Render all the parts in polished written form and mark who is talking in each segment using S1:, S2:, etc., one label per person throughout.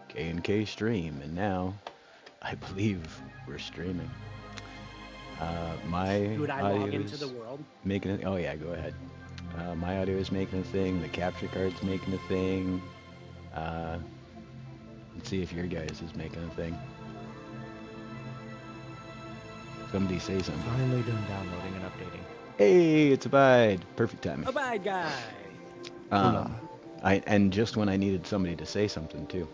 S1: K&K stream, and now I believe we're streaming. My
S2: Would I
S1: audio
S2: log into the
S1: is
S2: world?
S1: making it. Oh yeah, go ahead. My audio is making a thing. The capture card's making a thing. Let's see if your guys is making a thing. Somebody say something.
S3: Finally done downloading and updating.
S1: Hey, it's Abide. Perfect timing.
S2: A bad guy.
S1: And just when I needed somebody to say something too.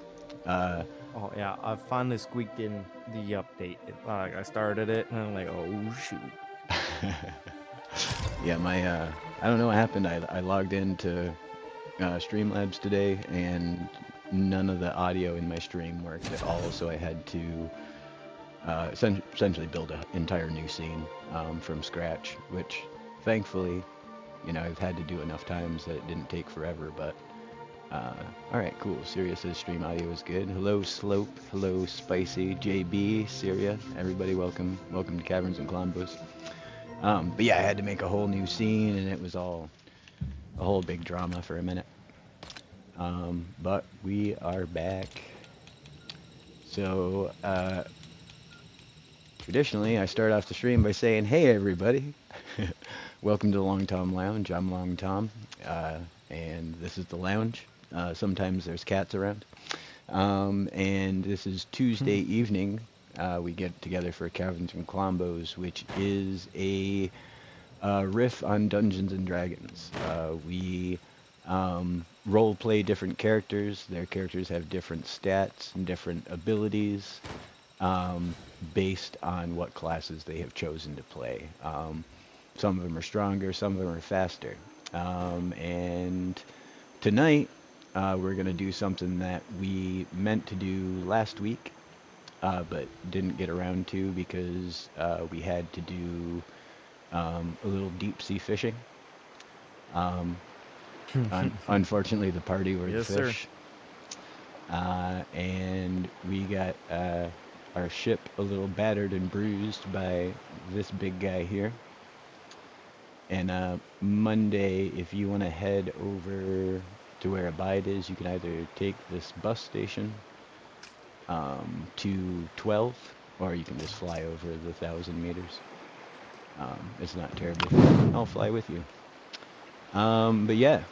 S3: Oh yeah, I finally squeaked in the update. I started it and I'm like, oh shoot.
S1: Yeah, I don't know what happened. I logged into Streamlabs today and none of the audio in my stream worked at all, so I had to essentially build an entire new scene from scratch, which thankfully, I've had to do enough times that it didn't take forever, but alright, cool. Syria says stream audio is good. Hello Slope, hello Spicy, JB, Syria, everybody welcome to Caverns and Clombos. But yeah, I had to make a whole new scene and it was all a whole big drama for a minute. But we are back. So, traditionally, I start off the stream by saying, hey everybody, welcome to the Long Tom Lounge. I'm Long Tom, and this is the lounge. Sometimes there's cats around. And this is Tuesday evening. We get together for Caverns and Clombos, which is a riff on Dungeons and Dragons. We role play different characters. Their characters have different stats and different abilities based on what classes they have chosen to play. Some of them are stronger, some of them are faster. And tonight we're going to do something that we meant to do last week, but didn't get around to because we had to do a little deep sea fishing. Unfortunately, the party were the fish. And we got our ship a little battered and bruised by this big guy here. And Monday, if you want to head over to where Abide is, you can either take this bus station to 12, or you can just fly over the 1,000 meters. It's not terribly far. I'll fly with you. But yeah,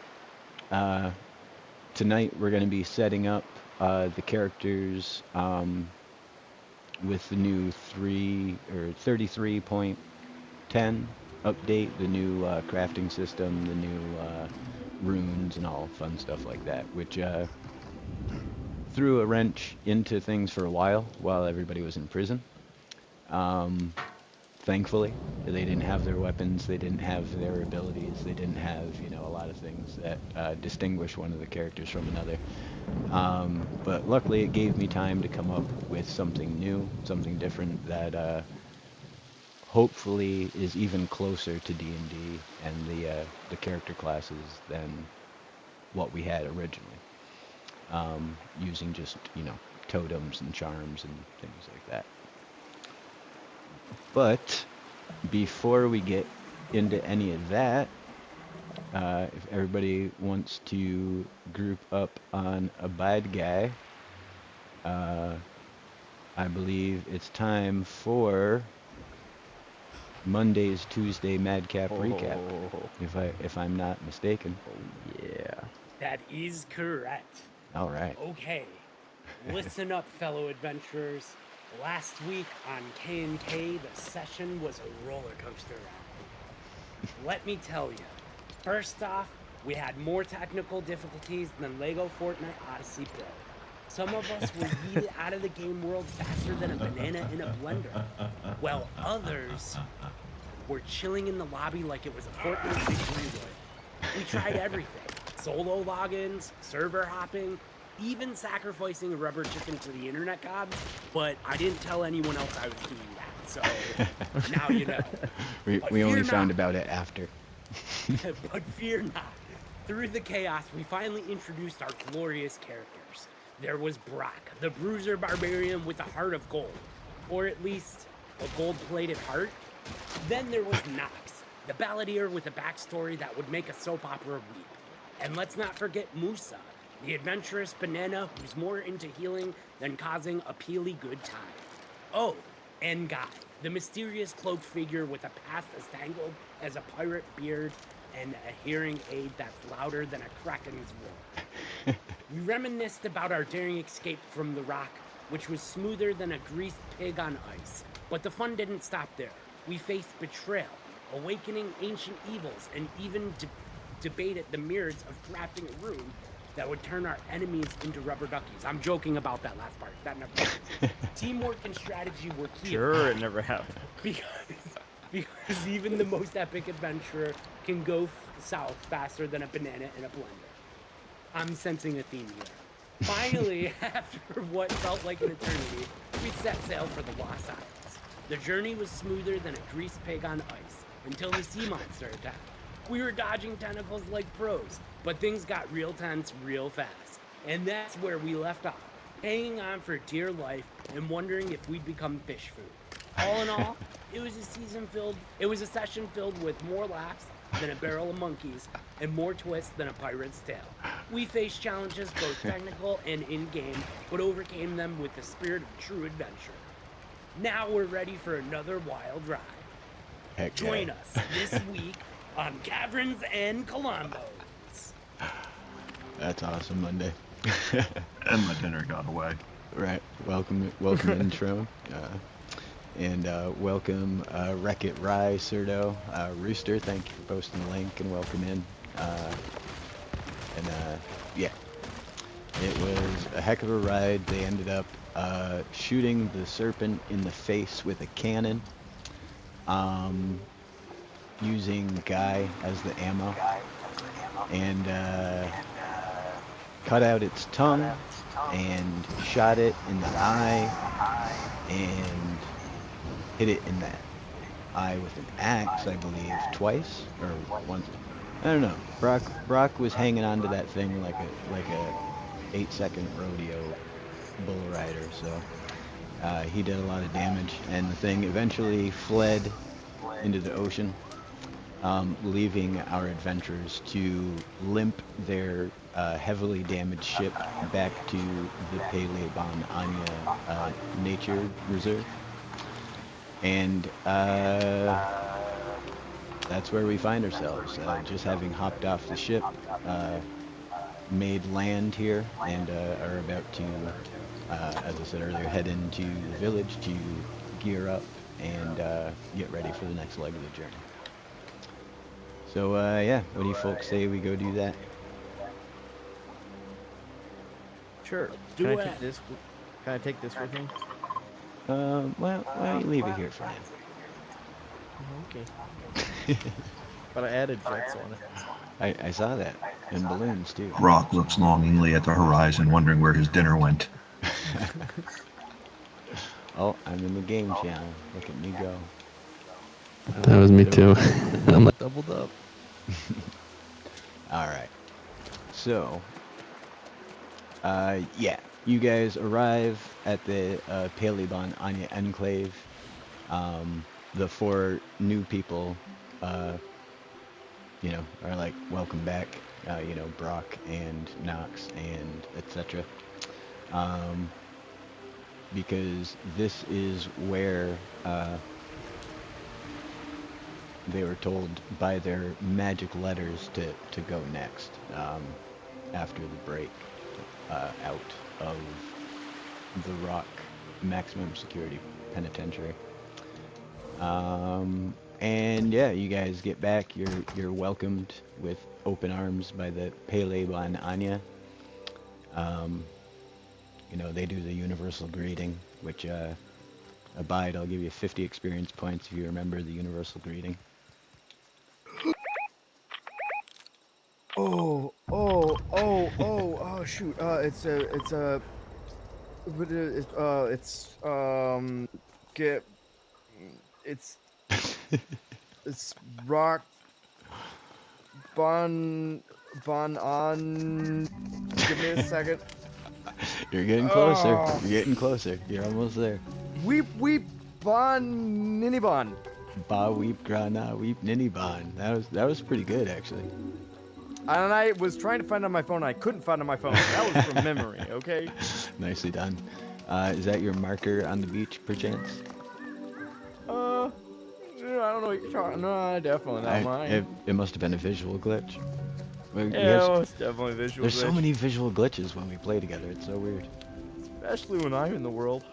S1: tonight we're going to be setting up the characters with the new 33.10 update, the new crafting system, the new runes and all fun stuff like that, which threw a wrench into things for a while everybody was in prison. Thankfully, they didn't have their weapons, they didn't have their abilities, they didn't have, a lot of things that distinguish one of the characters from another. But luckily it gave me time to come up with something new, something different that hopefully is even closer to D&D and the character classes than what we had originally. Using just, totems and charms and things like that. But before we get into any of that, if everybody wants to group up on a bad guy, I believe it's time for Monday's Tuesday Madcap recap, if I'm not mistaken.
S3: Oh yeah.
S2: That is correct.
S1: All right.
S2: Okay, listen up, fellow adventurers. Last week on K&K, the session was a roller coaster ride. Let me tell you, first off, we had more technical difficulties than Lego Fortnite Odyssey built. Some of us were yeeted out of the game world faster than a banana in a blender, while others were chilling in the lobby like it was a Fortnite victory royale. We tried everything: solo logins, server hopping, even sacrificing a rubber chicken to the internet gods, but I didn't tell anyone else I was doing that, so now you know.
S1: we only found about it after.
S2: But fear not. Through the chaos, we finally introduced our glorious characters. There was Brock, the bruiser barbarian with a heart of gold, or at least a gold-plated heart. Then there was Nox, the balladeer with a backstory that would make a soap opera weep. And let's not forget Musa, the adventurous banana who's more into healing than causing a peely good time. Oh, and Guy, the mysterious cloaked figure with a past as tangled as a pirate beard and a hearing aid that's louder than a kraken's roar. We reminisced about our daring escape from the rock, which was smoother than a greased pig on ice. But the fun didn't stop there. We faced betrayal, awakening ancient evils, and even debated the merits of crafting a rune that would turn our enemies into rubber duckies. I'm joking about that last part. That never happened. Teamwork and strategy were key.
S3: Sure, it never happened.
S2: Because even the most epic adventurer can go south faster than a banana in a blender. I'm sensing a theme here. Finally, after what felt like an eternity, we set sail for the Lost Isles. The journey was smoother than a greased pig on ice until the sea monster attacked. We were dodging tentacles like pros, but things got real tense real fast. And that's where we left off, hanging on for dear life and wondering if we'd become fish food. All in all, it was a session filled with more laughs than a barrel of monkeys and more twists than a pirate's tale. We faced challenges both technical and in-game, but overcame them with the spirit of true adventure. Now we're ready for another wild ride.
S1: Heck yeah.
S2: Join us this week on Caverns and Columbos.
S1: That's awesome, Monday.
S4: And my dinner got away.
S1: Right. Welcome intro. And welcome Wreck-It Rye, Surdo, Rooster, thank you for posting the link and welcome in. Yeah, it was a heck of a ride. They ended up shooting the serpent in the face with a cannon, using Guy as the ammo, and cut out its tongue and shot it in the eye and hit it in the eye with an axe, I believe, twice or once. I don't know. Brock was hanging on to that thing like a 8-second rodeo bull rider, so he did a lot of damage, and the thing eventually fled into the ocean, leaving our adventurers to limp their heavily damaged ship back to the Peleban Anya Nature Reserve. And that's where we find ourselves, just having hopped off the ship, made land here, and are about to, as I said earlier, head into the village to gear up and get ready for the next leg of the journey. So yeah, what do you folks say we go do that?
S3: Sure.
S2: Do
S3: Can I
S2: it.
S3: take this? Can I take this with me?
S1: Well, why don't you leave it here for now?
S3: Okay. But I added jets on it.
S1: I saw that, and balloons too.
S4: Brock looks longingly at the horizon, wondering where his dinner went.
S1: Oh, I'm in the game channel. Look at me go.
S5: That was me too. I'm like,
S3: Doubled up.
S1: Alright. So, yeah. You guys arrive at the Peleban Anya Enclave. The 4 new people, you know, are like, welcome back. You know, Brock and Nox and etc. Because this is where they were told by their magic letters to go next, after the break out of the Rock maximum security penitentiary. And yeah, you guys get back. You're welcomed with open arms by the Peleban Anya. You know, they do the universal greeting, which Abide, I'll give you 50 experience points if you remember the universal greeting.
S3: Oh shoot. It's rock bon on. Give me a second.
S1: You're getting closer. You're getting closer. You're almost there.
S3: Weep bon ninibon.
S1: Ba weep grana weep ninny bon. That was pretty good actually.
S3: And I was trying to find it on my phone, and I couldn't find it on my phone. That was from memory, okay?
S1: Nicely done. Is that your marker on the beach, perchance?
S3: I don't know what you're talking. No, definitely not mine.
S1: It must have been a visual glitch.
S3: Yeah, it was definitely visual.
S1: There's so many visual glitches when we play together. It's so weird.
S3: Especially when I'm in the world.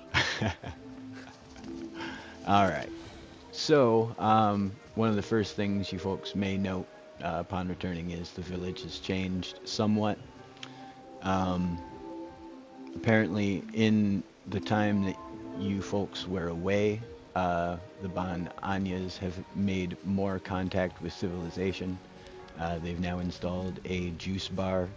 S1: All right. So, one of the first things you folks may note upon returning is the village has changed somewhat. Apparently, in the time that you folks were away, the Bon Anyas have made more contact with civilization. They've now installed a juice bar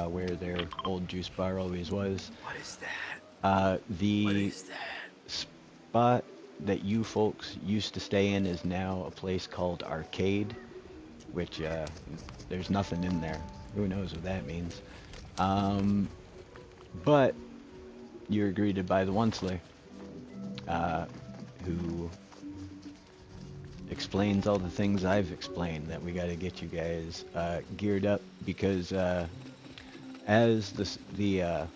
S1: where their old juice bar always was.
S2: What is that?
S1: The
S2: What is that?
S1: spot that you folks used to stay in is now a place called Arcade, which there's nothing in there. Who knows what that means? But you're greeted by the Onceler, who explains all the things I've explained, that we got to get you guys geared up, because as the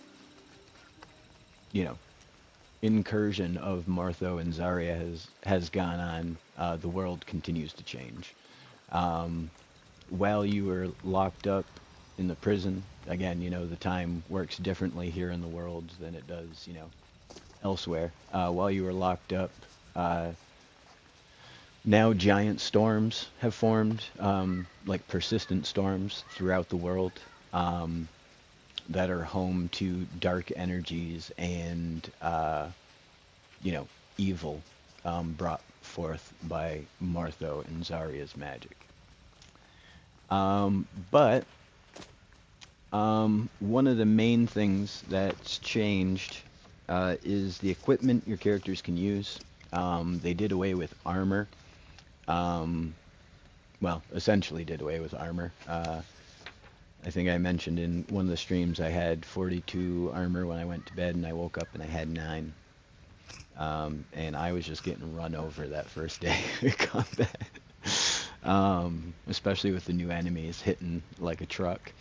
S1: incursion of Martho and Zarya has gone on, the world continues to change. While you were locked up in the prison, again, the time works differently here in the world than it does, elsewhere. While you were locked up, now giant storms have formed, like persistent storms throughout the world, that are home to dark energies and, evil, brought forth by Martho and Zarya's magic. But one of the main things that's changed is the equipment your characters can use. They did away with armor. Well, essentially did away with armor. I think I mentioned in one of the streams I had 42 armor when I went to bed, and I woke up and I had 9. And I was just getting run over that first day of combat. Especially with the new enemies hitting like a truck.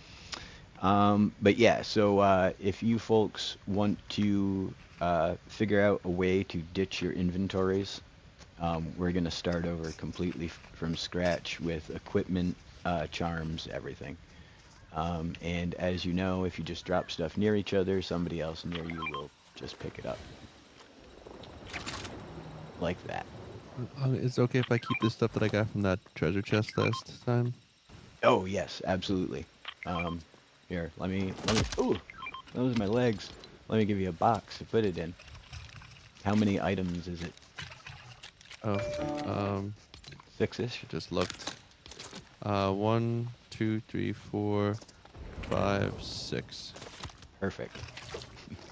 S1: But yeah, so if you folks want to figure out a way to ditch your inventories, we're going to start over completely from scratch with equipment, charms, everything. And as you know, if you just drop stuff near each other, somebody else near you will just pick it up. Like that.
S5: It's okay if I keep this stuff that I got from that treasure chest last time?
S1: Oh, yes, absolutely. Here, let me, ooh, those are my legs. Let me give you a box to put it in. How many items is it?
S5: Oh,
S1: 6-ish?
S5: just looked. 1, 2, 3, 4, 5, 6.
S1: Perfect.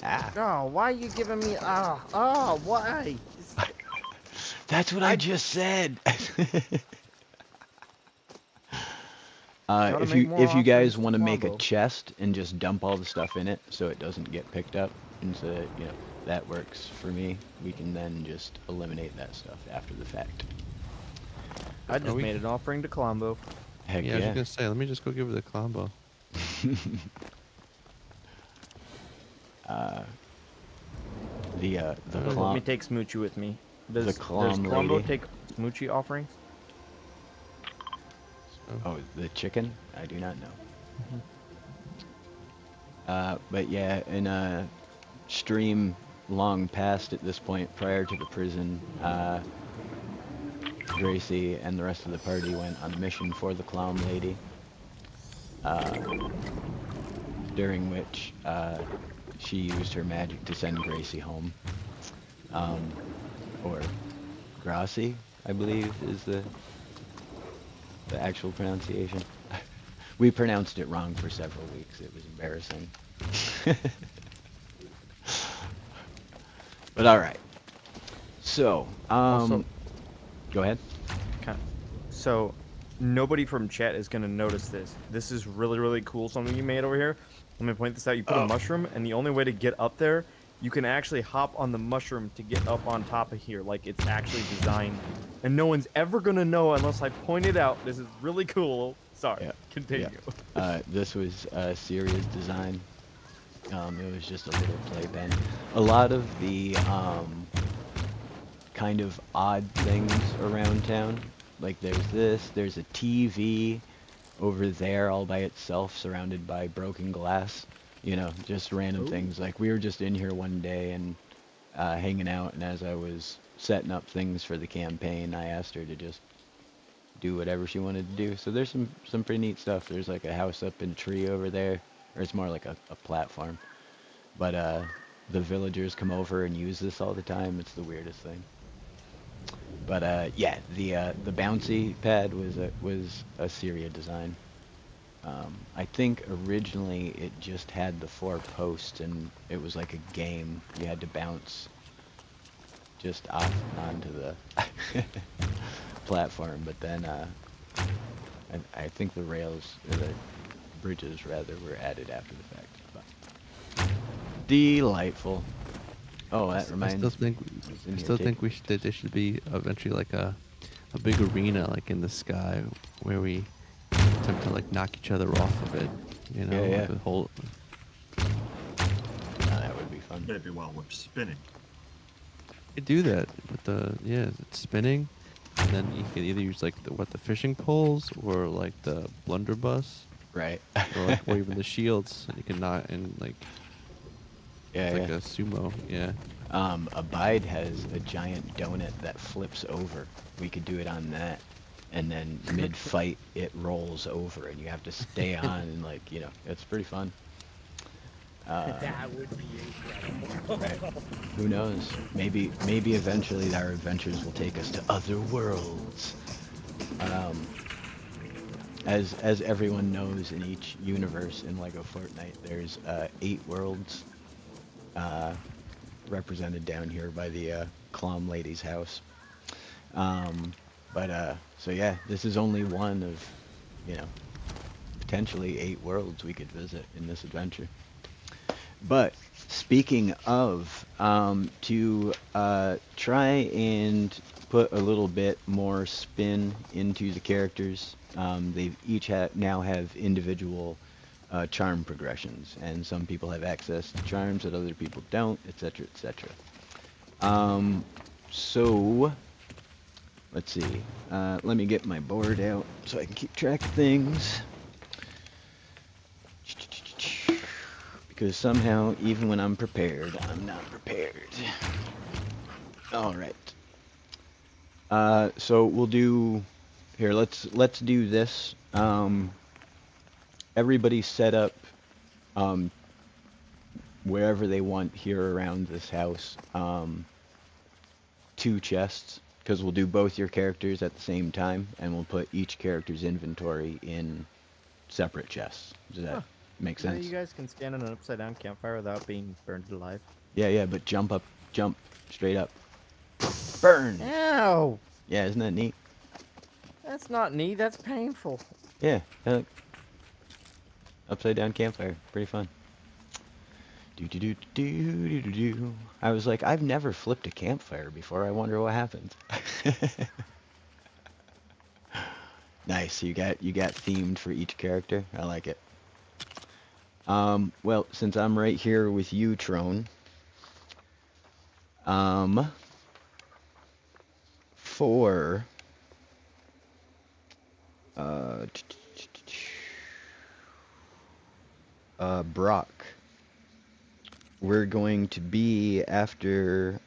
S1: Ah.
S3: Oh, why are you giving me? Why?
S1: That's what I just said. If you guys want to make a chest and just dump all the stuff in it so it doesn't get picked up, and so that works for me, we can then just eliminate that stuff after the fact.
S3: I just made an offering to Colombo.
S1: Heck
S5: Yeah, I was gonna say, let me just go give her the combo.
S3: Let me take Smoochie with me. Does Colombo
S1: lady
S3: take Smoochie offerings?
S1: Oh, the chicken? I do not know.
S3: Mm-hmm.
S1: But yeah, in a stream long past at this point, prior to the prison, Gracie and the rest of the party went on a mission for the clown lady, during which she used her magic to send Gracie home. Or Gracie, I believe, is the actual pronunciation. We pronounced it wrong for several weeks. It was embarrassing. But all right. So, go ahead.
S3: So, nobody from chat is gonna notice this. This is really, really cool. Something you made over here. Let me point this out. You put a mushroom, and the only way to get up there, you can actually hop on the mushroom to get up on top of here. Like, it's actually designed, and no one's ever gonna know unless I point it out. This is really cool. Sorry.
S1: Yeah.
S3: Continue.
S1: This was Syria's design. It was just a little playpen. A lot of the kind of odd things around town, like there's a TV over there all by itself, surrounded by broken glass. You know, just random
S2: Ooh.
S1: things. Like we were just in here one day and hanging out, and as I was setting up things for the campaign, I asked her to just do whatever she wanted to do. So there's some pretty neat stuff. There's like a house up in a tree over there, or it's more like a platform. But the villagers come over and use this all the time. It's the weirdest thing. But yeah, the bouncy pad was a Syria design. I think originally it just had the 4 posts, and it was like a game. You had to bounce just off and onto the platform. But then I think the rails, or the bridges rather, were added after the fact. But delightful. Oh, that reminds
S5: I still think
S1: it's in
S5: I
S1: here,
S5: still
S1: too.
S5: think that there should be eventually like a big arena like in the sky where we attempt to like knock each other off of it. You know,
S1: Yeah,
S5: like a whole.
S1: Oh, that would be fun.
S4: Maybe while we're spinning.
S5: You could do that, but it's spinning, and then you can either use like the fishing poles or like the blunderbuss
S1: Right.
S5: or even the shields, and you can knock and like
S1: Yeah,
S5: it's like
S1: yeah.
S5: a sumo. Yeah.
S1: Abide has a giant donut that flips over. We could do it on that. And then mid-fight, it rolls over, and you have to stay on, and like, you know, it's pretty fun.
S2: That would be incredible.
S1: Right. Who knows? Maybe eventually our adventures will take us to other worlds. As everyone knows, in each universe in Lego Fortnite, there's 8 worlds represented down here by the Clom Lady's house. So yeah, this is only one of, you know, potentially 8 worlds we could visit in this adventure. But speaking of, to try and put a little bit more spin into the characters, they each now have individual charm progressions, and some people have access to charms that other people don't, etc., etc. So let's see. Let me get my board out so I can keep track of things. Because somehow, even when I'm prepared, I'm not prepared. Alright. So we'll do... Here, let's do this. Everybody set up wherever they want here around this house. 2 chests, because we'll do both your characters at the same time, and we'll put each character's inventory in separate chests. Does that make
S3: You know,
S1: sense?
S3: you guys can stand on an upside down campfire without being burned alive.
S1: Yeah, but jump straight up. Burn!
S3: Ow!
S1: Yeah, isn't that neat?
S3: That's not neat. That's painful.
S1: Yeah, look. Upside down campfire. Pretty fun. Do. I was like, I've never flipped a campfire before. I wonder what happens. Nice. You got themed for each character. I like it. Well, since I'm right here with you, Trone, for Brock, we're going to be after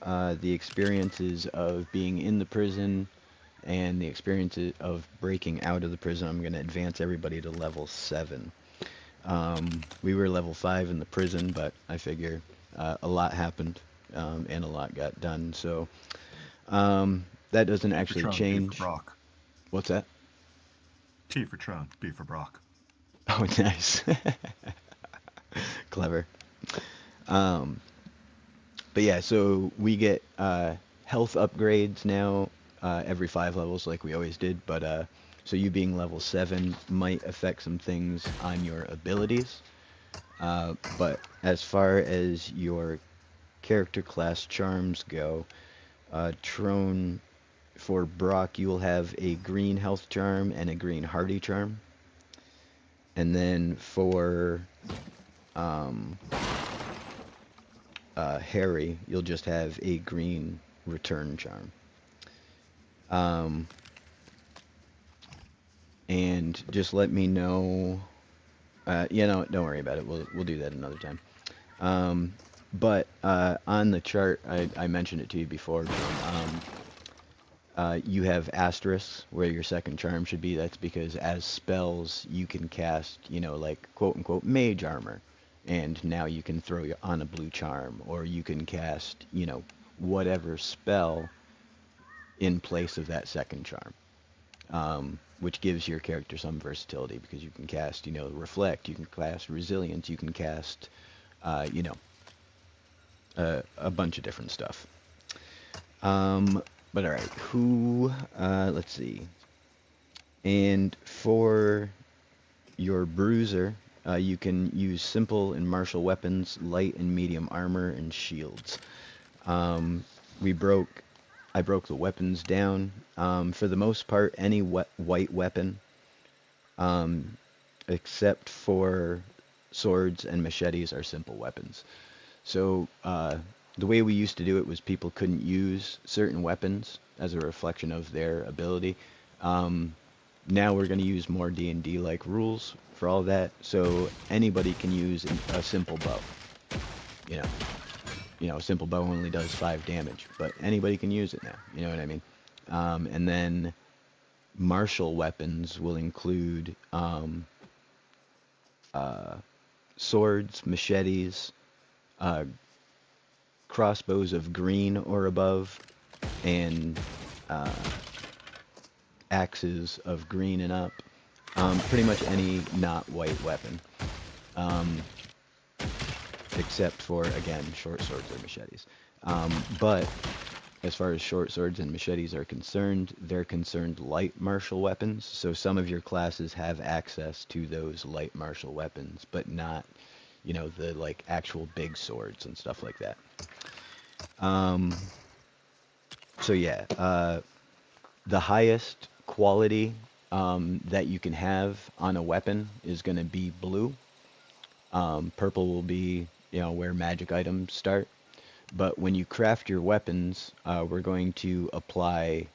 S1: the experiences of being in the prison and the experiences of breaking out of the prison. I'm going to advance everybody to level 7. We were level 5 in the prison, but I figure a lot happened and a lot got done. So that doesn't actually
S4: Tron,
S1: change.
S4: B for Brock.
S1: What's that?
S4: T for Tron, B for Brock.
S1: Oh, nice. Clever. But yeah, so we get health upgrades now every 5 levels like we always did, but so you being level 7 might affect some things on your abilities. But as far as your character class charms go, Trone, for Brock, you will have a green health charm and a green hardy charm. And then for Harry, you'll just have a green return charm. And just let me know. Don't worry about it. We'll do that another time. But on the chart, I mentioned it to you before. You have asterisks where your second charm should be. That's because as spells, you can cast, like quote unquote mage armor, and now you can throw on a blue charm, or you can cast, whatever spell in place of that second charm, which gives your character some versatility because you can cast, reflect, you can cast resilience, you can cast, a bunch of different stuff. But all right, let's see. And for your bruiser, you can use simple and martial weapons, light and medium armor, and shields. I broke the weapons down. For the most part, any white weapon, except for swords and machetes, are simple weapons. So the way we used to do it was people couldn't use certain weapons as a reflection of their ability. Now we're going to use more D&D like rules for all that, so anybody can use a simple bow. A simple bow only does 5 damage, but anybody can use it now. You know what I mean? And then martial weapons will include swords, machetes, crossbows of green or above, and axes of green and up. Pretty much any not white weapon. Except for, again, short swords or machetes. But as far as short swords and machetes are concerned, they're concerned light martial weapons. So some of your classes have access to those light martial weapons, but not, the like actual big swords and stuff like that. So yeah, the highest quality that you can have on a weapon is going to be blue. Purple will be, where magic items start. But when you craft your weapons, we're going to apply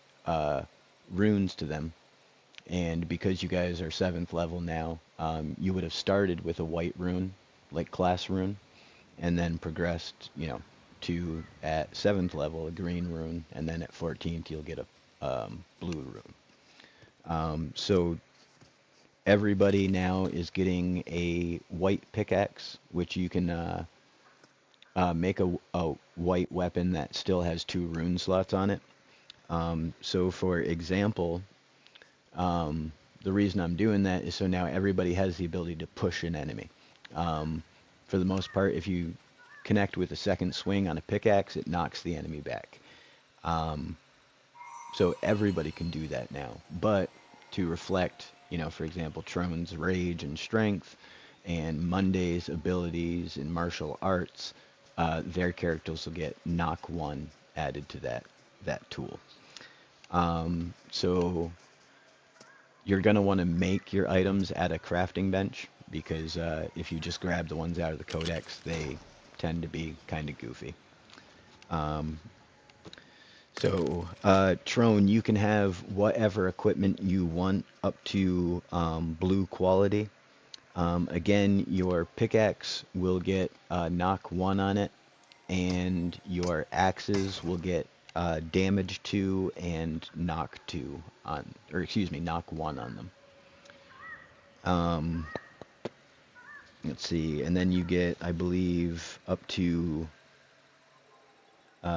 S1: runes to them. And because you guys are 7th level now, you would have started with a white rune, like class rune, and then progressed, to at 7th level a green rune, and then at 14th you'll get a blue rune. So everybody now is getting a white pickaxe, which you can make a white weapon that still has 2 rune slots on it. So for example, the reason I'm doing that is so now everybody has the ability to push an enemy. For the most part, if you connect with a second swing on a pickaxe, it knocks the enemy back. So everybody can do that now. But to reflect, for example, Trone's rage and strength, and Monday's abilities in martial arts, their characters will get knock 1 added to that tool. So you're going to want to make your items at a crafting bench, because if you just grab the ones out of the codex, they tend to be kind of goofy. So Trone, you can have whatever equipment you want up to blue quality. Again, your pickaxe will get knock 1 on it, and your axes will get damage 2 and knock 2 on, or excuse me, knock 1 on them. Let's see, and then you get, I believe, up to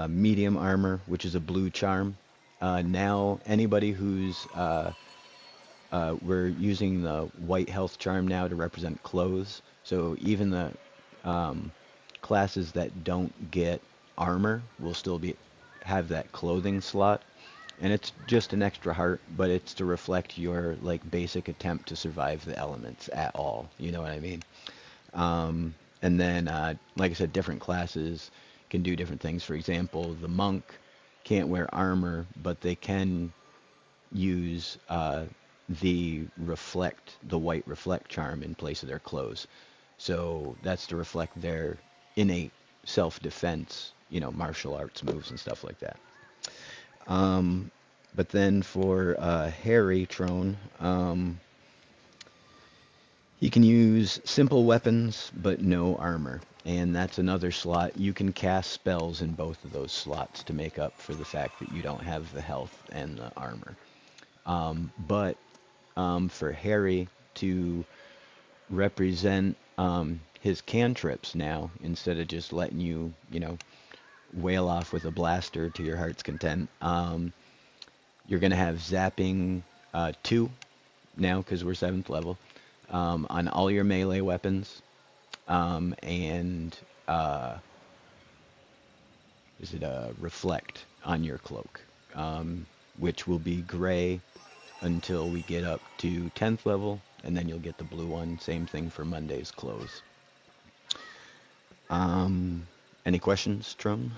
S1: medium armor, which is a blue charm. Now, anybody who's we're using the white health charm now to represent clothes. So even the classes that don't get armor will still have that clothing slot. And it's just an extra heart, but it's to reflect your like basic attempt to survive the elements at all. You know what I mean? And then, like I said, different classes can do different things. For example, the monk can't wear armor, but they can use the white reflect charm in place of their clothes. So that's to reflect their innate self-defense, martial arts moves and stuff like that. But then for Harry Trone, he can use simple weapons but no armor. And that's another slot. You can cast spells in both of those slots to make up for the fact that you don't have the health and the armor. But for Harry to represent his cantrips now, instead of just letting you, wail off with a blaster to your heart's content, you're going to have zapping 2 now because we're 7th level on all your melee weapons. And is it reflect on your cloak, which will be gray until we get up to 10th level, and then you'll get the blue one. Same thing for Monday's clothes. Any questions, Trum?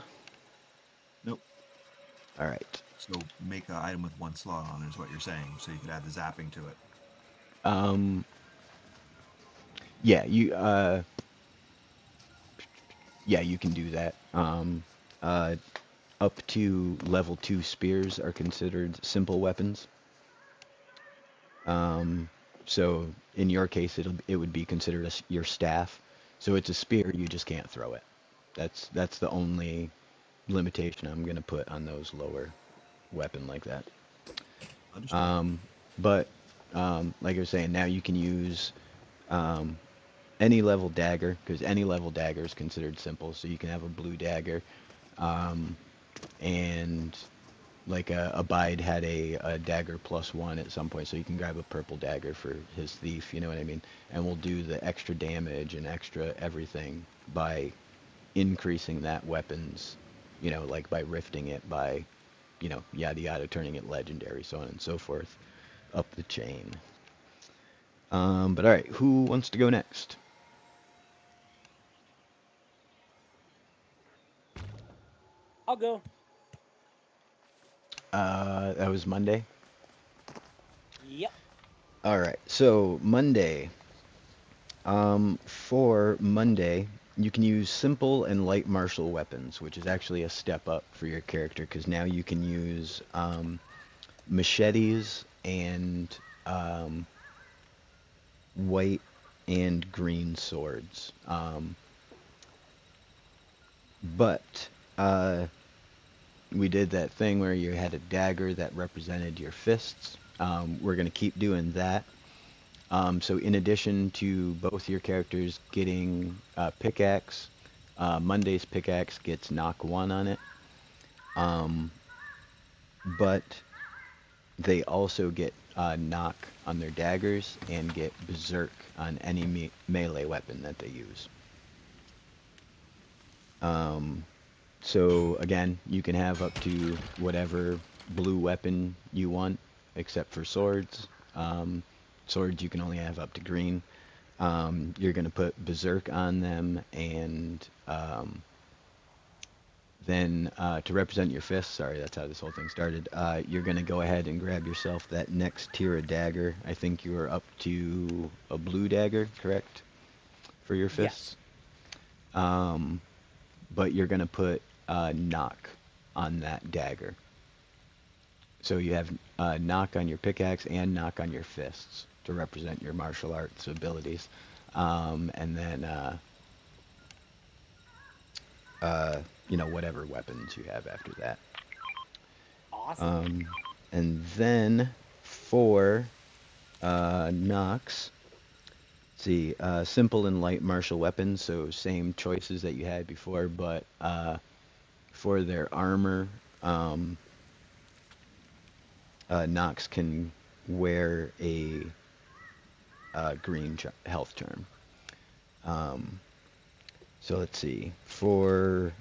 S4: Nope.
S1: All right.
S4: So make an item with 1 slot on it is what you're saying, so you could add the zapping to it.
S1: Yeah, you can do that. Up to level 2 spears are considered simple weapons. So in your case, it would be considered your staff. So it's a spear, you just can't throw it. That's the only limitation I'm gonna put on those lower weapon like that. But like I was saying, now you can use any level dagger, because any level dagger is considered simple. So you can have a blue dagger, and like Abide had a dagger +1 at some point, so you can grab a purple dagger for his thief, you know what I mean? And we'll do the extra damage and extra everything by increasing that weapon's, like by rifting it, by, yada yada, turning it legendary, so on and so forth, up the chain. But alright, who wants to go next?
S2: I'll go.
S1: That was Monday?
S2: Yep.
S1: Alright, so Monday. For Monday, you can use simple and light martial weapons, which is actually a step up for your character, because now you can use machetes and white and green swords. But we did that thing where you had a dagger that represented your fists. We're going to keep doing that. So in addition to both your characters getting pickaxe, Monday's pickaxe gets knock 1 on it. But they also get knock on their daggers and get berserk on any melee weapon that they use. So again, you can have up to whatever blue weapon you want, except for swords. Swords you can only have up to green. You're going to put berserk on them, and then to represent your fists, sorry, that's how this whole thing started, you're going to go ahead and grab yourself that next tier of dagger. I think you are up to a blue dagger, correct, for your fists? Yes. But you're going to put knock on that dagger. So you have knock on your pickaxe and knock on your fists to represent your martial arts abilities. And then, whatever weapons you have after that.
S2: Awesome.
S1: And then for knocks, let's see, simple and light martial weapons, so same choices that you had before, but for their armor, Nox can wear a green health charm. So let's see. For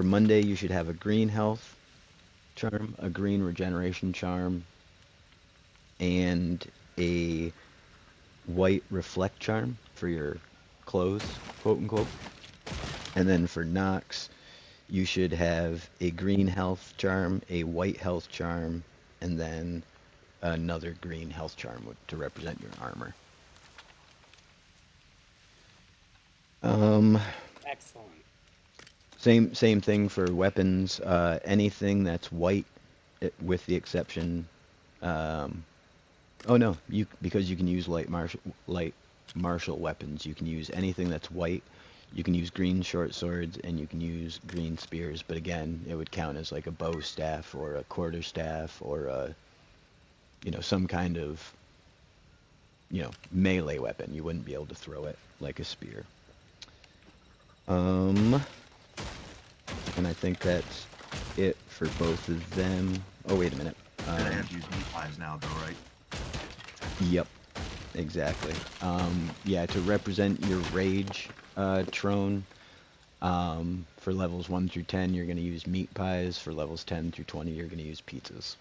S1: Monday, you should have a green health charm, a green regeneration charm, and a white reflect charm for your clothes, quote unquote. And then for Nox, you should have a green health charm, a white health charm, and then another green health charm to represent your armor.
S2: Excellent.
S1: Same thing for weapons. Anything that's white, with the exception. Oh no, because you can use light martial weapons. You can use anything that's white. You can use green short swords and you can use green spears. But again, it would count as like a bow staff or a quarter staff or a, some kind of, melee weapon. You wouldn't be able to throw it like a spear. And I think that's it for both of them. Oh, wait a minute.
S4: And I have to use meat pies now, though, right?
S1: Yep, exactly. Yeah, to represent your rage trone, for levels 1 through 10, you're going to use meat pies. For levels 10 through 20, you're going to use pizzas.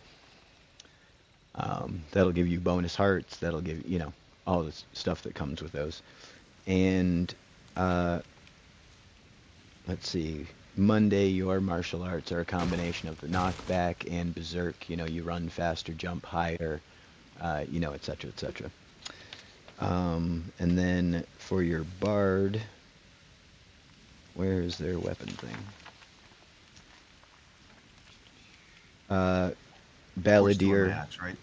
S1: That'll give you bonus hearts. That'll give, all the stuff that comes with those. And let's see. Monday, your martial arts are a combination of the knockback and berserk. You run faster, jump higher, et cetera, et cetera. And then for your bard, where is their weapon thing? Balladeer.
S4: Axe, right?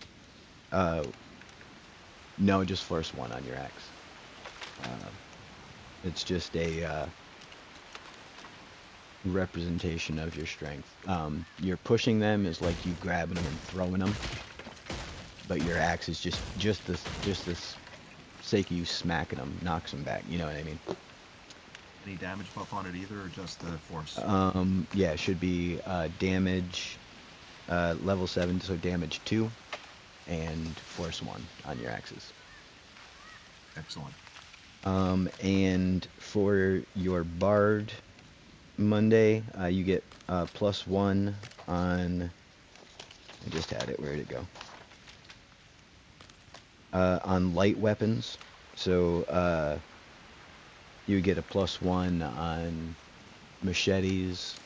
S1: No, just force 1 on your axe. It's just a representation of your strength. You're pushing them is like you grabbing them and throwing them, but your axe is just this sake of you smacking them, knocks them back. You know what I mean?
S4: Any damage buff on it either, or just the force?
S1: Yeah, it should be damage level 7, so damage 2, and force 1 on your axes.
S4: Excellent.
S1: And for your bard Monday, you get +1 on. I just had it. Where did it go? On light weapons, so you get a +1 on machetes,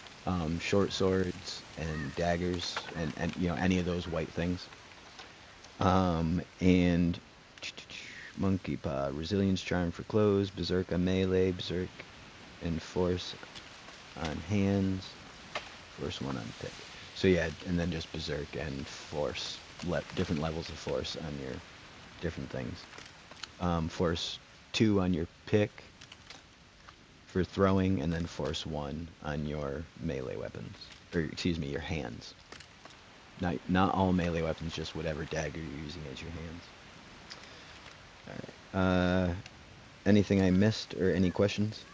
S1: short swords, and daggers, and any of those white things. And monkey paw, resilience charm for clothes, berserk on melee, berserk and force on hands, force 1 on pick. So yeah, and then just berserk and force, different levels of force on your different things. Force 2 on your pick for throwing, and then force 1 on your melee weapons, or excuse me, your hands. Not all melee weapons, just whatever dagger you're using as your hands. All right. Anything I missed or any questions?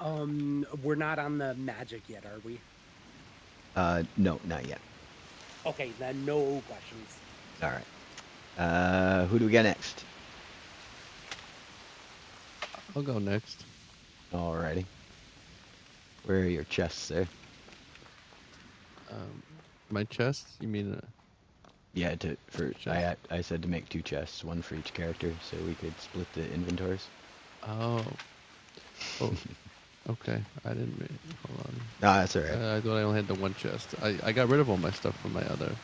S2: We're not on the magic yet, are we?
S1: No, not yet.
S2: Okay, then no questions.
S1: All right. Who do we got next?
S5: I'll go next.
S1: Alrighty. Where are your chests there?
S5: My chest? You mean?
S1: Yeah, I said to make 2 chests, 1 for each character, so we could split the inventories.
S5: Oh. Okay. I didn't. Hold on.
S1: Ah, that's alright.
S5: I thought I only had the 1 chest. I got rid of all my stuff from my other.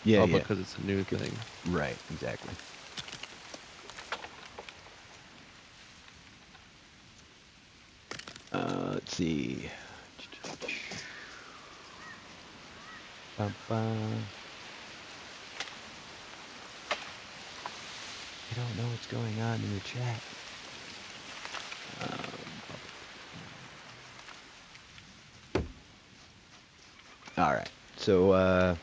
S1: Yeah,
S5: yeah.
S1: because
S5: it's a new thing.
S1: Right. Exactly. Let's see. Ba-ba. I don't know what's going on in the chat. Alright, so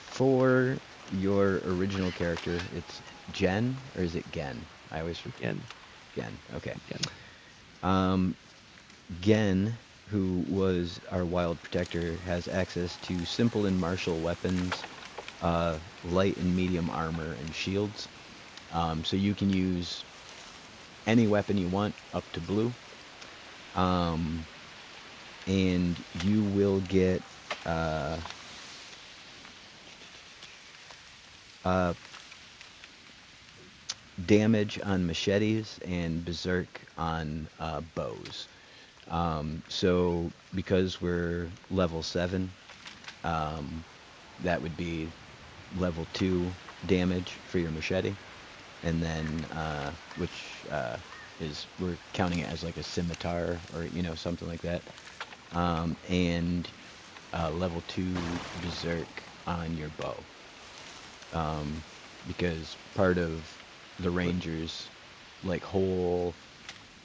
S1: for your original character, it's Jen, or is it Gen? I always forget. Gen, okay. Gen, who was our wild protector, has access to simple and martial weapons, light and medium armor, and shields. So you can use any weapon you want up to blue. And you will get damage on machetes and berserk on bows. So because we're level 7, that would be level 2 damage for your machete, and then which is, we're counting it as like a scimitar or something like that, and level 2 berserk on your bow, because part of the rangers like whole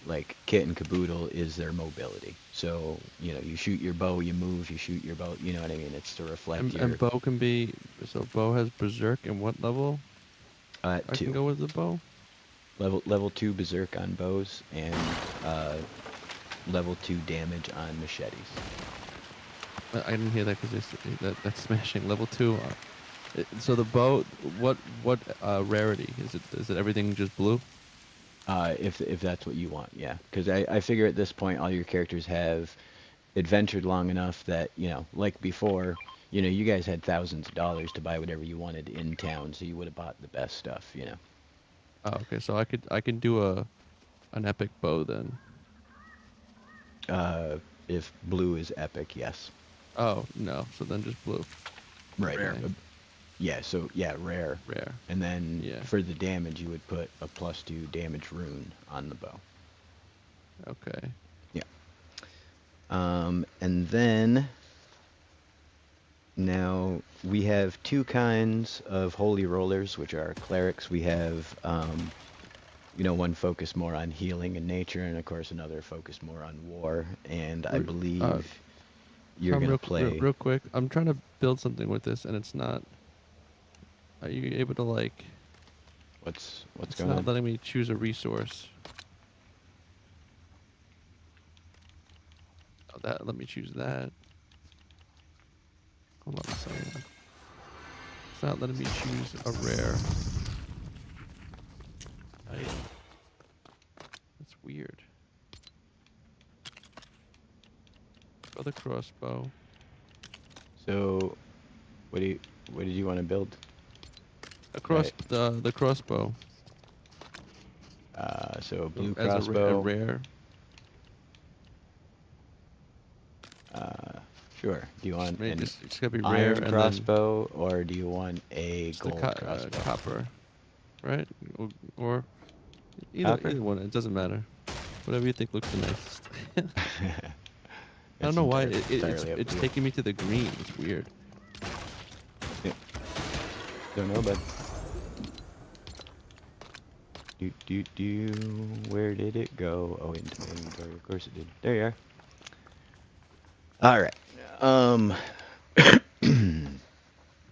S1: like kit and caboodle is their mobility. So you shoot your bow, you move, you shoot your bow. You know what I mean? It's to reflect your
S5: And bow can be, so bow has berserk, and what level I can
S1: 2.
S5: go with the bow?
S1: Level 2 berserk on bows, and uh, level 2 damage on machetes.
S5: I didn't hear that because that's smashing level 2. So the bow, what rarity is it? Is it everything just blue?
S1: If that's what you want, yeah. Because I figure at this point all your characters have adventured long enough that like before, you guys had thousands of dollars to buy whatever you wanted in town, so you would have bought the best stuff.
S5: Oh, okay. So I can do an epic bow then.
S1: If blue is epic, yes.
S5: Oh no, so then just blue.
S1: Right.
S4: Rare.
S1: Yeah, so yeah, rare.
S5: Rare.
S1: And then
S5: Yeah.
S1: for the damage, you would put a +2 damage rune on the bow.
S5: Okay.
S1: Yeah. And then now we have 2 kinds of holy rollers, which are clerics. We have one focused more on healing and nature, and of course another focused more on war. And I believe you're
S5: Tom,
S1: gonna play.
S5: real quick. I'm trying to build something with this, and it's not. Are you able to like?
S1: What's
S5: It's
S1: going
S5: not
S1: on?
S5: letting me choose a resource. Oh, that let me choose that. Hold on a second. It's not letting me choose a rare item. That's weird. Other crossbow.
S1: So, what did you want to build?
S5: Across the crossbow
S1: So a blue
S5: as a
S1: crossbow.
S5: rare.
S1: Sure. Do you want an
S5: It's gotta be rare,
S1: iron
S5: and then
S1: crossbow, or do you want a
S5: just the
S1: gold crossbow?
S5: copper, right? Or
S1: Copper?
S5: either one. It doesn't matter. Whatever you think looks the nicest. I don't
S1: It's
S5: know why
S1: entirely up
S5: it's
S1: to you.
S5: taking me to the green. It's weird.
S1: Yeah. Don't know, bud. Do. Where did it go? Oh, into my inventory. Of course it did. There you are. All right. Um.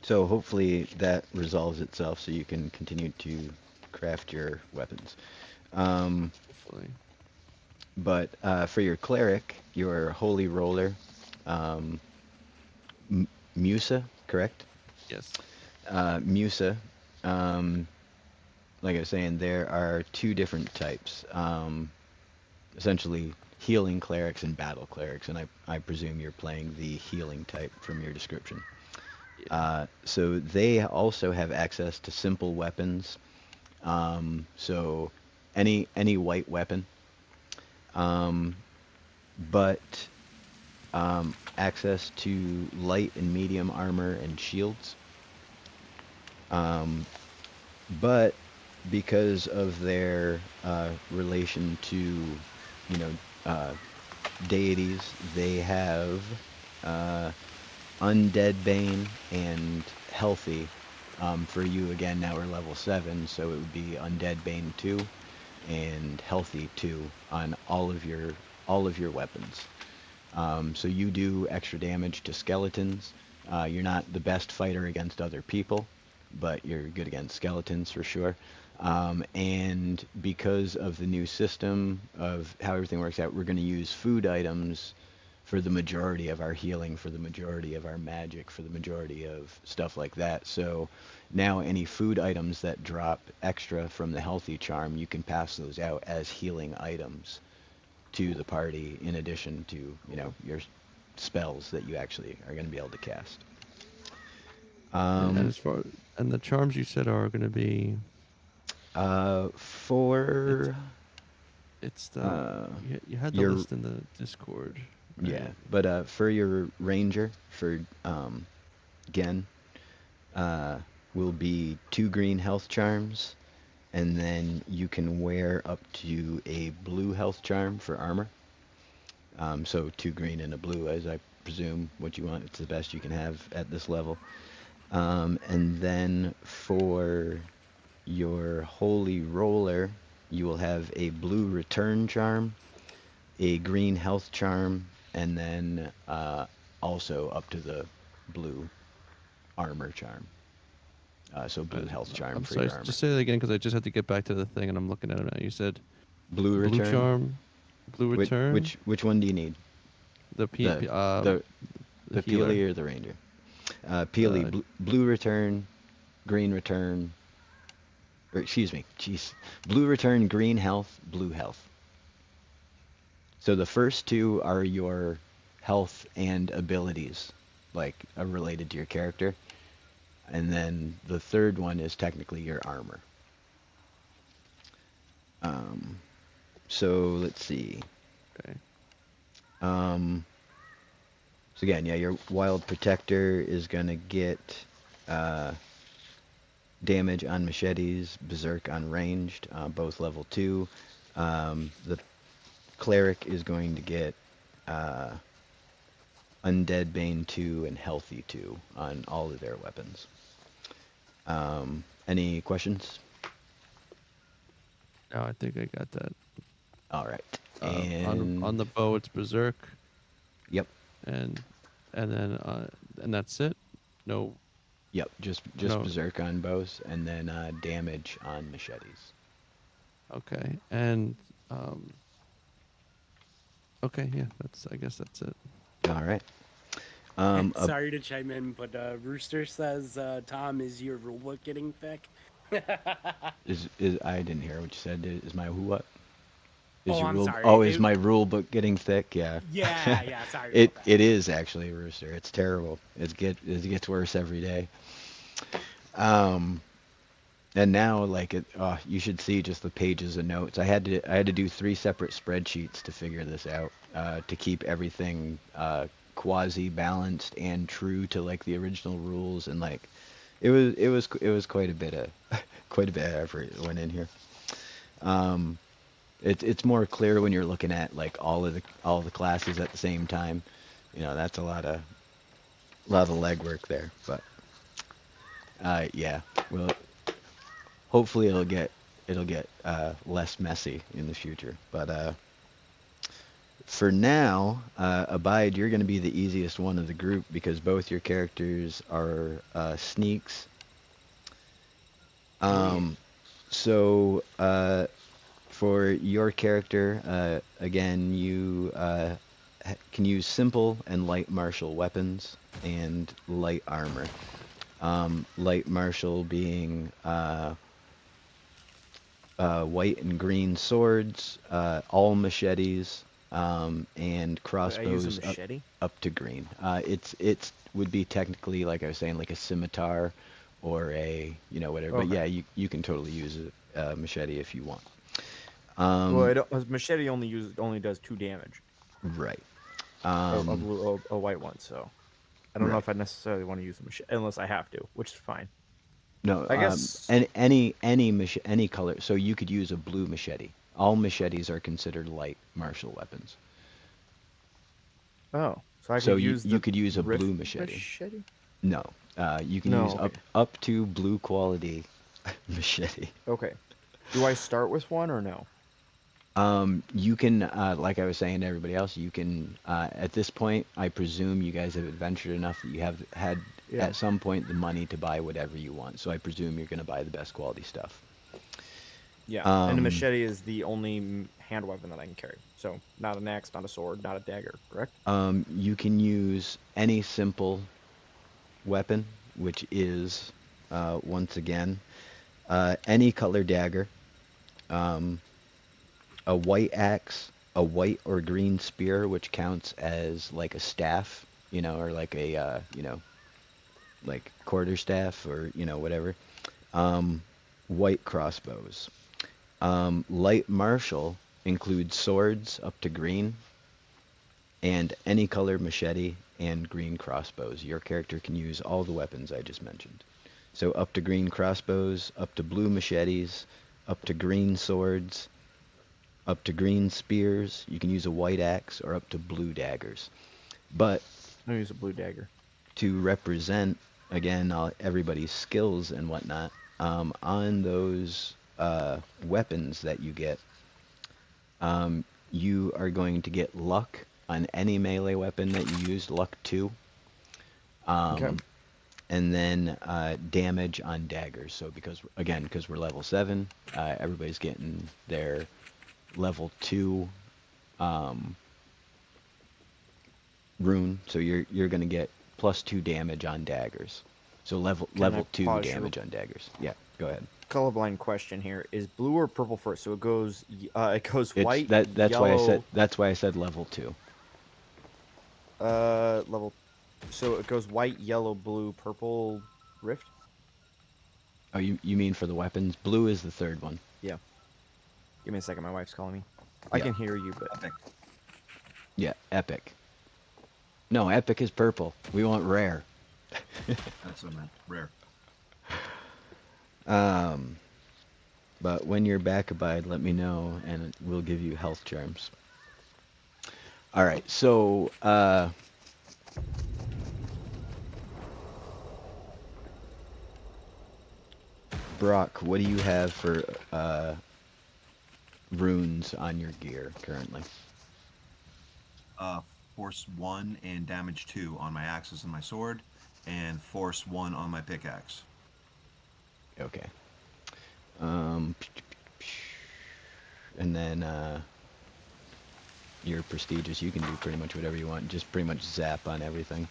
S1: So hopefully that resolves itself, so you can continue to craft your weapons. Um.
S5: Hopefully.
S1: But for your cleric, your holy roller, um, Musa, correct?
S5: Yes.
S1: Musa, um, like I was saying, there are 2 different types. Essentially, healing clerics and battle clerics, and I presume you're playing the healing type from your description.
S5: Yeah.
S1: So they also have access to simple weapons. So any white weapon, but access to light and medium armor and shields. But because of their relation to, uh, deities, they have uh, undead bane and healthy. For you again, now we're level 7, so it would be undead bane 2 and healthy 2 on all of your weapons. So you do extra damage to skeletons. You're not the best fighter against other people, but you're good against skeletons for sure. And because of the new system of how everything works out, we're going to use food items for the majority of our healing, for the majority of our magic, for the majority of stuff like that. So now any food items that drop extra from the healthy charm, you can pass those out as healing items to the party, in addition to your spells that you actually are going to be able to cast.
S5: And the charms you said are going to be
S1: For
S5: It's the you had the
S1: your
S5: list in the Discord.
S1: yeah,
S5: Right?
S1: but for your ranger for Gen, will be 2 green health charms, and then you can wear up to a blue health charm for armor. So 2 green and a blue, as I presume what you want. It's the best you can have at this level. And then for your holy roller, you will have a blue return charm, a green health charm, and then also up to the blue armor charm. So blue health charm
S5: I'm
S1: for
S5: sorry.
S1: your armor.
S5: Just say that again because I just had to get back to the thing and I'm looking at it now. You said
S1: Blue
S5: blue
S1: return.
S5: charm, blue return.
S1: Which one do you need?
S5: The
S1: The
S5: the
S1: Peely
S5: healer.
S1: or the ranger? Peely, blue return, green return, or excuse me, jeez. Blue return, green health, blue health. So the first two are your health and abilities, like related to your character. And then the third one is technically your armor. So let's see.
S5: Okay.
S1: So again, yeah, your wild protector is gonna get damage on machetes, berserk on ranged, both level 2. The cleric is going to get undead bane 2 and healthy 2 on all of their weapons. Any questions?
S5: No, I think I got that.
S1: All right.
S5: On the bow, it's berserk.
S1: Yep.
S5: And then and that's it. No.
S1: Yep. Just
S5: no.
S1: berserk on bows, and then damage on machetes.
S5: Okay. And okay, yeah. I guess that's it.
S1: All right.
S2: Sorry to chime in, but Rooster says, Tom, is your rulebook getting thick?
S1: Is I didn't hear what you said. Is my who what?
S2: I'm sorry.
S1: Oh, is my rule book getting thick? Yeah.
S2: Yeah. Sorry.
S1: It is actually, Rooster. It's terrible. It gets worse every day. And now you should see just the pages of notes. I had to do 3 separate spreadsheets to figure this out, to keep everything quasi balanced and true to like the original rules, and like it was quite a bit of effort that went in here. It's more clear when you're looking at like all the classes at the same time. You know, that's a lot of legwork there, but yeah, well, hopefully it'll get less messy in the future. But for now, Abide, you're going to be the easiest one of the group because both your characters are sneaks. So for your character, again, you can use simple and light martial weapons and light armor. Light martial being white and green swords, all machetes, and crossbows up to green. It's would be technically, like I was saying, like a scimitar or a whatever. Okay. But yeah, you can totally use a machete if you want.
S3: Well, machete only does 2 damage.
S1: Right.
S3: A white one, so I don't know if I necessarily want to use a machete unless I have to, which is fine.
S1: No, I guess any color. So you could use a blue machete. All machetes are considered light martial weapons.
S3: Oh, so I could use
S1: you could use a blue machete. No, you can use up to blue quality machete.
S3: Okay. Do I start with one or no?
S1: You can, like I was saying to everybody else, you can, at this point, I presume you guys have adventured enough that you have had, at some point, the money to buy whatever you want. So I presume you're going to buy the best quality stuff.
S3: Yeah, and a machete is the only hand weapon that I can carry. So not an axe, not a sword, not a dagger, correct?
S1: You can use any simple weapon, which is, once again, any color dagger, a white axe, a white or green spear, which counts as like a staff, or like a, like quarterstaff or, whatever. White crossbows. Light martial includes swords up to green, and any color machete and green crossbows. Your character can use all the weapons I just mentioned. So up to green crossbows, up to blue machetes, up to green swords, up to green spears. You can use a white axe, or up to blue daggers. But
S3: I'm gonna use a blue dagger.
S1: to represent, again, everybody's skills and whatnot, on those weapons that you get, you are going to get luck on any melee weapon that you use, luck 2.
S3: Okay.
S1: And then damage on daggers. So because we're level 7, everybody's getting their level 2 rune. So you're gonna get +2 damage on daggers. So level 2 damage on daggers. Yeah, go ahead.
S3: Colorblind question here: is blue or purple first? So it goes white.
S1: That's
S3: yellow,
S1: why I said level 2.
S3: level. So it goes white, yellow, blue, purple, rift.
S1: Oh, you mean for the weapons? Blue is the third one.
S3: Yeah. Give me a second. My wife's calling me. I
S1: Yeah.
S3: can hear you, but
S4: Epic.
S1: Yeah, epic. No, epic is purple. We want rare.
S4: That's what I meant. Rare.
S1: But when you're back abide, let me know, and we'll give you health charms. All right, so Brock, what do you have for runes on your gear currently?
S4: Force 1 and damage 2 on my axes and my sword, and force 1 on my pickaxe.
S1: Okay. And then you're prestigious. You can do pretty much whatever you want. Just pretty much zap on everything.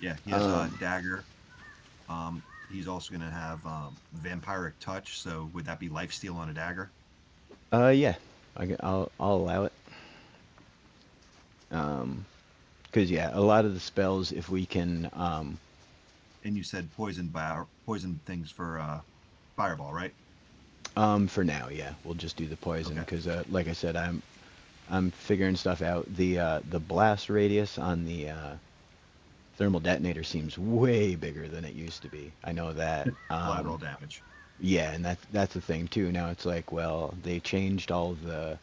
S4: Yeah, he has a dagger. He's also going to have vampiric touch, so would that be lifesteal on a dagger?
S1: Yeah. I'll allow it. Because yeah, a lot of the spells, if we can,
S4: And you said poison things for fireball, right?
S1: for now, yeah, we'll just do the poison.
S4: Okay.
S1: Because like I said, I'm figuring stuff out. The blast radius on the thermal detonator seems way bigger than it used to be. I know that.
S4: Collateral damage.
S1: Yeah, and that's the thing too. Now it's like, well, they changed all the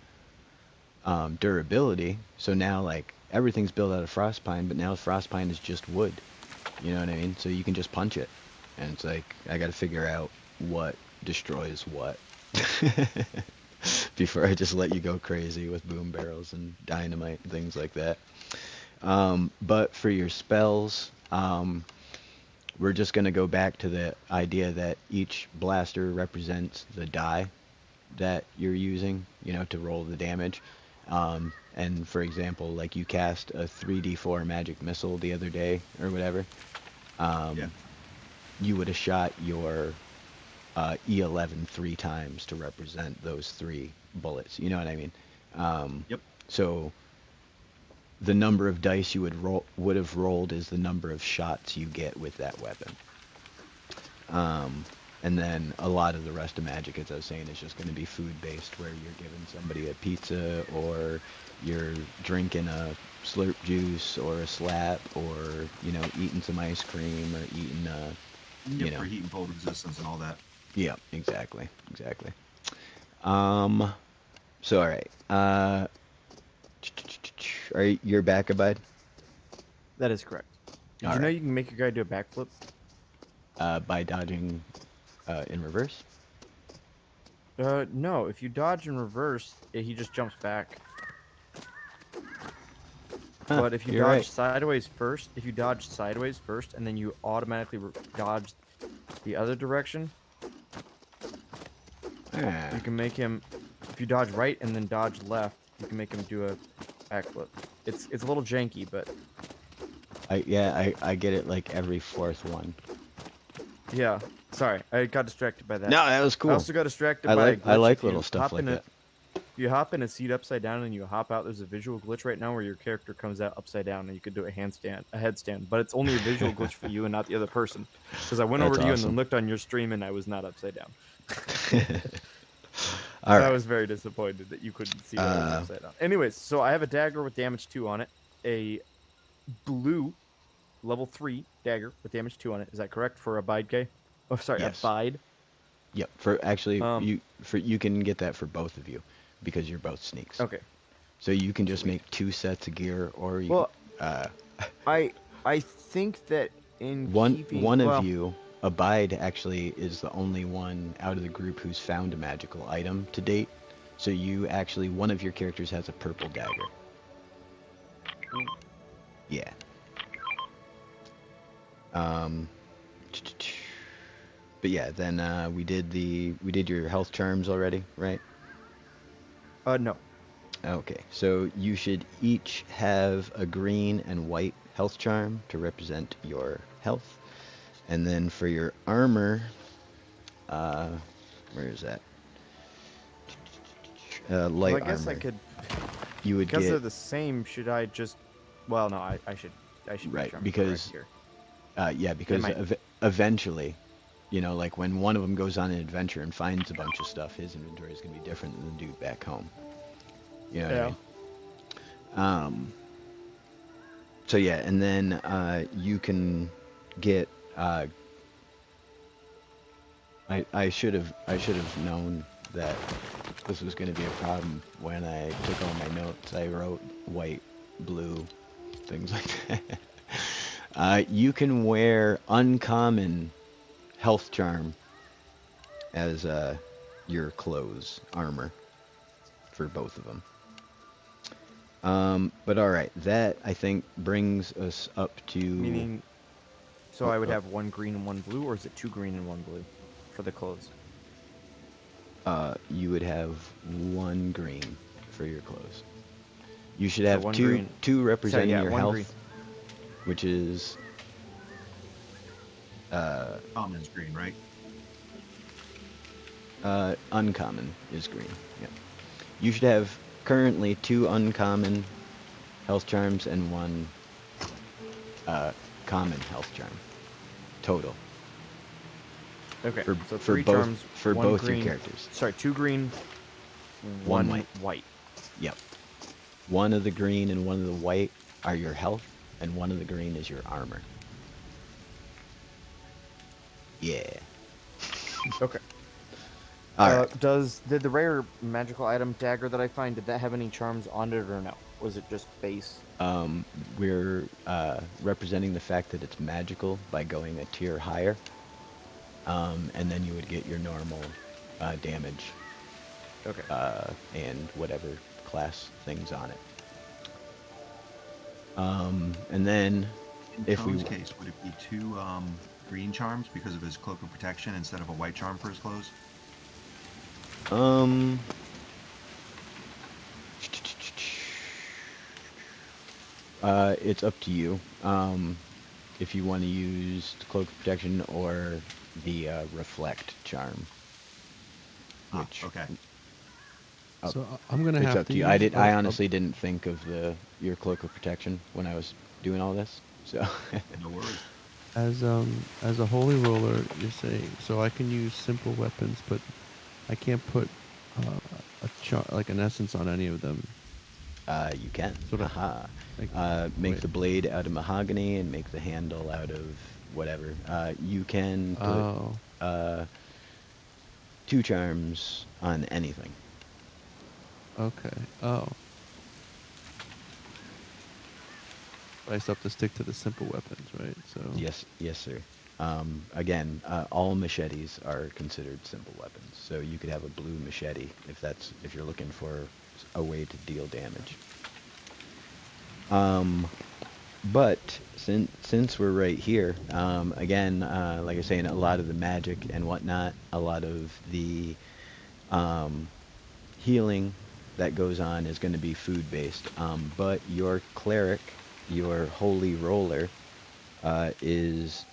S1: durability, so now like everything's built out of frost pine, but now frost pine is just wood. You know what I mean? So you can just punch it, and it's like I got to figure out what destroys what before I just let you go crazy with boom barrels and dynamite and things like that. But for your spells, we're just going to go back to the idea that each blaster represents the die that you're using, to roll the damage. And for example, like you cast a 3d4 magic missile the other day or whatever,
S4: Yeah.
S1: you would have shot your E11 3 times to represent those 3 bullets. You know what I mean?
S4: Yep.
S1: So the number of dice you would have rolled is the number of shots you get with that weapon. And then a lot of the rest of magic, as I was saying, is just going to be food-based, where you're giving somebody a pizza, or you're drinking a slurp juice, or a slap, or, eating some ice cream, or eating,
S4: For heat and cold resistance and all that.
S1: Yeah, exactly. So, all right. You're back, Abide?
S3: that is correct. Did
S1: All
S3: you know
S1: right.
S3: you can make your guy do a backflip?
S1: By dodging in reverse?
S3: No. If you dodge in reverse, he just jumps back.
S1: Huh,
S3: But if you
S1: you're
S3: dodge
S1: right.
S3: sideways first, and then you automatically dodge the other direction,
S1: Ah.
S3: you can make him. If you dodge right and then dodge left, you can make him do a backflip. It's a little janky, but
S1: I get it like every 4th one.
S3: yeah. Sorry, I got distracted by that.
S1: No, that was cool.
S3: I also got distracted
S1: I
S3: by a
S1: like
S3: glitch. If you
S1: little stuff
S3: hop
S1: like
S3: in
S1: that.
S3: If you hop in a seat upside down and you hop out, there's a visual glitch right now where your character comes out upside down, and you could do a headstand, but it's only a visual glitch for you and not the other person. Because I went over
S1: That's
S3: to you and
S1: awesome.
S3: then looked on your stream, and I was not upside down.
S1: All
S3: I
S1: right.
S3: was very disappointed that you couldn't see what I was upside down. Anyways, so I have a dagger with damage 2 on it, a blue level 3 dagger with damage 2 on it. Is that correct for Abide K? Oh, sorry,
S1: Yes.
S3: Abide.
S1: Yep. For actually,
S3: Um,
S1: you can get that for both of you because you're both sneaks.
S3: Okay.
S1: So you can just
S3: Sweet.
S1: make 2 sets of gear, or you
S3: Well,
S1: uh,
S3: I think that in
S1: one
S3: keeping
S1: one of
S3: well,
S1: you. Abide actually is the only one out of the group who's found a magical item to date. So you actually, one of your characters has a purple dagger. Yeah. Um, but yeah, then we did your health charms already, right?
S3: no.
S1: Okay, so you should each have a green and white health charm to represent your health. And then for your armor, where is that?
S3: Well,
S1: Light
S3: I guess I
S1: armor.
S3: could
S1: You would
S3: because
S1: get
S3: they're the same, should I just well, no, I should make
S1: right
S3: sure I'm
S1: because
S3: correct here.
S1: yeah, because
S3: might-
S1: eventually, you know, like when one of them goes on an adventure and finds a bunch of stuff, his inventory is gonna be different than the dude back home. You know what I mean? So yeah, and then you can get. I should have known that this was going to be a problem when I took all my notes. I wrote white, blue, things like that. You can wear uncommon health charm as your clothes, armor, for both of them. But all right, that I think brings us up to.
S3: Meaning so
S1: Oh,
S3: I would have 1 green and 1 blue, or is it 2 green and 1 blue for the clothes?
S1: You would have 1 green for your clothes. You should
S3: So
S1: have
S3: 1
S1: two
S3: green.
S1: two representing
S3: yeah,
S1: your
S3: 1
S1: health,
S3: green.
S1: which is
S4: Common's green, right?
S1: uncommon is green. Yeah. You should have currently 2 uncommon health charms and 1 common health charm total
S3: Okay.
S1: for
S3: So
S1: for
S3: 3
S1: both
S3: charms,
S1: for
S3: 1
S1: both
S3: green.
S1: your characters.
S3: Sorry, 2 green,
S1: 1
S3: 1
S1: white.
S3: white.
S1: Yep. 1 of the green and 1 of the white are your health, and 1 of the green is your armor. Yeah.
S3: Okay.
S1: All right.
S3: Did the rare magical item dagger that I find, did that have any charms on it or no? Was it just base?
S1: We're representing the fact that it's magical by going a tier higher, and then you would get your normal damage
S3: Okay.
S1: and whatever class things on it. And then
S4: In
S1: if we
S4: Tone's case, would it be 2 green charms because of his cloak of protection instead of a white charm for his clothes?
S1: It's up to you. If you want to use the cloak of protection or the reflect charm, which
S4: Okay.
S1: Oh,
S5: So I'm gonna
S1: it's
S5: have
S1: up
S5: to
S1: to you.
S5: use.
S1: I honestly didn't think of your cloak of protection when I was doing all this. So
S4: No worries.
S5: as a holy roller, you're saying so I can use simple weapons, but I can't put like an essence on any of them.
S1: you can.
S5: Sort of
S1: Haha.
S5: like
S1: Make
S5: wait.
S1: the blade out of mahogany and make the handle out of whatever. You can put
S5: Oh,
S1: 2 charms on anything.
S5: okay. Oh, I still have to stick to the simple weapons, right? So
S1: Yes, yes, sir. Again, all machetes are considered simple weapons, so you could have a blue machete if you're looking for a way to deal damage. But since we're right here, again, like I was saying, a lot of the magic and whatnot, a lot of the healing that goes on is going to be food based. But your cleric, your holy roller, is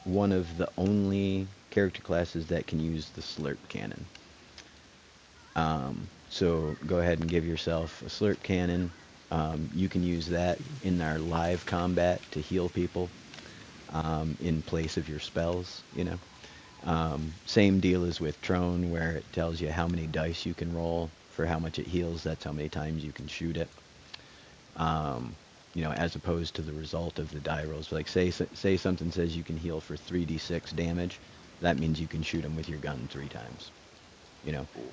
S1: one of the only character classes that can use the slurp cannon. So go ahead and give yourself a slurp cannon. You can use that in our live combat to heal people in place of your spells, you know. Same deal as with Trone, where it tells you how many dice you can roll for how much it heals. That's how many times you can shoot it. As opposed to the result of the die rolls. Like say something says you can heal for 3d6 damage, that means you can shoot them with your gun 3 times.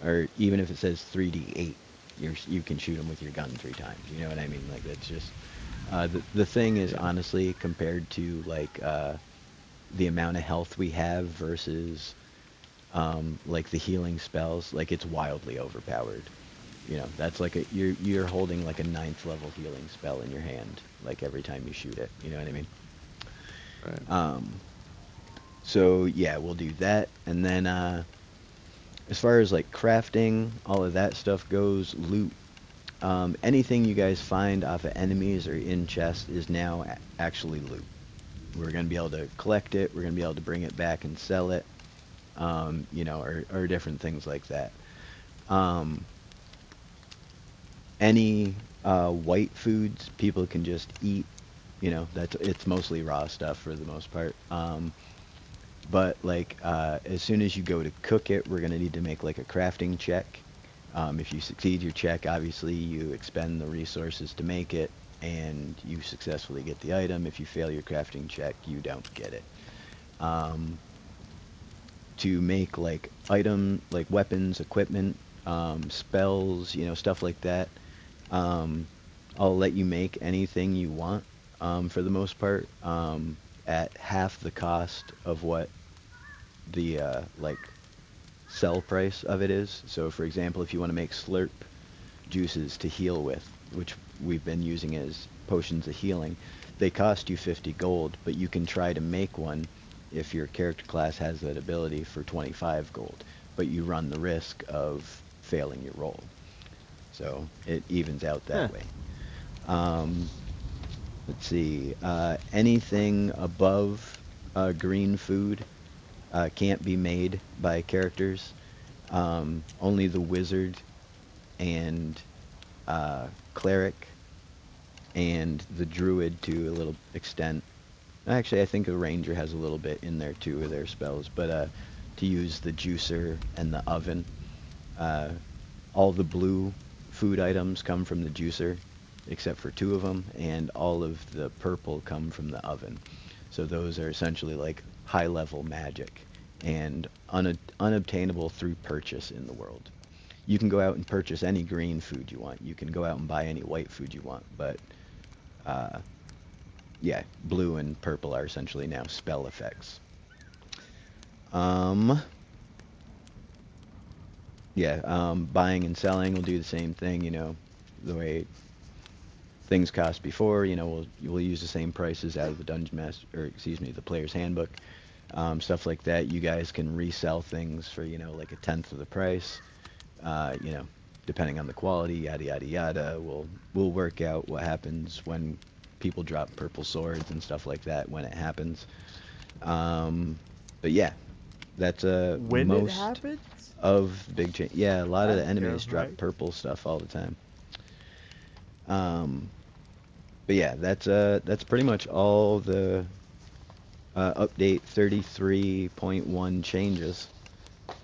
S1: Or even if it says 3d8, you can shoot them with your gun 3 times. You know what I mean? Like that's just the thing is honestly compared to like the amount of health we have versus like the healing spells, like it's wildly overpowered. That's like you're holding like a 9th level healing spell in your hand, like every time you shoot it. You know what I mean?
S5: Right.
S1: So yeah, we'll do that, and then as far as like crafting, all of that stuff goes, loot. Anything you guys find off of enemies or in chests is now actually loot. We're going to be able to collect it. We're going to be able to bring it back and sell it, or different things like that. Any white foods people can just eat. It's mostly raw stuff for the most part. But like as soon as you go to cook it, we're going to need to make like a crafting check. If you succeed your check, obviously you expend the resources to make it, and you successfully get the item. If you fail your crafting check, you don't get it. To make like like weapons, equipment, spells, stuff like that, I'll let you make anything you want, for the most part, at half the cost of what the like sell price of it is. So for example, if you want to make slurp juices to heal with, which we've been using as potions of healing, they cost you 50 gold, but you can try to make one if your character class has that ability for 25 gold, but you run the risk of failing your roll. So it evens out that way. Let's see, anything above green food can't be made by characters. Only the wizard and cleric and the druid to a little extent. Actually, I think a ranger has a little bit in there too of their spells, but to use the juicer and the oven. All the blue food items come from the juicer, except for 2 of them, and all of the purple come from the oven. So those are essentially like high-level magic and unobtainable through purchase in the world. You can go out and purchase any green food you want. You can go out and buy any white food you want, but yeah, blue and purple are essentially now spell effects. Buying and selling will do the same thing, the way things cost before. We'll use the same prices out of the Dungeon Master, or excuse me, the Player's Handbook, stuff like that. You guys can resell things for, like a 10th of the price, depending on the quality, yada yada yada. We'll work out what happens when people drop purple swords and stuff like that when it happens. But yeah, that's
S3: When
S1: most
S3: it happens?
S1: of the big change. Yeah, a lot of the
S3: That's
S1: enemies drop
S3: right.
S1: purple stuff all the time. But yeah, that's pretty much all the update 33.1 changes.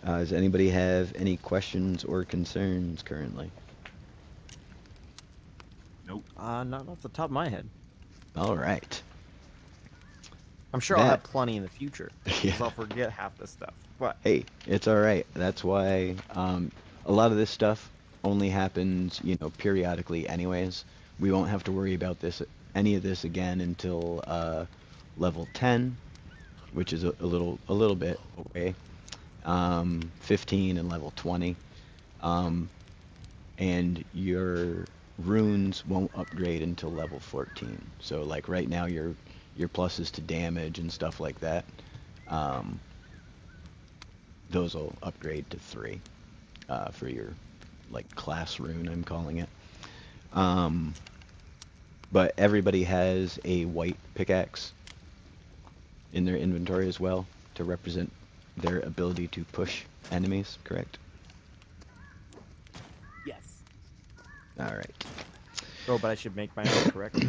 S1: Does anybody have any questions or concerns currently?
S4: Nope.
S3: Not off the top of my head.
S1: All right.
S3: I'm sure I'll
S1: That-
S3: have plenty in the future.
S1: Yeah.
S3: Because I'll forget half the stuff. But
S1: Hey, it's all right. That's why a lot of this stuff only happens, periodically anyways. We won't have to worry about any of this again until level 10, which is a little bit away. 15 and level 20. And your runes won't upgrade until level 14. So like right now your pluses to damage and stuff like that, those will upgrade to 3 for your like class rune, I'm calling it. But everybody has a white pickaxe in their inventory as well to represent their ability to push enemies, correct?
S2: Yes.
S1: All right.
S3: oh, but I should make my own, correct?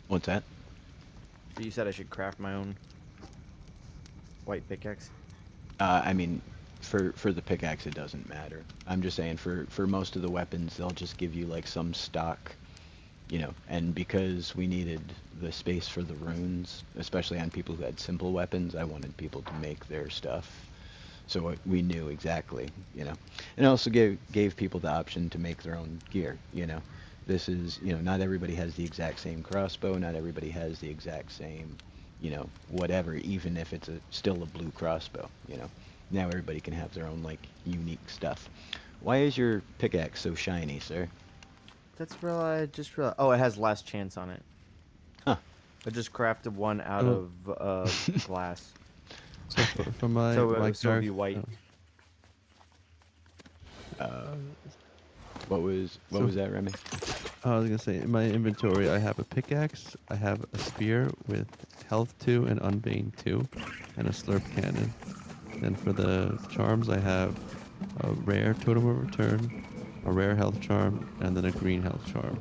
S1: What's that?
S3: You said I should craft my own white pickaxe.
S1: I mean, for the pickaxe, it doesn't matter. I'm just saying for most of the weapons, they'll just give you like some stock, you know. And because we needed the space for the runes, especially on people who had simple weapons, I wanted people to make their stuff, so we knew exactly, you know. And it also gave people the option to make their own gear, you know. This is, you know, not everybody has the exact same crossbow, not everybody has the exact same, you know, whatever, even if it's still a blue crossbow, you know. Now everybody can have their own, like, unique stuff. Why is your pickaxe so shiny, sir?
S3: That's real. I just realized. Oh, it has last chance on it.
S1: Huh.
S3: I just crafted one out
S5: Oh.
S3: of glass.
S5: So for my
S3: So
S5: my
S3: so it'll be
S5: character,
S3: white.
S1: What was
S5: So-
S1: that, Remy?
S5: I was gonna say in my inventory I have a pickaxe, I have a spear with health 2 and unbane 2, and a slurp cannon. And for the charms I have a rare totem of return, a rare health charm, and then a green health charm.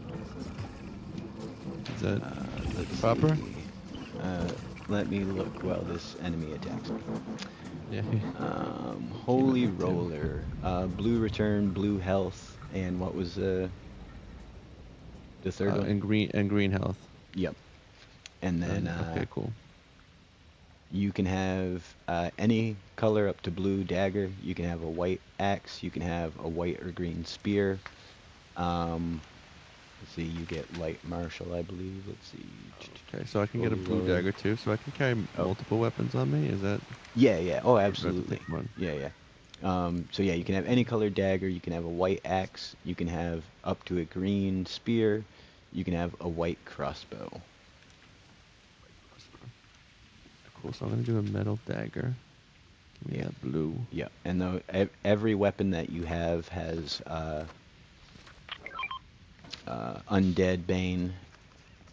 S5: Is that
S1: Let's
S5: proper?
S1: see. Let me look while this enemy attacks me.
S5: Yeah.
S1: Holy
S5: me too.
S1: roller. Blue return, blue health, and what was the third one?
S5: And green health.
S1: Yep. And then
S5: Okay, cool.
S1: you can have any color up to blue dagger. You can have a white axe. You can have a white or green spear. Let's see, you get light martial, I believe. Let's see.
S5: Okay, so I can get a
S1: Holy
S5: blue
S1: roller.
S5: dagger too, so I can carry
S1: Oh.
S5: multiple weapons on me. Is that?
S1: Yeah, yeah. Oh,
S5: or do I have to
S1: absolutely.
S5: pick one?
S1: Yeah, yeah. So yeah, you can have any colored dagger. You can have a white axe. You can have up to a green spear. You can have a white crossbow.
S5: Cool. So I'm gonna do a metal dagger. Give me
S1: Yeah.
S5: that blue.
S1: Yeah, and every weapon that you have has Undead Bane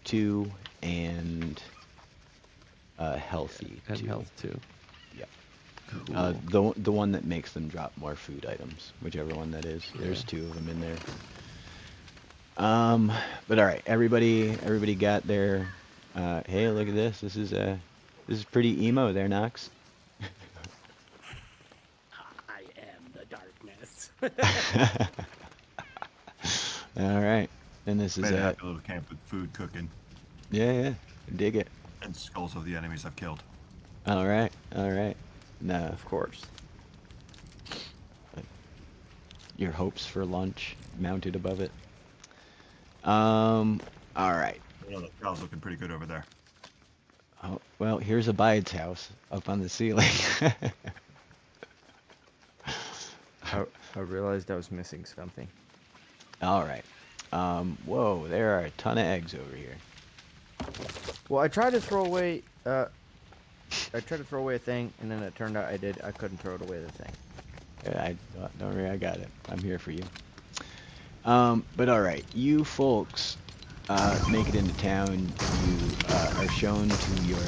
S1: 2 and Healthy
S5: And
S1: 2.
S5: health 2.
S1: Yeah.
S5: Cool.
S1: The one that makes them drop more food items, whichever one that is. There's
S5: Yeah.
S1: 2 of them in there. But all right, everybody got their. Hey, look at this. This is pretty emo there, Knox.
S2: I am the darkness.
S1: All right, and this is
S4: Made a happy little camp with food cooking
S1: yeah, dig it.
S4: and skulls of the enemies I've killed.
S1: All right. No,
S3: Of course.
S1: your hopes for lunch mounted above it. All right.
S4: You know, the cow's looking pretty good over there.
S1: Oh, well, here's Abide's house up on the ceiling.
S3: I realized I was missing something.
S1: All right. Whoa, there are a ton of eggs over here.
S3: Well, I tried to throw away. I tried to throw away a thing, and then it turned out I couldn't throw it away the thing.
S1: Don't worry, I got it. I'm here for you. But all right, you folks make it into town. You are shown to your.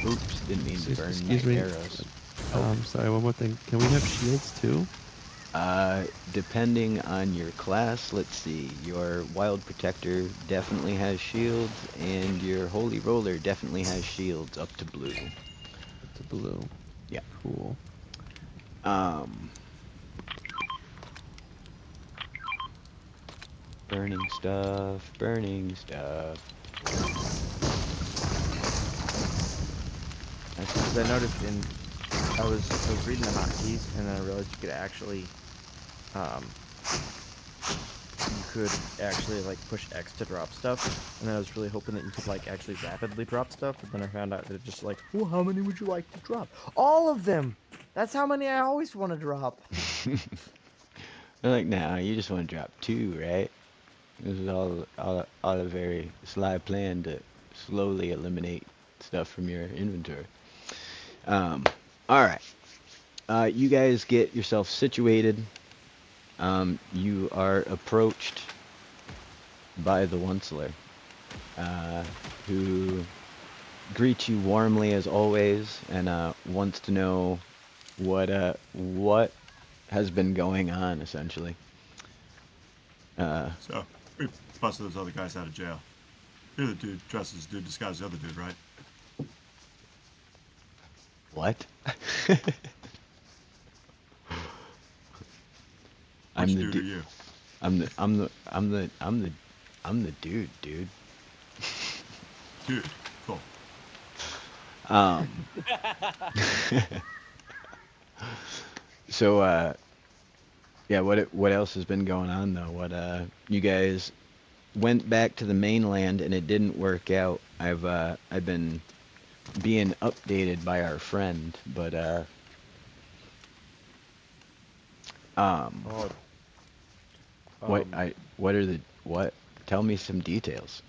S1: Oops, didn't mean to burn
S5: Excuse
S1: my
S5: me.
S1: arrows.
S5: Sorry, one more thing. Can we have shields too?
S1: Depending on your class, let's see. Your Wild Protector definitely has shields, and your Holy Roller definitely has shields up to blue.
S5: It's a blue.
S1: Yeah.
S5: Cool.
S1: Burning stuff, burning stuff.
S3: Because I noticed I was reading the hotkeys, and then I realized you could actually like push X to drop stuff, and then I was really hoping that you could like actually rapidly drop stuff, but then I found out that it's just like, well, how many would you like to drop? All of them. That's how many I always want to drop.
S1: They're like, nah, you just want to drop 2, right? This is all a very sly plan to slowly eliminate stuff from your inventory. All right. You guys get yourself situated. You are approached by the Onceler, who greets you warmly as always, and wants to know what has been going on, essentially.
S4: So, we busted those other guys out of jail. You're the dude dressed as dude disguised as the other dude, right?
S1: What? I'm
S4: Which
S1: the
S4: dude
S1: du-
S4: are you?
S1: I'm the dude.
S4: Dude, cool.
S1: Um, so yeah, what else has been going on though? What you guys went back to the mainland and it didn't work out. I've been being updated by our friend, but um
S3: Oh,
S1: what
S3: um,
S1: I what are the what? Tell me some details.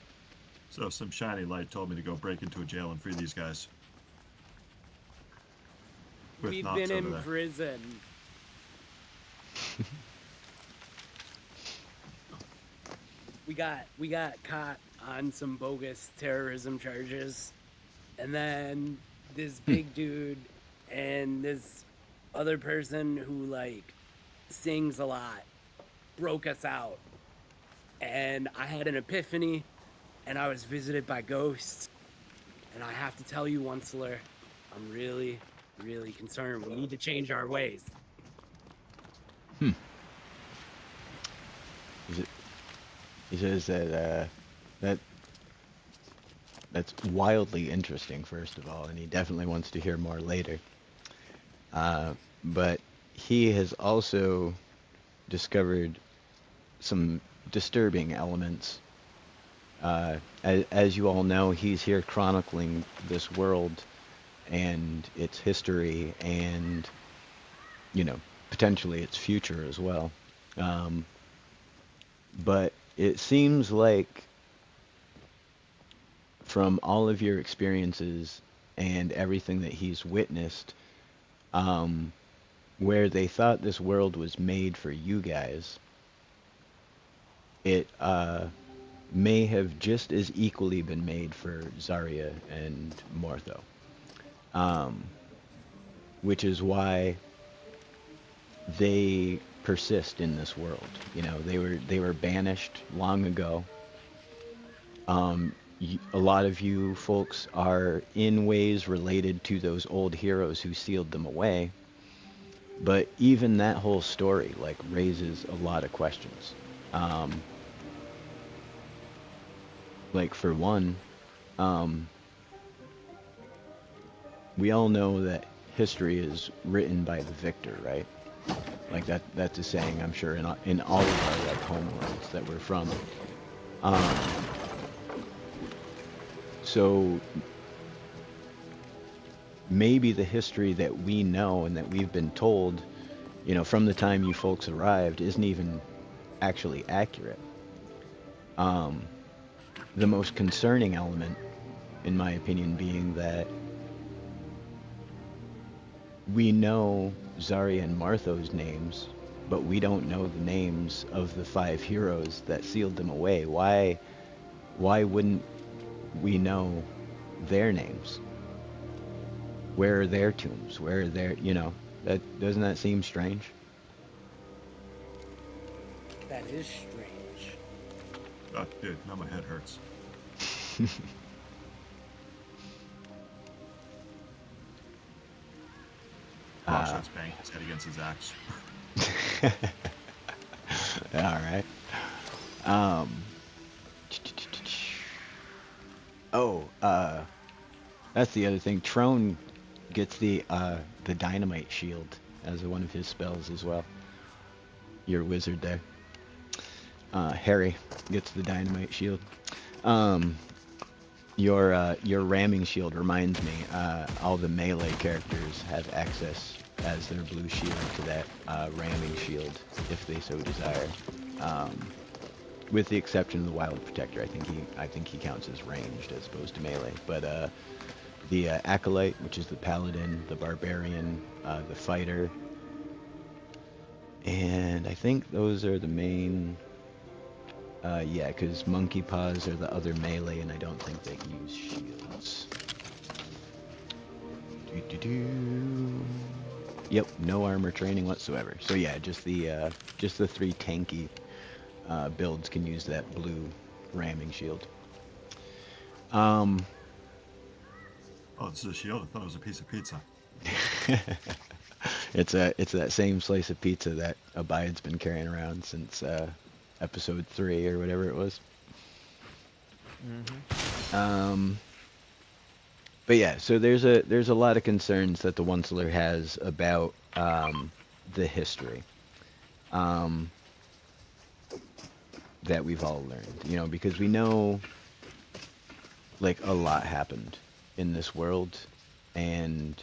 S4: So some shiny light told me to go break into a jail and free these guys. With
S2: We've
S4: Knox
S2: been
S4: over
S2: in
S4: there.
S2: prison. We got caught on some bogus terrorism charges, and then this big dude and this other person who like sings a lot broke us out, and I had an epiphany, and I was visited by ghosts, and I have to tell you, Onceler, I'm really, really concerned. We need to change our ways.
S1: Is it, he says that that that's wildly interesting, first of all, and he definitely wants to hear more later. But he has also discovered some disturbing elements. As you all know, he's here chronicling this world and its history and, you know, potentially its future as well. Um, but it seems like from all of your experiences and everything that he's witnessed, um, where they thought this world was made for you guys, it may have just as equally been made for Zarya and Mortho. Um, which is why they persist in this world. You know, they were banished long ago. A lot of you folks are in ways related to those old heroes who sealed them away. But even that whole story like raises a lot of questions. Um, like for one, um, we all know that history is written by the victor, right? Like that's a saying I'm sure in all of our like homeworlds that we're from. Um, so maybe the history that we know and that we've been told, you know, from the time you folks arrived isn't even actually accurate. Um, the most concerning element, in my opinion, being that we know Zarya and Martho's names, but we don't know the names of the 5 heroes that sealed them away. Why wouldn't we know their names? Where are their tombs? Where are their, you know, that doesn't that seem strange?
S2: That is strange.
S4: Oh, dude, now my head hurts. Rock starts banging his head against his axe.
S1: All right. Um, oh, that's the other thing. Trone gets the dynamite shield as one of his spells as well. Your wizard there. Harry gets the dynamite shield. Um, your ramming shield reminds me. All the melee characters have access as their blue shield to that ramming shield if they so desire. With the exception of the Wild Protector, I think he counts as ranged as opposed to melee. But the Acolyte, which is the Paladin, the Barbarian, the Fighter, and I think those are the main. Yeah, because Monkey Paws are the other melee, and I don't think they use shields. Doo-doo-doo. Yep, no armor training whatsoever. So yeah, just the 3 tanky builds can use that blue ramming shield.
S4: Oh, this is a shield? I thought it was a piece of pizza.
S1: It's that same slice of pizza that Abide's been carrying around since episode 3 or whatever it was. But yeah, so there's a lot of concerns that the Onceler has about the history that we've all learned, because we know like a lot happened in this world, and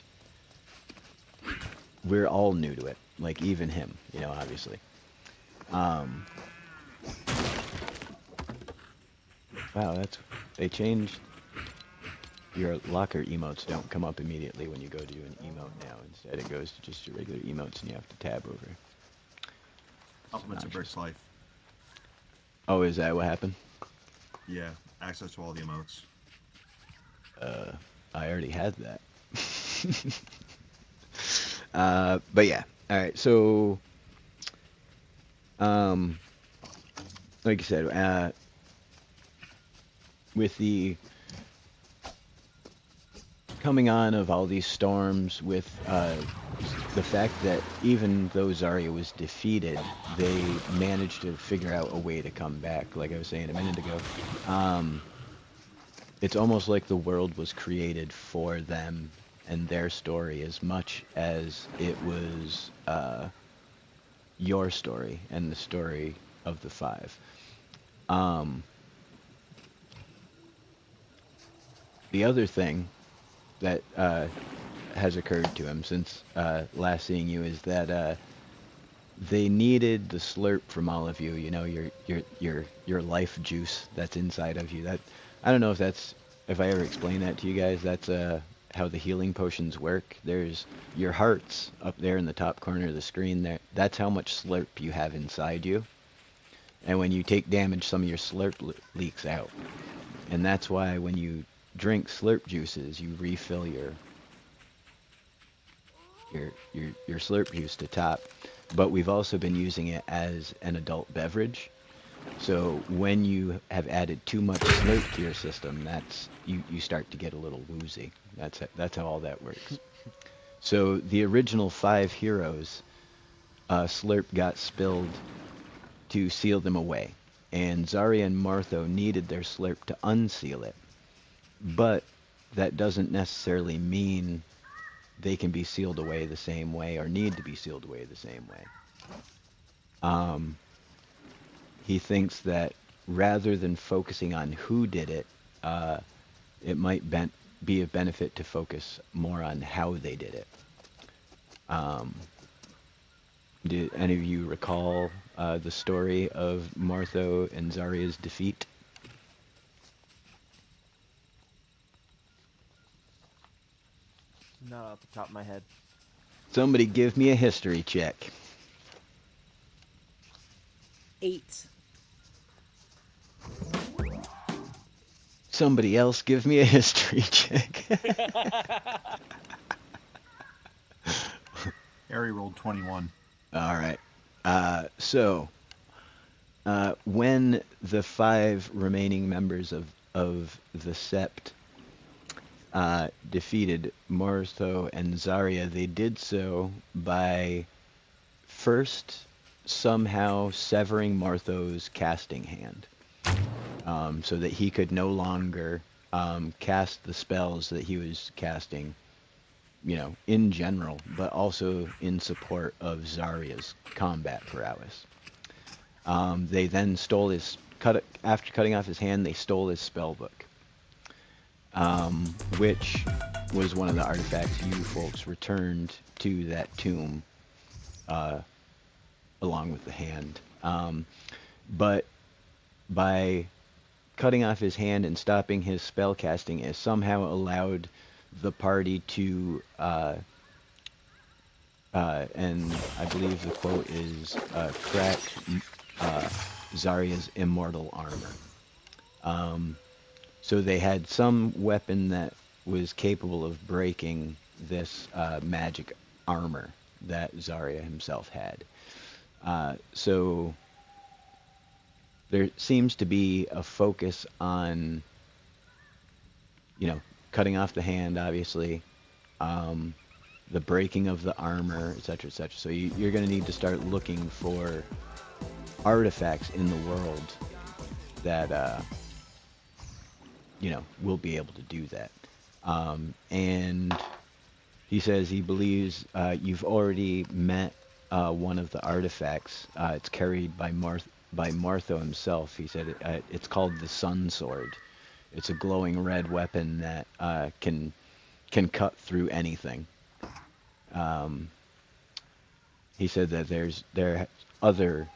S1: we're all new to it, like even him, obviously. Wow, they changed. Your locker emotes don't come up immediately when you go to do an emote now. Instead, it goes to just your regular emotes, and you have to tab over.
S4: Compliments of Brick's life.
S1: Oh, is that what happened?
S4: Yeah, access to all the emotes.
S1: I already had that. But yeah, all right. So, like I said, with the coming on of all these storms, with the fact that even though Zarya was defeated, they managed to figure out a way to come back. Like I was saying a minute ago, it's almost like the world was created for them and their story as much as it was your story and the story of the five. The other thing that has occurred to him since last seeing you is that they needed the slurp from all of you. Your life juice that's inside of you. That I don't know if I ever explained that to you guys. That's how the healing potions work. There's your hearts up there in the top corner of the screen. There, that's how much slurp you have inside you. And when you take damage, some of your slurp leaks out. And that's why when you drink slurp juices, you refill your slurp juice to top. But we've also been using it as an adult beverage. So when you have added too much slurp to your system, that's you start to get a little woozy. That's how all that works. So the original 5 heroes, slurp got spilled to seal them away, and Zarya and Martho needed their slurp to unseal it. But that doesn't necessarily mean they can be sealed away the same way or need to be sealed away the same way. He thinks that rather than focusing on who did it, it might be a benefit to focus more on how they did it. Did any of you recall the story of Martho and Zarya's defeat?
S3: Not off the top of my head.
S1: Somebody give me a history check.
S2: 8.
S1: Somebody else give me a history check.
S4: Harry rolled 21.
S1: All right. So, when the 5 remaining members of the Sept defeated Martho and Zarya, they did so by first somehow severing Martho's casting hand, so that he could no longer cast the spells that he was casting, in general, but also in support of Zarya's combat prowess. They then stole after cutting off his hand, they stole his spell book, which was one of the artifacts you folks returned to that tomb, along with the hand. But by cutting off his hand and stopping his spell casting, it somehow allowed the party to, and I believe the quote is, crack Zarya's immortal armor. So they had some weapon that was capable of breaking this magic armor that Zarya himself had. So there seems to be a focus on, cutting off the hand, obviously, the breaking of the armor, etc., etc. So you're going to need to start looking for artifacts in the world that will be able to do that. And he says he believes you've already met one of the artifacts. It's carried by Martho himself. He said it's called the Sun Sword. It's a glowing red weapon that can cut through anything. He said that there are other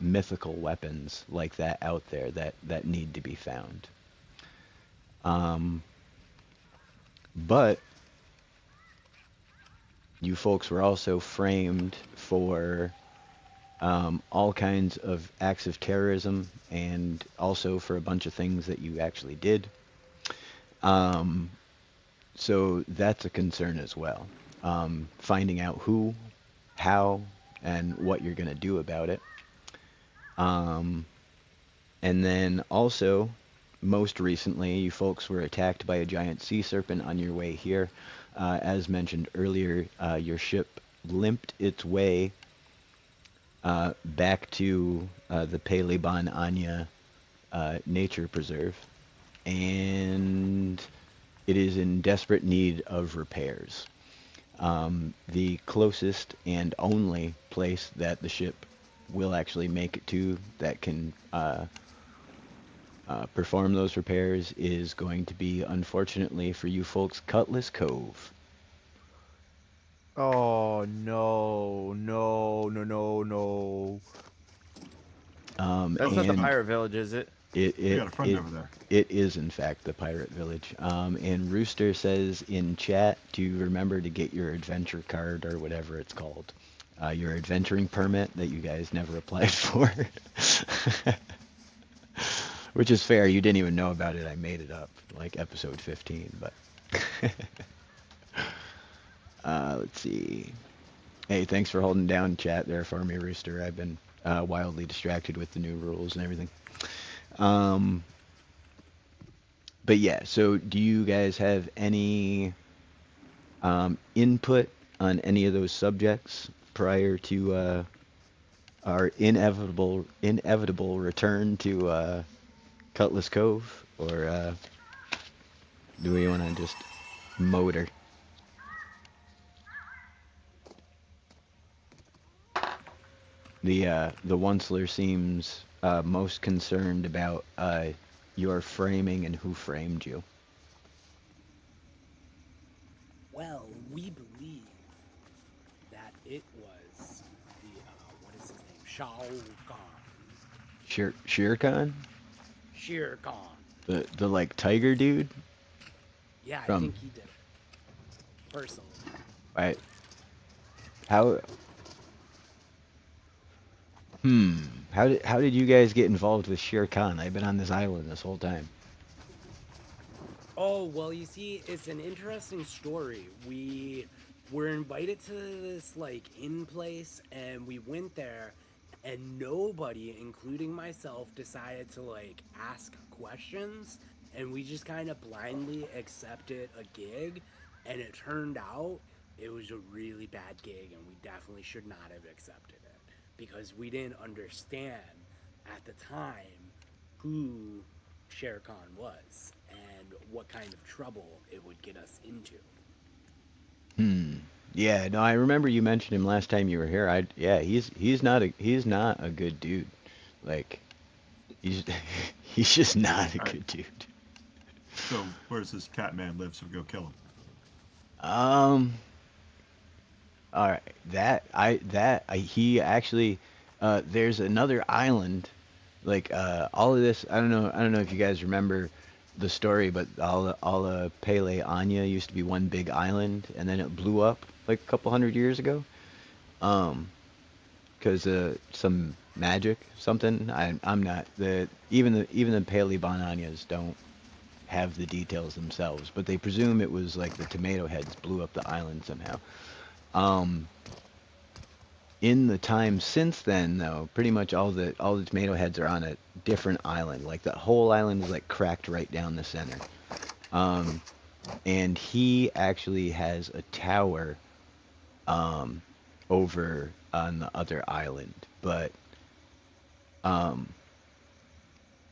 S1: mythical weapons like that out there that need to be found. But you folks were also framed for all kinds of acts of terrorism and also for a bunch of things that you actually did. So that's a concern as well. Finding out who, how, and what you're going to do about it. And then also, most recently, you folks were attacked by a giant sea serpent on your way here. As mentioned earlier, your ship limped its way back to the Peleban Anya Nature Preserve, and it is in desperate need of repairs. The closest and only place that the ship will actually make it to that can perform those repairs is going to be, unfortunately for you folks, Cutlass Cove.
S3: Oh no, no, no, no, no. That's not the
S1: And
S3: pirate village, is it?
S4: We got a friend over there.
S1: It is, in fact, the pirate village. And Rooster says in chat to remember to get your adventure card or whatever it's called. Your adventuring permit that you guys never applied for. Which is fair. You didn't even know about it. I made it up, like episode 15. But let's see. Hey, thanks for holding down chat there for me, Rooster. I've been wildly distracted with the new rules and everything. But yeah, so do you guys have any input on any of those subjects prior to our inevitable return to Cutlass Cove, or do we want to just motor? The Onceler seems most concerned about your framing and who framed you.
S2: Well, we believe that it was the, what is his name? Shao Kahn.
S1: Shere Khan?
S2: Shere Khan.
S1: The like tiger dude?
S2: Yeah, I
S1: From-
S2: think he did it. Personally.
S1: Right. How did you guys get involved with Shere Khan? I've been on this island this whole time.
S2: Oh, well, you see, it's an interesting story. We were invited to this, like, inn place, and we went there, and nobody, including myself, decided to, like, ask questions, and we just kind of blindly accepted a gig, and it turned out it was a really bad gig, and we definitely should not have accepted it, because we didn't understand at the time who Shere Khan was and what kind of trouble it would get us into.
S1: Yeah, no, I remember you mentioned him last time you were here. He's not a good dude. Like, he's he's just not a good dude.
S4: So where does this cat man live? So we go kill him.
S1: All right, he actually, there's another island, like all of this. I don't know if you guys remember the story, but all of Pele Anya used to be one big island, and then it blew up like a couple hundred years ago, because some magic, something. I'm not even the Pele Anyas don't have the details themselves, but they presume it was like the tomato heads blew up the island somehow. In the time since then, though, pretty much all the tomato heads are on a different island. Like the whole island is like cracked right down the center. and he actually has a tower over on the other island. But um,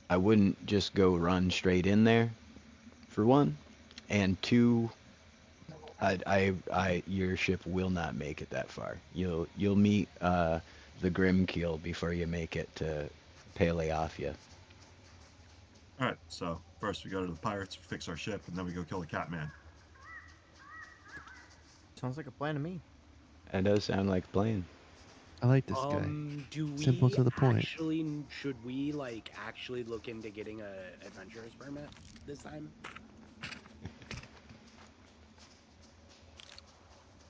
S1: I wouldn't just go run straight in there, for one, and two, your ship will not make it that far. You'll meet the Grimkeel before you make it to Paleophia.
S4: All right, so first we go to the pirates, fix our ship, and then we go kill the Catman.
S3: Sounds like a plan to me.
S1: That does sound like playing.
S5: I like this guy.
S2: Do
S5: Simple
S2: we
S5: to the point.
S2: actually should we like actually look into getting a adventurer's permit this time?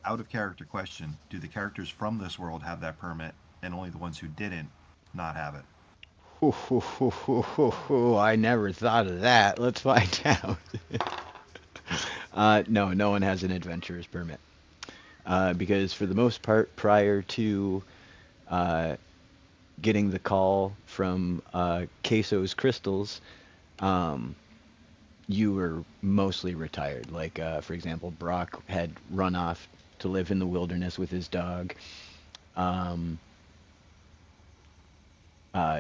S4: Out of character question: do the characters from this world have that permit, and only the ones who didn't not have it?
S1: I never thought of that. Let's find out. No, no one has an adventurer's permit. Because for the most part, prior to getting the call from Queso's Crystals, you were mostly retired. Like, for example, Brock had run off to live in the wilderness with his dog.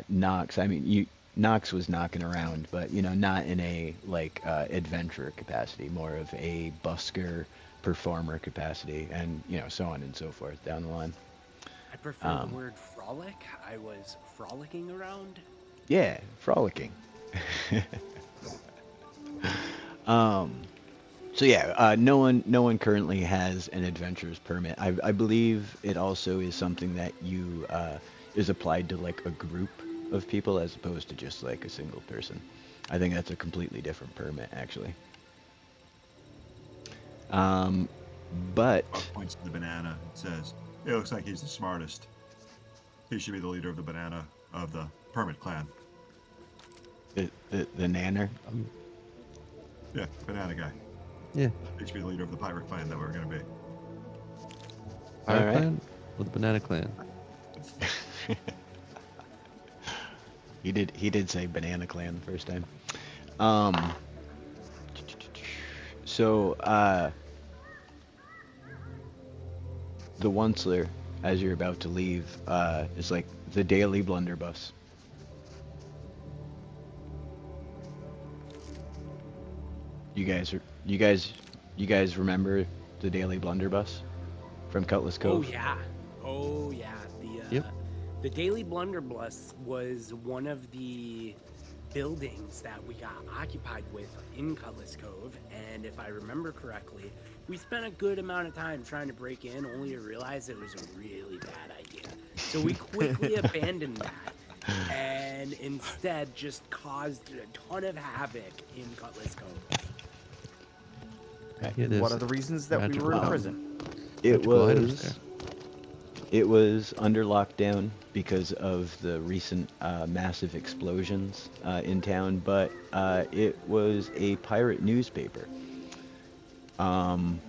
S1: Knox, I mean, Knox was knocking around, but not in a like adventurer capacity, more of a busker performer capacity, and so on and so forth down the line.
S2: I prefer the word frolic. I was frolicking around.
S1: Yeah, frolicking. So yeah, no one currently has an adventurer's permit. I believe it also is something that you is applied to like a group of people as opposed to just like a single person. I think that's a completely different permit actually. But
S4: Buck points to the banana and says, "It looks like he's the smartest. He should be the leader of the banana of the Permit clan."
S1: the nanner.
S4: Yeah, banana guy.
S5: Yeah.
S4: He should be the leader of the pirate clan that we're going to be.
S5: Pirate
S1: Alright.
S5: Clan or the Banana Clan?
S1: He did say Banana Clan the first time. So the Onceler, as you're about to leave, is like the daily blunderbuss. You guys remember the daily blunderbuss from Cutlass
S2: Oh
S1: Cove?
S2: yeah, oh yeah.
S5: Yep.
S2: The Daily Blunderbuss was one of the buildings that we got occupied with in Cutlass Cove, and if I remember correctly, we spent a good amount of time trying to break in, only to realize it was a really bad idea. So we quickly abandoned that, and instead just caused a ton of havoc in Cutlass Cove.
S5: Yeah, there's
S3: What are the reasons that we were in
S1: magical-
S3: prison?
S1: It
S5: Magical items
S1: was it was under lockdown because of the recent massive explosions in town, but it was a pirate newspaper. And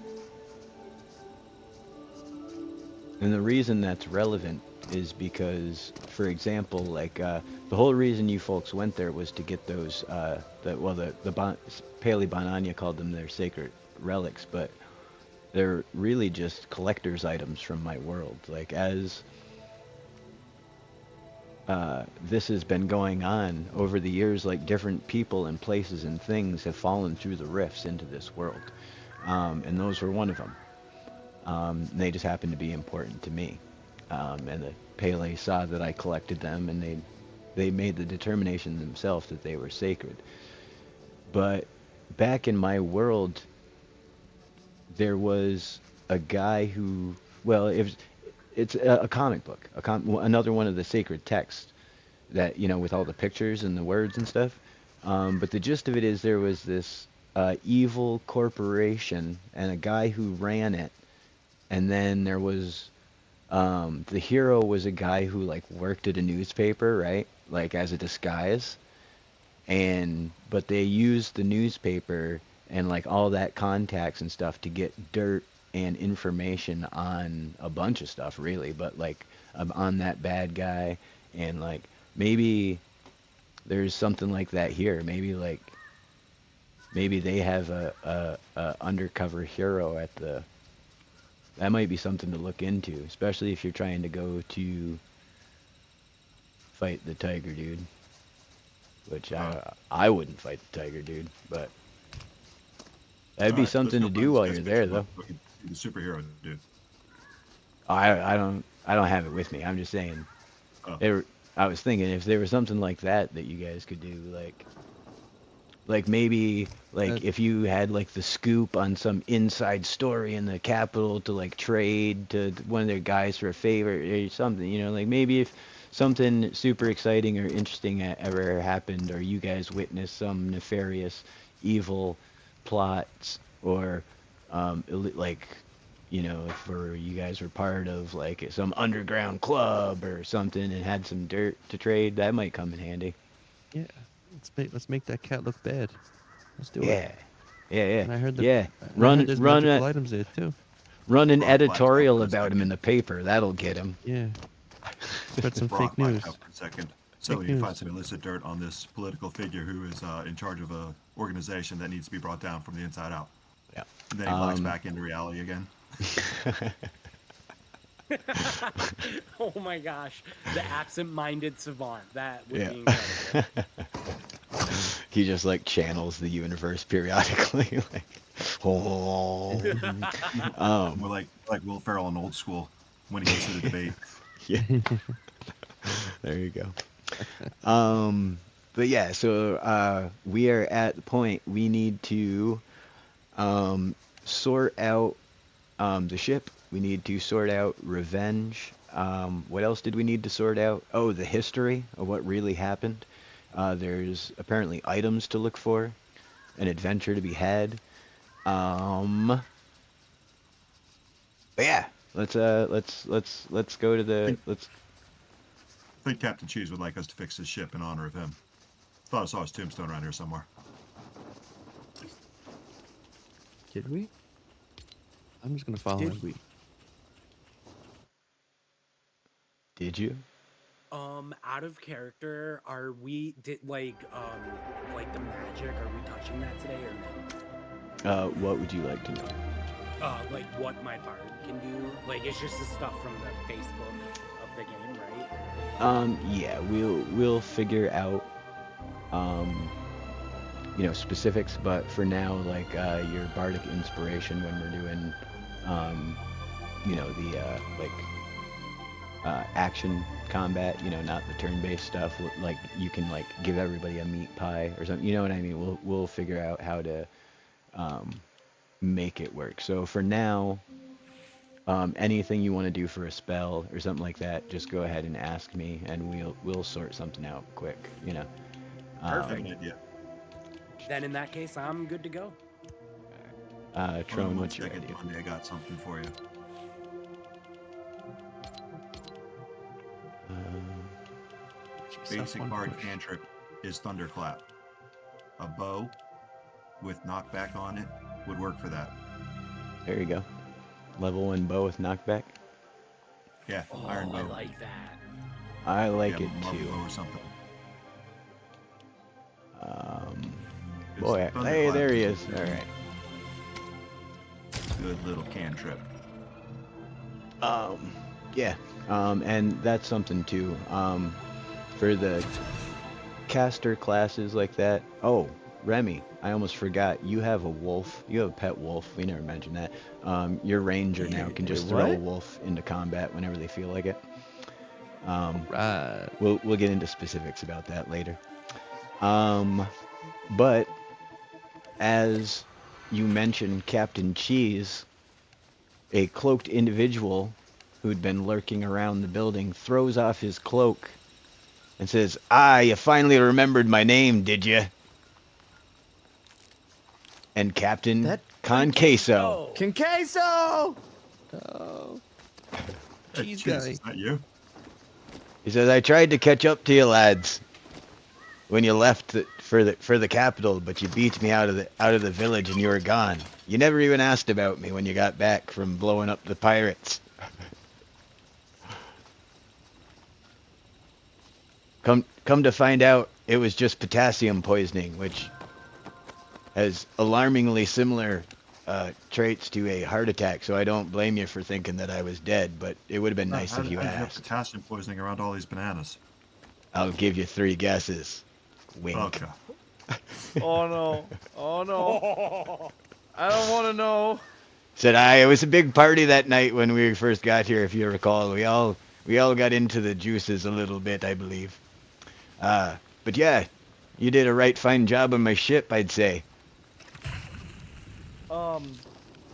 S1: the reason that's relevant is because, for example, like the whole reason you folks went there was to get those, Paley Bonanya called them their sacred relics, but they're really just collector's items from my world. Like as this has been going on over the years, like different people and places and things have fallen through the rifts into this world, and those were one of them. They just happened to be important to me, and the Pele saw that I collected them, and they made the determination themselves that they were sacred. But back in my world, there was a guy who, well, it's a comic book, another one of the sacred texts that, with all the pictures and the words and stuff. But the gist of it is there was this evil corporation and a guy who ran it. And then there was, the hero was a guy who like worked at a newspaper, right? Like as a disguise. But they used the newspaper and like all that contacts and stuff to get dirt and information on a bunch of stuff really, but like on that bad guy, and like maybe there's something like that here. Maybe like maybe they have a undercover hero at the. That might be something to look into, especially if you're trying to go to fight the tiger dude. Which I wouldn't fight the tiger dude, but that'd
S4: All
S1: be
S4: right, let's
S1: something
S4: go
S1: to
S4: find
S1: do
S4: this
S1: while
S4: guy's
S1: you're
S4: picture
S1: there,
S4: real
S1: though.
S4: quick and see the superhero dude.
S1: I don't have it with me. I'm just saying.
S4: Oh,
S1: I was thinking if there was something like that that you guys could do, like maybe
S5: Uh,
S1: like if you had like the scoop on some inside story in the capital to like trade to one of their guys for a favor or something, like maybe if something super exciting or interesting ever happened or you guys witnessed some nefarious evil plots or like if you guys were part of like some underground club or something and had some dirt to trade, that might come in handy.
S5: yeah. Let's make that cat look bad. Let's do it.
S1: Yeah, yeah,
S5: And I heard that.
S1: yeah.
S5: And I heard there's
S1: Run
S5: magical items there too.
S1: an
S4: Brock blacks out
S1: editorial
S4: for a
S1: about him in
S4: second.
S1: the paper. That'll get him.
S5: Yeah. Spread some
S4: Brock
S5: fake news.
S4: blacked out for a second. So
S5: Fake
S4: you
S5: news.
S4: find some illicit dirt on this political figure who is in charge of a organization that needs to be brought down from the inside out.
S1: Yeah.
S4: And then he blacks back into reality again.
S2: Oh my gosh, the absent-minded savant. That would
S1: Yeah.
S2: be incredible.
S1: He just like channels the universe periodically, like, oh,
S4: We're like Will Ferrell in Old School when he goes to the debate.
S1: yeah. There you go. But yeah, so we are at the point we need to sort out the ship. We need to sort out revenge. What else did we need to sort out? Oh, the history of what really happened. There's apparently items to look for, an adventure to be had. But yeah, let's go to the let's.
S4: I think Captain Cheese would like us to fix his ship in honor of him. Thought I saw his tombstone around here somewhere.
S3: Did we?
S5: I'm just gonna follow
S3: Did
S5: him.
S3: we?
S1: Did you?
S2: Out of character, are we like the magic? Are we touching that today or no?
S1: What would you like to know?
S2: Like what my bard can do? Like it's just the stuff from the Facebook of the game, right?
S1: Yeah, we'll figure out specifics, but for now, like your bardic inspiration when we're doing action combat, not the turn-based stuff. Like you can like give everybody a meat pie or something. You know what I mean? We'll figure out how to make it work. So for now, anything you want to do for a spell or something like that, just go ahead and ask me, and we'll sort something out quick.
S4: I have
S2: Perfect.
S4: an idea.
S2: Then in that case, I'm good to go.
S4: Hold on
S1: Trone,
S4: one
S1: what's your
S4: second,
S1: idea?
S4: Monday, I got something for you.
S5: Yourself
S4: Basic
S5: one
S4: bard
S5: push.
S4: cantrip is Thunderclap. A bow with knockback on it would work for that.
S1: There you go. Level 1 bow with knockback.
S4: Yeah,
S2: Oh,
S4: iron bow.
S2: I like that.
S1: I like
S4: Yeah,
S1: it
S4: marble
S1: too.
S4: bow or something. It's
S1: Boy, hey,
S4: Thunderclap
S1: there he
S4: is
S1: is.
S4: a
S1: All right.
S4: Good little cantrip.
S1: Yeah. And that's something too. For the caster classes like that. Oh, Remy, I almost forgot. You have a wolf. You have a pet wolf. We never mentioned that. Your ranger now can just
S3: Wait,
S1: throw a
S3: what?
S1: wolf into combat whenever they feel like it.
S5: Right.
S1: We'll get into specifics about that later. But as you mentioned, Captain Cheese, a cloaked individual who'd been lurking around the building, throws off his cloak and says, "Ah, you finally remembered my name, did you?" And Captain
S3: That-
S1: Conqueso.
S3: Queso!
S5: Oh.
S4: Hey,
S5: Cheese
S4: Cheese,
S5: guy.
S4: is that you?
S1: He says, "I tried to catch up to you lads when you left for the capital, but you beat me out of the village and you were gone. You never even asked about me when you got back from blowing up the pirates. Come to find out, it was just potassium poisoning, which has alarmingly similar traits to a heart attack, so I don't blame you for thinking that I was dead, but it would have been nice
S4: How
S1: if
S4: did
S1: you
S4: you have
S1: asked.
S4: potassium poisoning around all these bananas?
S1: I'll give you 3 guesses. Wink.
S4: Okay.
S3: Oh no! Oh no! I don't want to know.
S1: Said I. It was a big party that night when we first got here, if you recall. We all got into the juices a little bit, I believe. But yeah, you did a right fine job on my ship, I'd say.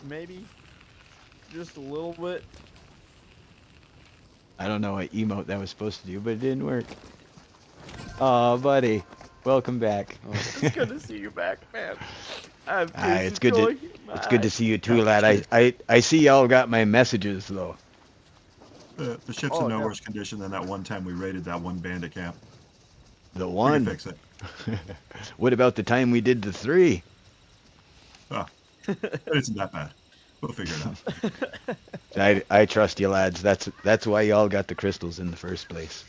S3: Maybe just a little bit.
S1: I don't know what emote that was supposed to do, but it didn't work. Aw, buddy. Welcome back.
S3: It's good to see you back, man. I have
S1: Ah,
S3: tears
S1: it's
S3: of
S1: good
S3: joy
S1: to
S3: in my
S1: it's good to
S3: eyes.
S1: see you too,
S4: Yeah,
S1: lad. I see y'all got my messages though.
S4: The ship's
S3: Oh,
S4: in no
S3: yeah.
S4: worse condition than that one time we raided that one bandit camp.
S1: The
S4: We can
S1: one.
S4: fix it.
S1: What about the time we did the 3?
S4: Oh, it isn't that bad. We'll figure it out.
S1: I trust you, lads. That's why y'all got the crystals in the first place.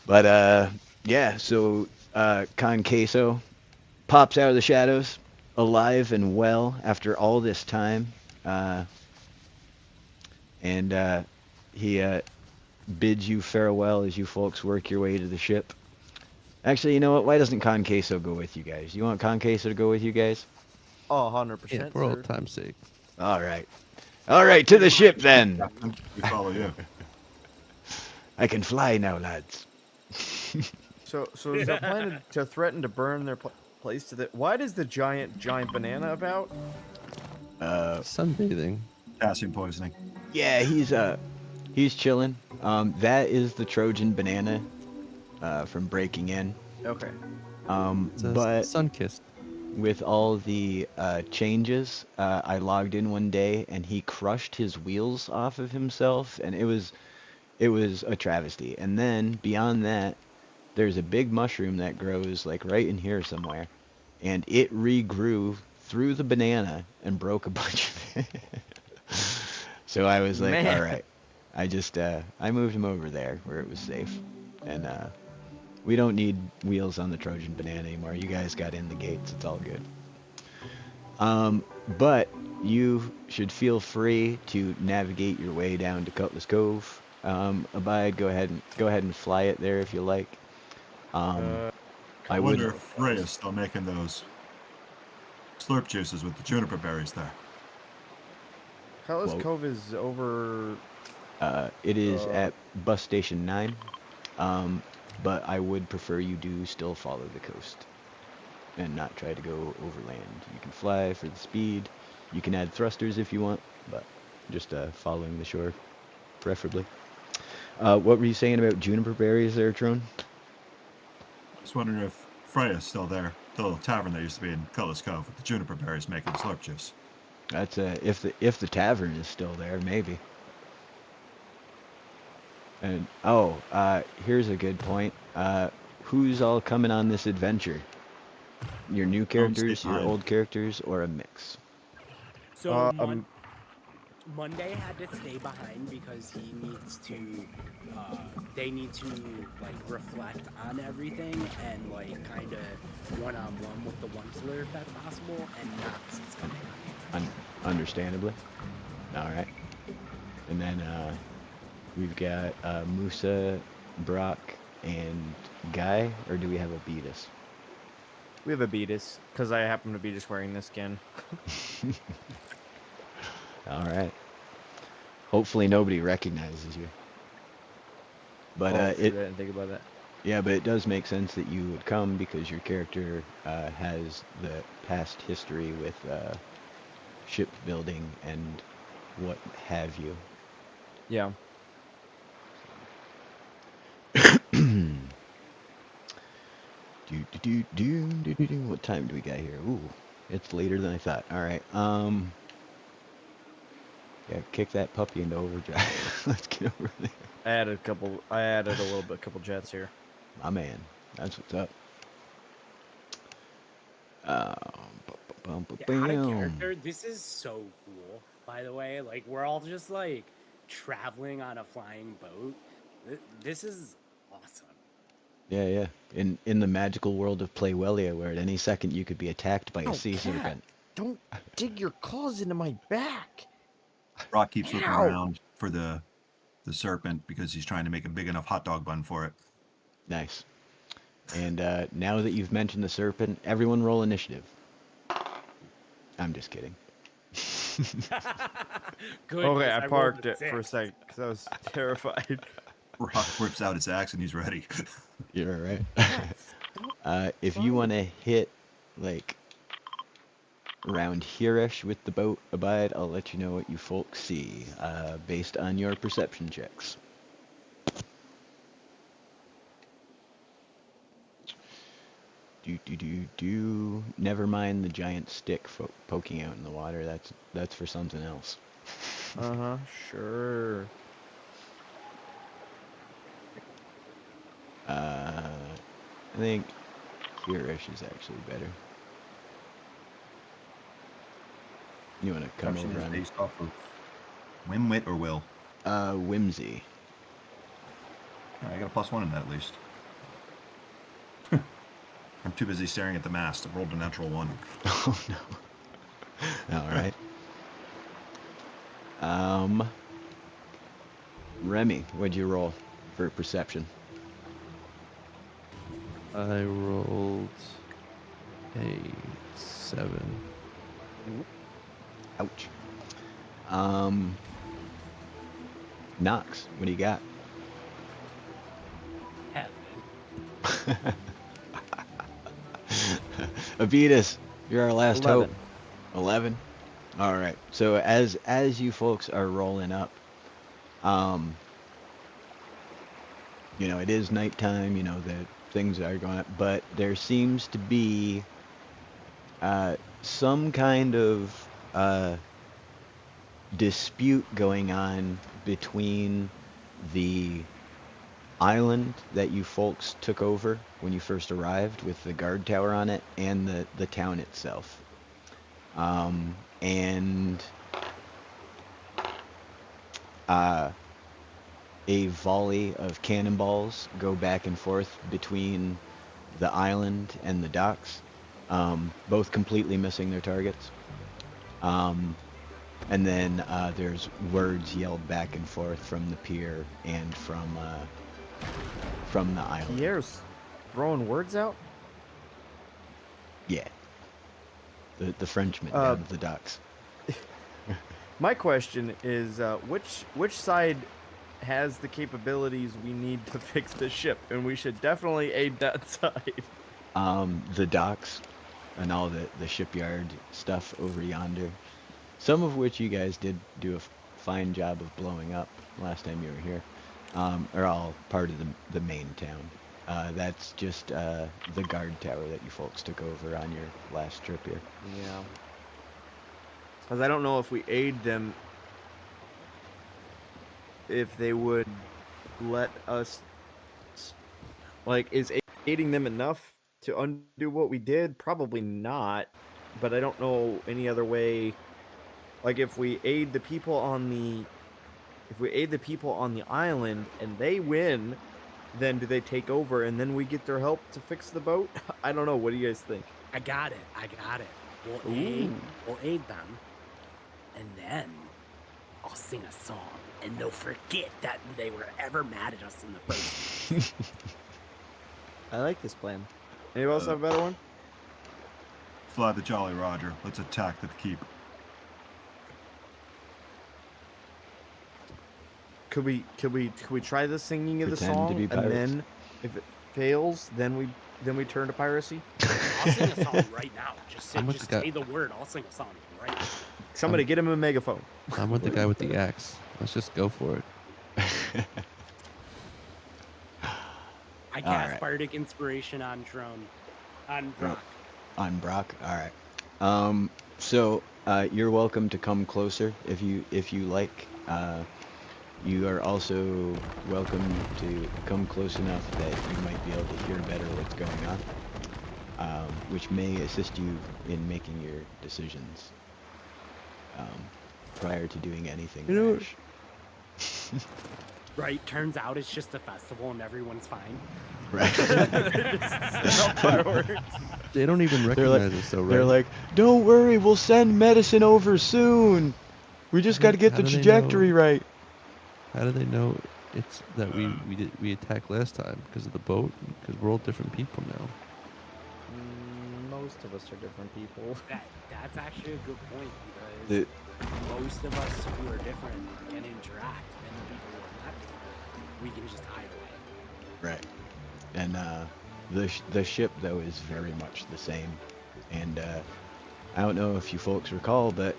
S1: But yeah. So Con Queso pops out of the shadows, alive and well after all this time, and he bids you farewell as you folks work your way to the ship. Actually, you know what? Why doesn't Con Queso go with you guys? You want Con Queso to go with you guys?
S3: Oh, 100%,
S5: Yeah, for
S3: sir.
S5: old time's sake.
S1: All right. All right, to the ship then.
S4: Captain, we follow you.
S1: I can fly now, lads.
S3: So is their plan to threaten to burn their place to the? Why does the giant banana about?
S5: Sunbathing.
S4: Potassium poisoning.
S1: Yeah, he's chilling. That is the Trojan banana from breaking in.
S3: Okay.
S5: It's a
S1: But
S5: sun-kissed.
S1: with all the changes, I logged in one day and he crushed his wheels off of himself, and it was a travesty. And then beyond that, there's a big mushroom that grows like right in here somewhere, and it regrew through the banana and broke a bunch of it. So I was like,
S3: Man.
S1: all right. I moved him over there where it was safe, and we don't need wheels on the Trojan banana anymore. You guys got in the gates. It's all good. But you should feel free to navigate your way down to Cutlass Cove. Abide, go ahead and fly it there if you like. I
S4: I
S1: would.
S4: wonder if Freya's still making those slurp juices with the juniper berries there.
S3: Cutlass
S1: Whoa.
S3: Cove is over.
S1: It is at bus station 9. But I would prefer you do still follow the coast and not try to go overland. You can fly for the speed. You can add thrusters if you want, but just following the shore, preferably. What were you saying about juniper berries there, Tron?
S4: Just wondering if Freya's still there. The little tavern that used to be in Cutlass Cove with the juniper berries making the slurp juice.
S1: That's if the tavern is still there, maybe. And here's a good point. Who's all coming on this adventure? Your new characters, your
S4: behind.
S1: old characters, or a mix?
S2: So Monday had to stay behind because he needs to. They need to like reflect on everything and like kind of one-on-one with the Onceler if that's possible. And Knox is coming on.
S1: Understandably. All right. And then we've got Musa, Brock, and Guy, or do we have a Beatus?
S3: We have a Beatus because I happen to be just wearing this skin.
S1: All right. Hopefully nobody recognizes you. But
S3: I didn't think about that.
S1: yeah, but it does make sense that you would come because your character has the past history with ship building and what have you.
S3: Yeah.
S1: What time do we got here? Ooh, it's later than I thought. All right. Yeah, kick that puppy into overdrive. Let's get over there.
S3: I added a couple jets here.
S1: My man, that's what's up.
S2: Yeah, out of character, this is so cool, by the way. Like, we're all just, like, traveling on a flying boat. This is awesome.
S1: Yeah, yeah. In the magical world of Playwelia, where at any second you could be attacked by a
S3: Oh,
S1: sea
S3: cat,
S1: serpent.
S3: don't dig your claws into my back.
S4: Brock keeps looking
S3: Ow.
S4: around for the serpent because he's trying to make a big enough hot dog bun for it.
S1: Nice. And now that you've mentioned the serpent, everyone roll initiative. I'm just kidding.
S2: Good.
S3: Okay,
S2: 'cause
S3: I
S2: rolled
S3: parked
S2: a
S3: it for a
S2: 6.
S3: second because I was terrified.
S4: Brock whips out his axe and he's ready.
S1: You're all right.
S3: Cats, don't
S1: If
S3: try
S1: you
S3: to-
S1: want to hit, like, around here-ish with the boat abide, I'll let you know what you folks see, based on your perception checks. Do. Never mind the giant stick poking out in the water. That's for something else.
S3: Uh-huh, sure.
S1: I think here-ish is actually better. You want to come
S4: Perception
S1: over
S4: is
S1: on
S4: based off of whim, wit, or will.
S1: whimsy.
S4: I got a +1 in that at least. I'm too busy staring at the mast. I rolled a natural 1.
S1: Oh no. All right. Remy, what'd you roll for perception?
S5: I rolled a 7.
S1: Ouch. Knox, what do you got?
S2: Heaven.
S1: Avitas, you're our last
S3: 11.
S1: hope. 11. All right. So as you folks are rolling up, it is nighttime. The things are going up, but there seems to be some kind of dispute going on between the island that you folks took over when you first arrived with the guard tower on it and the town itself. And a volley of cannonballs go back and forth between the island and the docks, both completely missing their targets. And then there's words yelled back and forth from the pier and from the island.
S3: Pierre's throwing words out?
S1: Yeah. The Frenchman down at the docks.
S3: My question is, which side has the capabilities we need to fix the ship? And we should definitely aid that side.
S1: The docks and all the shipyard stuff over yonder. Some of which you guys did do a fine job of blowing up last time you were here. Are all part of the main town. That's just the guard tower that you folks took over on your last trip here.
S3: Yeah. Because I don't know if we aid them, if they would let us. Like, is aiding them enough to undo what we did? Probably not. But I don't know any other way. Like, if we aid the people on the island and they win, then do they take over and then we get their help to fix the boat? I don't know. What do you guys think?
S2: I got it.
S3: Ooh.
S2: We'll aid them, and then I'll sing a song, and they'll forget that they were ever mad at us in the first place.
S3: I like this plan. Anybody else have a better one?
S4: Fly the Jolly Roger. Let's attack the keep.
S3: Could we try the singing of the
S1: Pretend to
S3: song,
S1: be
S3: and
S1: pirates.
S3: then if it fails, then we turn to piracy?
S2: I'll sing a song right now. Just
S5: I'm with
S2: just
S5: the guy-
S2: say the word. I'll sing a song right now.
S3: Somebody get him a megaphone.
S5: I'm with the guy with the axe. Let's just go for it.
S2: I cast
S1: Alright.
S2: bardic inspiration on Drone, on Brock.
S1: On Brock. All right. So you're welcome to come closer if you like. You are also welcome to come close enough that you might be able to hear better what's going on, which may assist you in making your decisions prior to doing anything
S5: You know-
S1: rash.
S2: Right? Turns out it's just a festival and everyone's fine.
S1: Right.
S5: They don't even
S1: They're like,
S5: recognize us, though, right?
S1: they're like, don't worry, we'll send medicine over soon. We just got to get
S5: How
S1: the
S5: do they
S1: trajectory
S5: know?
S1: right.
S5: How do they know it's that we attacked last time because of the boat? Because we're all different people now.
S3: Most of us are different people.
S2: That's actually a good point
S1: The-
S2: because most of us who are different can interact, and the people who are not different, we can just hide away.
S1: Right. And the ship though is very much the same. And I don't know if you folks recall, but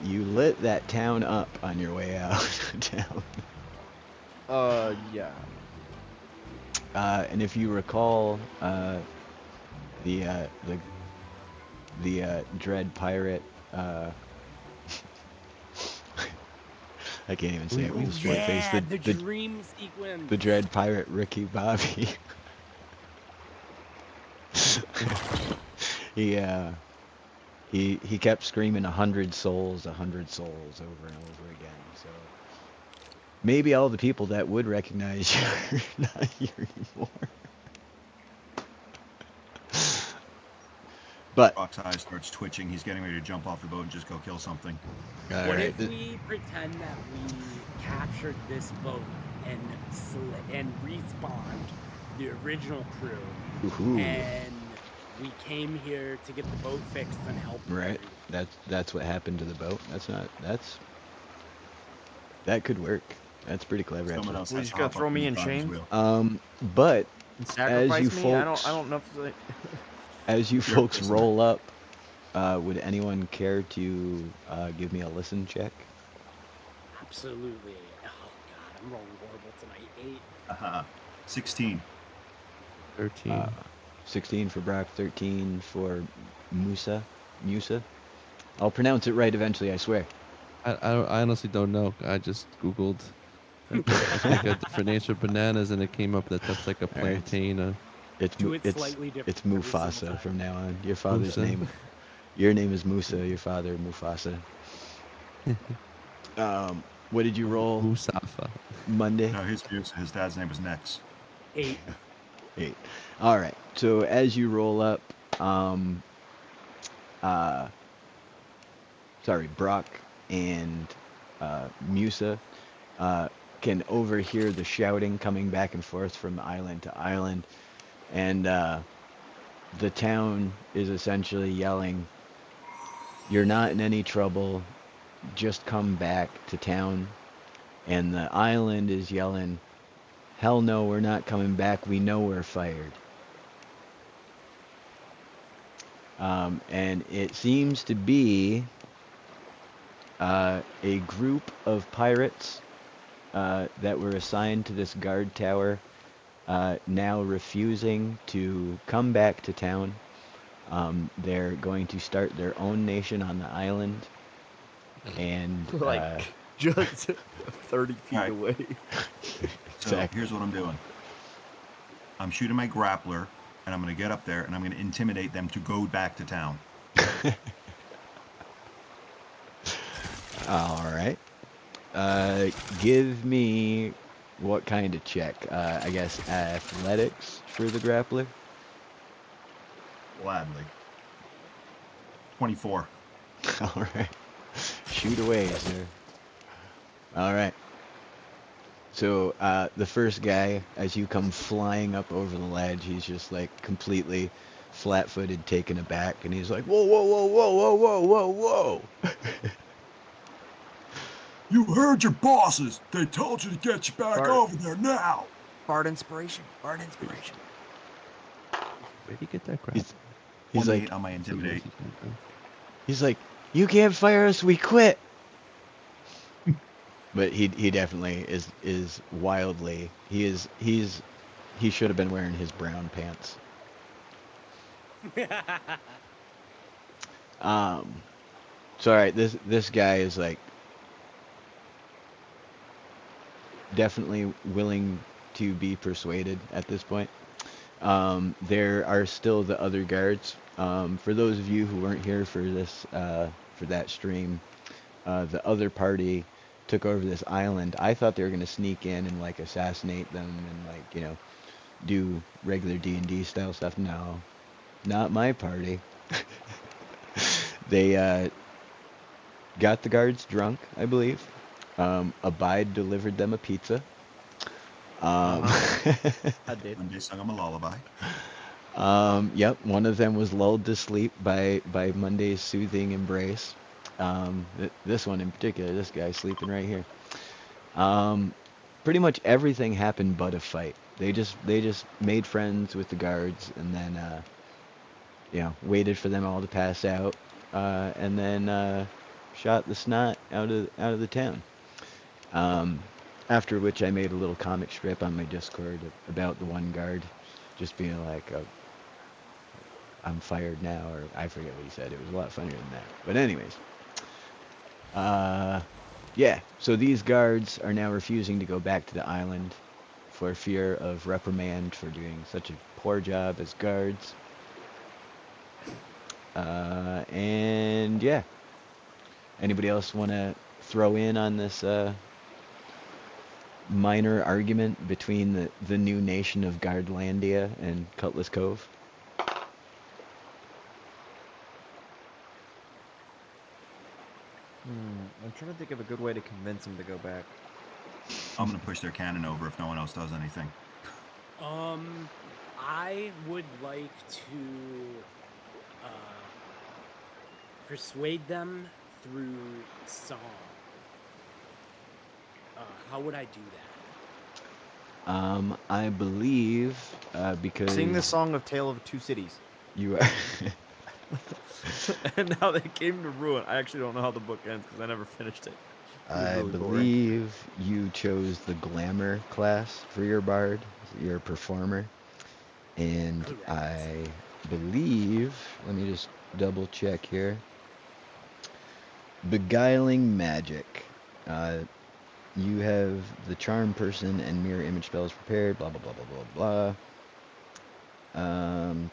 S1: you lit that town up on your way out of town.
S3: Yeah.
S1: And if you recall, the dread pirate. I can't even say it with a straight face.
S2: The dream sequence.
S1: The dread pirate Ricky Bobby. he kept screaming 100 souls over and over again. So maybe all the people that would recognize you are not here anymore. But
S4: Brock's eye starts twitching. He's getting ready to jump off the boat and just go kill something.
S1: all
S2: What
S1: right,
S2: if we pretend that we captured this boat and respawned the original crew,
S1: Ooh.
S2: and we came here to get the boat fixed and help?
S1: Right. That's what happened to the boat. That could work. That's pretty clever.
S4: Someone
S1: Actually.
S4: else
S3: Well, you
S4: has
S3: just
S4: to
S3: gotta
S4: hop
S3: throw
S4: up
S3: me
S4: and
S3: in
S4: drive his
S3: chains?
S4: wheel.
S1: But
S3: And sacrifice
S1: you
S3: me?
S1: folks,
S3: I don't know if they...
S1: as you
S4: You're a
S1: folks
S4: prisoner.
S1: roll up, would anyone care to give me a listen check?
S2: Absolutely. Oh god, I'm rolling horrible tonight. 8.
S4: 16.
S5: 13.
S1: 16 for Brock, 13 for Musa. I'll pronounce it right eventually, I swear.
S5: I honestly don't know. I just Googled like a different names for bananas, and it came up that that's like a
S1: All right.
S5: plantain.
S2: Do it slightly different
S1: It's
S2: every single
S1: Mufasa
S2: time.
S1: from now on. Your father's
S5: Musa.
S1: name. Your name is Musa. Your father Mufasa. What did you roll
S5: Musafa.
S1: Monday?
S4: No, his dad's name was Nex.
S2: 8.
S1: 8. All right. So as you roll up, Brock and Musa can overhear the shouting coming back and forth from island to island, and the town is essentially yelling, "You're not in any trouble. Just come back to town." And the island is yelling, "Hell no, we're not coming back. We know we're fired." And it seems to be a group of pirates that were assigned to this guard tower now refusing to come back to town. They're going to start their own nation on the island. And
S3: just 30 feet
S4: Alright.
S3: away.
S4: So
S1: Exactly.
S4: here's what I'm doing. I'm shooting my grappler, and I'm going to get up there, and I'm going to intimidate them to go back to town.
S1: All right. Give me what kind of check? I guess athletics for the grappler.
S4: Gladly. 24.
S1: All right. Shoot away, sir. All right. So the first guy, as you come flying up over the ledge, he's just like completely flat-footed, taken aback, and he's like, "Whoa, whoa, whoa, whoa, whoa, whoa, whoa, whoa!"
S4: You heard your bosses. They told you to get you back
S3: Bart.
S4: over there now.
S3: Bard inspiration. Bard inspiration.
S5: Where'd you get that crap?
S1: He's like,
S4: 28 on my intimidate.
S1: he's like, "You can't fire us. We quit." But he definitely is wildly. He should have been wearing his brown pants. So all right, this guy is like definitely willing to be persuaded at this point. There are still the other guards. For those of you who weren't here for this for that stream, the other party took over this island, I thought they were gonna sneak in and like assassinate them and like do regular D&D style stuff. No, not my party. They got the guards drunk, I believe. Abide delivered them a pizza.
S3: I did.
S4: One day sung him a lullaby.
S1: Yep, one of them was lulled to sleep by Monday's soothing embrace. This one in particular, this guy sleeping right here. Pretty much everything happened but a fight. They just made friends with the guards and then waited for them all to pass out, and then shot the snot out of the town. After which I made a little comic strip on my Discord about the one guard just being like, I'm fired now, or I forget what he said. It was a lot funnier than that. But anyways, yeah, so these guards are now refusing to go back to the island for fear of reprimand for doing such a poor job as guards. And yeah, anybody else want to throw in on this minor argument between the new nation of Guardlandia and Cutlass Cove?
S3: I'm trying to think of a good way to convince him to go back.
S4: I'm gonna push their cannon over if no one else does anything.
S2: I would like to persuade them through song. How would I do that?
S1: I believe because
S3: Sing the song of Tale of Two Cities.
S1: you are
S3: And now they came to ruin. I actually don't know how the book ends because I never finished it.
S1: I
S3: really boring.
S1: believe you chose the glamour class for your bard, your performer, and
S2: Correct.
S1: I believe, let me just double check here, beguiling magic. You have the charm person and mirror image spells prepared, blah blah blah blah blah blah.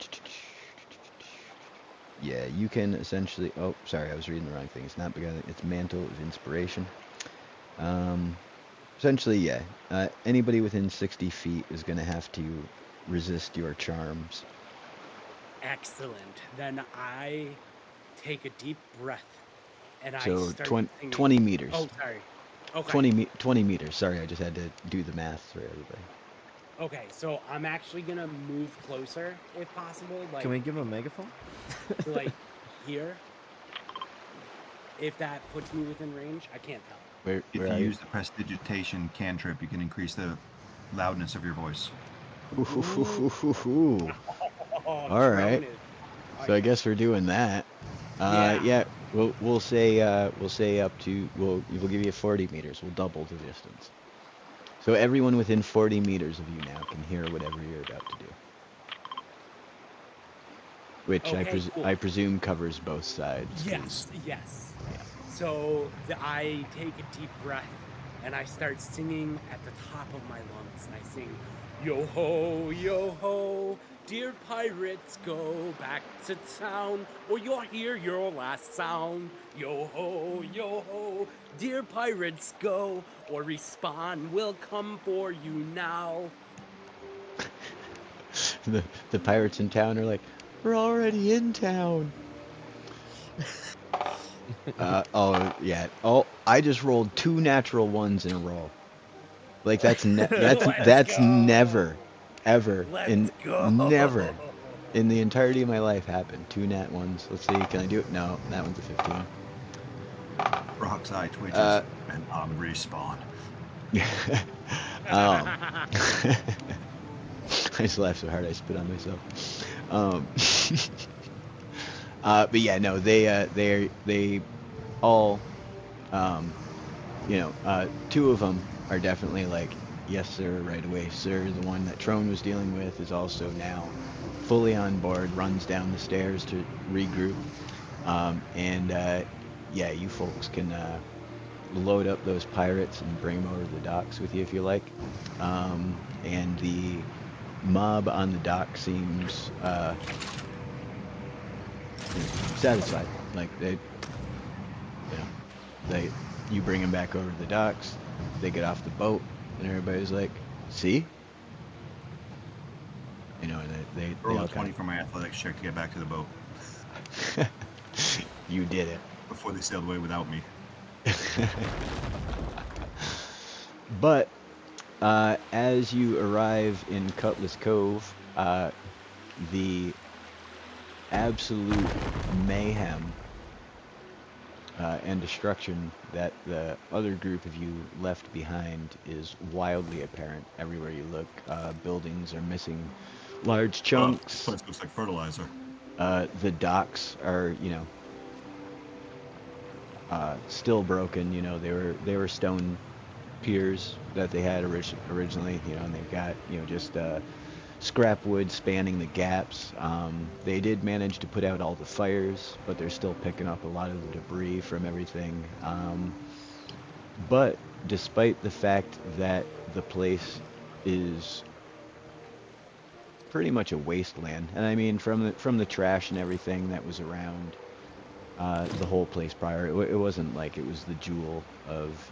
S1: Yeah, you can essentially. Oh, sorry, I was reading the wrong thing. It's not beguiling. It's mantle of inspiration. Essentially, yeah. Anybody within 60 feet is going to have to resist your charms.
S2: Excellent. Then I take a deep breath and I
S1: So
S2: start
S1: 20,
S2: singing.
S1: 20 meters.
S2: Oh, sorry. Okay.
S1: 20 meters. Sorry, I just had to do the math for everybody.
S2: Okay, so I'm actually gonna move closer if possible. Like,
S3: Can we give him a megaphone?
S2: to, like here? If that puts me within range, I can't tell.
S1: Where
S4: If
S1: are
S4: you
S1: you?
S4: use the prestidigitation cantrip, you can increase the loudness of your voice.
S1: Ooh.
S2: Oh,
S1: All right.
S2: drone is-
S1: So I guess we're doing that.
S2: Yeah.
S1: Yeah. We'll say up to we'll give you 40 meters. We'll double the distance. So everyone within 40 meters of you now can hear whatever you're about to do. Which
S2: Okay, cool.
S1: I presume covers both sides. 'cause-
S2: Yes, yes.
S1: Yeah.
S2: So I take a deep breath and I start singing at the top of my lungs. And I sing, yo ho, dear pirates, go back to town, or you'll hear your last sound. Yo ho, dear pirates, go, or respawn will come for you now.
S1: The pirates in town are like, we're already in town. Oh yeah. Oh, I just rolled 2 natural ones in a row. Like that's
S2: Let's go.
S1: never, ever
S2: Let's go.
S1: never in the entirety of my life happened. 2 nat ones. Let's see. Can I do it? No, that one's a 15.
S4: Rock's eye twitches and respawn.
S1: I just laughed so hard I spit on myself. But yeah, no, they all, 2 of them are definitely like, yes sir, right away sir. The one that Trone was dealing with is also now fully on board, runs down the stairs to regroup. Yeah, you folks can load up those pirates and bring them over to the docks with you if you like. And the mob on the dock seems satisfied. Like they you bring them back over to the docks. They get off the boat, and everybody's like, "See?" You know, and they
S4: Roll
S1: all
S4: a 20
S1: kind
S4: for my athletics check to get back to the boat
S1: of, you did it.
S4: before they sailed away without me.
S1: But as you arrive in Cutlass Cove, the absolute mayhem and destruction that the other group of you left behind is wildly apparent everywhere you look. Buildings are missing large
S4: This
S1: chunks.
S4: place looks like fertilizer.
S1: The docks are, still broken. They were stone piers that they had originally. And they've got just scrap wood spanning the gaps. They did manage to put out all the fires, but they're still picking up a lot of the debris from everything. But despite the fact that the place is pretty much a wasteland, and I mean from the trash and everything that was around the whole place prior, it wasn't like it was the jewel of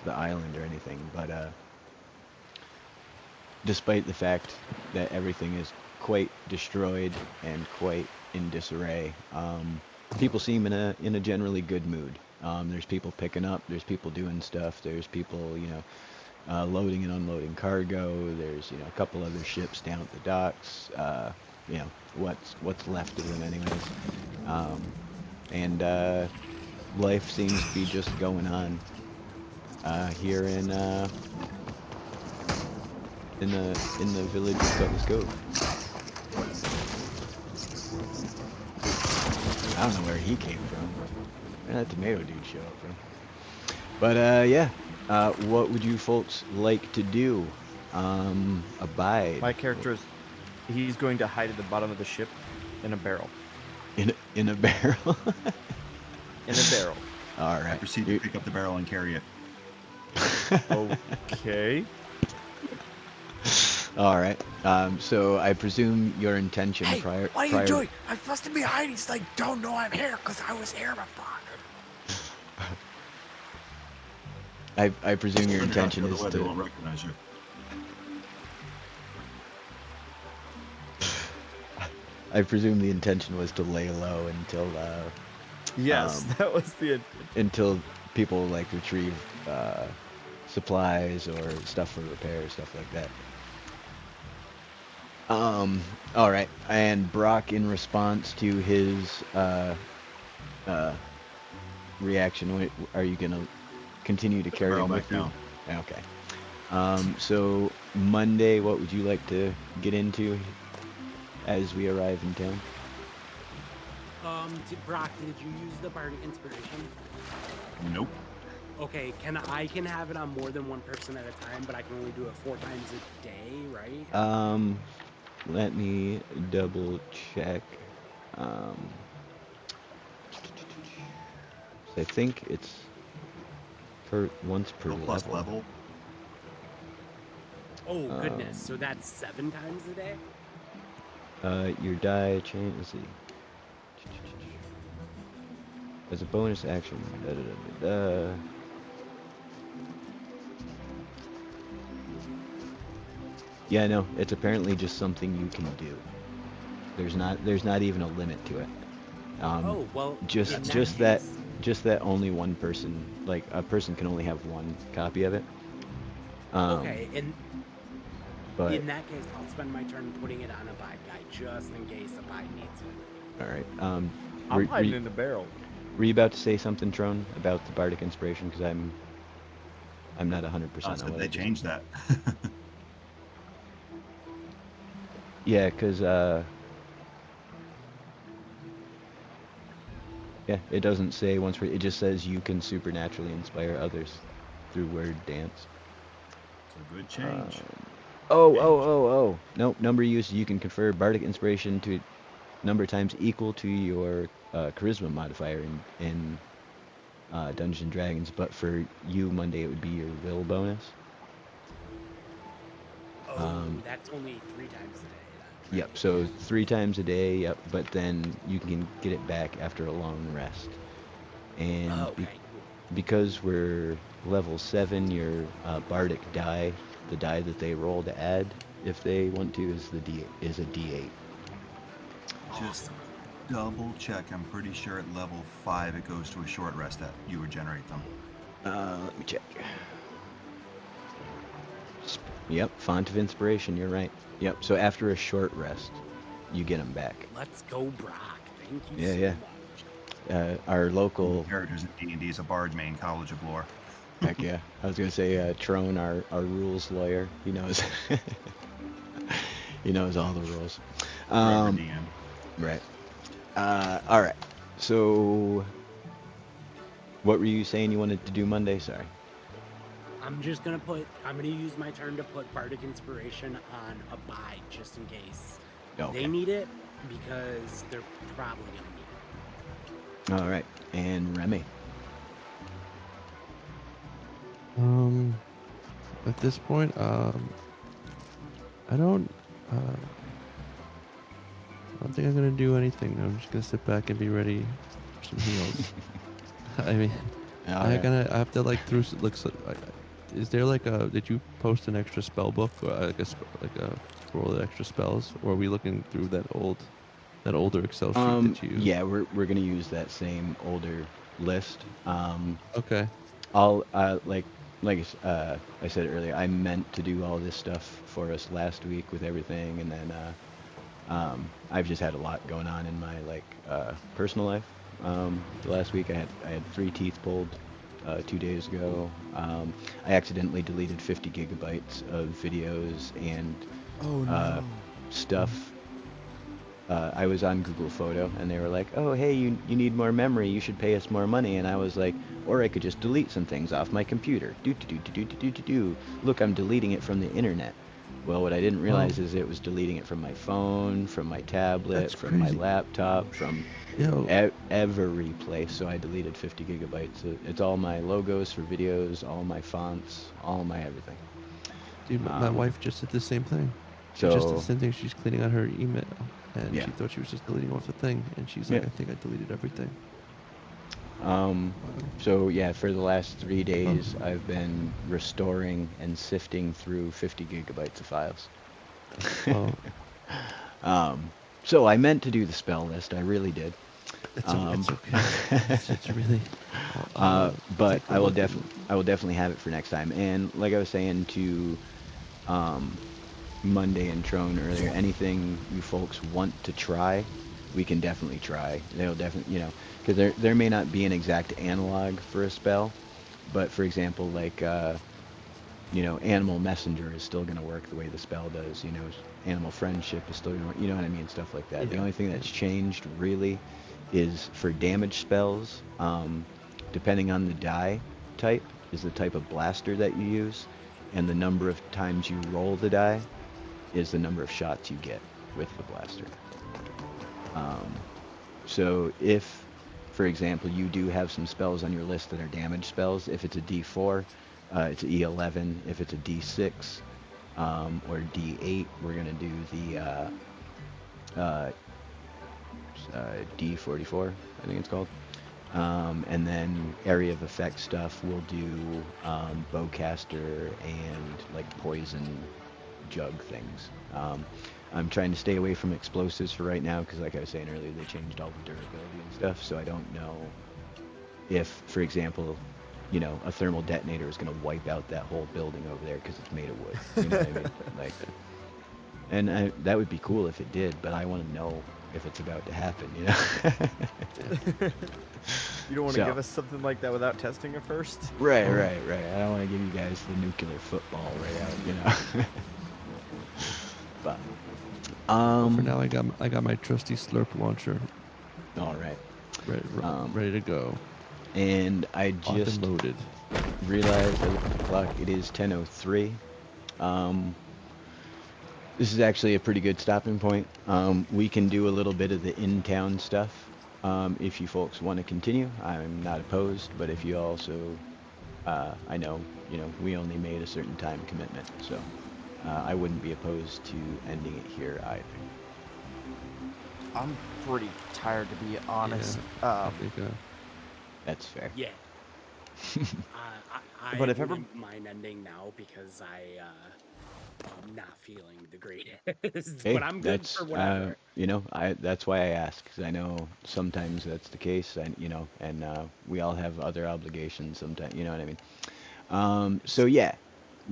S1: the island or anything, but despite the fact that everything is quite destroyed and quite in disarray, people seem in a generally good mood. There's people picking up, there's people doing stuff, there's people loading and unloading cargo. There's a couple other ships down at the docks. What's left of them anyways. And life seems to be just going on here in the village of Cutlass Cove. I don't know where he came from. Where did that tomato dude show up from? But yeah, what would you folks like to do? Abide.
S3: My character is, he's going to hide at the bottom of the ship in a barrel.
S1: In a barrel.
S3: In a barrel.
S1: All
S4: I
S1: right.
S4: proceed to pick up the barrel and carry it.
S3: Okay.
S1: All right. So I presume your intention
S2: Hey,
S1: prior.
S2: what are you doing? I'm supposed to be hiding. He's like, don't know I'm here because I was here before.
S1: I presume your intention
S4: Under
S1: is
S4: the way, they
S1: to.
S4: won't recognize you.
S1: I presume the intention was to lay low until
S3: Yes, that was the.
S1: until people retrieve supplies or stuff for repair, stuff like that. All right. And Brock, in response to his reaction, are you gonna continue to carry him with you? Okay. So Monday, what would you like to get into as we arrive in town?
S2: Brock, did you use the bardic inspiration?
S4: Nope.
S2: Okay, I can have it on more than one person at a time, but I can only do it 4 times a day, right?
S1: Let me double check. I think it's once per
S4: No plus level.
S2: Oh goodness, so that's 7 times a day?
S1: Your die chain. Let's see. As a bonus action. Yeah, no, it's apparently just something you can do. There's not even a limit to it.
S2: Oh well.
S1: Just that only one person, a person can only have one copy of it.
S2: Okay,
S1: but
S2: in that case, I'll spend my turn putting it on Abide guy just in case Abide needs it.
S1: all right.
S3: I'm hiding in the barrel.
S1: Were you about to say something, Trone, about the bardic inspiration? Because I'm not 100% on what
S4: They
S1: it is.
S4: changed that.
S1: Yeah, because yeah, it doesn't say once it just says you can supernaturally inspire others through word dance.
S4: It's a good change.
S1: Oh. Nope, number used, you can confer bardic inspiration to number times equal to your charisma modifier in Dungeons and Dragons, but for you, Monday, it would be your will bonus.
S2: Oh, that's only 3 times a day. Then,
S1: Yep,
S2: right?
S1: so 3 times a day, yep, but then you can get it back after a long rest. And
S2: Okay.
S1: because we're level 7, your bardic die, the die that they roll to add, if they want to, is a D8.
S4: Just double check. I'm pretty sure at level 5 it goes to a short rest that you regenerate them.
S1: Let me check. Yep, font of inspiration. You're right. Yep. So after a short rest, you get them back.
S2: Let's go, Brock. Thank you
S1: Yeah,
S2: so
S1: yeah.
S2: much.
S1: Our local.
S4: Characters in D&D is a bard main College of Lore.
S1: Heck yeah. I was gonna say Trone, our rules lawyer. He knows. He knows all the rules.
S4: Forever DM.
S1: Right. All right. So, what were you saying you wanted to do Monday? Sorry.
S2: I'm gonna use my turn to put Bardic Inspiration on Abide just in case
S1: Okay.
S2: they need it, because they're probably gonna need it.
S1: All right. And Remy.
S5: At this point, I don't think I'm gonna do anything. I'm just gonna sit back and be ready for some heals. I mean, I have to like is there like a? Did you post an extra spell book or for all the extra spells, or are we looking through that older Excel sheet that you?
S1: Yeah, we're gonna use that same older list.
S5: Okay.
S1: I'll I said earlier, I meant to do all this stuff for us last week with everything, and then I've just had a lot going on in my personal life. The last week I had 3 teeth pulled 2 days ago. I accidentally deleted 50 gigabytes of videos and stuff. I was on Google Photo, and they were like, "Oh, hey, you need more memory. You should pay us more money." And I was like, "Or I could just delete some things off my computer. Do. Look, I'm deleting it from the internet." Well, what I didn't realize is it was deleting it from my phone, from my tablet,
S5: That's
S1: from my
S5: crazy.
S1: laptop, from every place. So I deleted 50 gigabytes. It's all my logos for videos, all my fonts, all my everything.
S5: Dude, my wife just did the same thing. She just did the
S1: So
S5: same thing. She's cleaning out her email, and
S1: Yeah.
S5: she thought she was just deleting off the thing, and she's
S1: Yeah.
S5: like, "I think I deleted everything."
S1: So yeah, for the last 3 days, I've been restoring and sifting through 50 gigabytes of files.
S5: Oh,
S1: So I meant to do the spell list. I really did.
S5: it's okay. It's really.
S1: But
S5: take a
S1: I will
S5: look and-
S1: definitely have it for next time. And like I was saying to Monday and Trone earlier, anything you folks want to try, we can definitely try. They'll definitely, because there may not be an exact analog for a spell, but for example, Animal Messenger is still going to work the way the spell does. Animal Friendship is still going to work. You know what I mean? Stuff like that. The
S5: Yeah,
S1: only thing that's changed really is for damage spells. Depending on the die type, is the type of blaster that you use, and the number of times you roll the die is the number of shots you get with the blaster. So if, for example, you do have some spells on your list that are damage spells, if it's a D4, it's an E11. If it's a D6 or D8, we're going to do the D44, I think it's called. And then area of effect stuff, we'll do bowcaster and poison jug things. I'm trying to stay away from explosives for right now because, like I was saying earlier, they changed all the durability and stuff. So I don't know if, for example, a thermal detonator is going to wipe out that whole building over there because it's made of wood. You know what I mean? And that would be cool if it did, but I want to know if it's about to happen.
S3: You don't want to give us something like that without testing it first?
S1: Right. I don't want to give you guys the nuclear football right out, But
S5: for now, I got my trusty slurp launcher.
S1: All right.
S5: Ready to go.
S1: And I just
S5: loaded.
S1: realized I looked at the clock. It is 10:03. This is actually a pretty good stopping point. We can do a little bit of the in-town stuff if you folks want to continue. I'm not opposed, but if you also, I know, we only made a certain time commitment, so I wouldn't be opposed to ending it here either.
S6: I'm pretty tired, to be honest.
S5: I think,
S1: That's fair.
S2: Yeah.
S3: But
S2: I
S3: if ever-
S2: wouldn't mind ending now because I'm not feeling the greatest.
S1: Hey,
S2: but I'm good
S1: that's
S2: for whatever.
S1: that's why I ask, because I know sometimes that's the case, and we all have other obligations sometimes. You know what I mean? So yeah,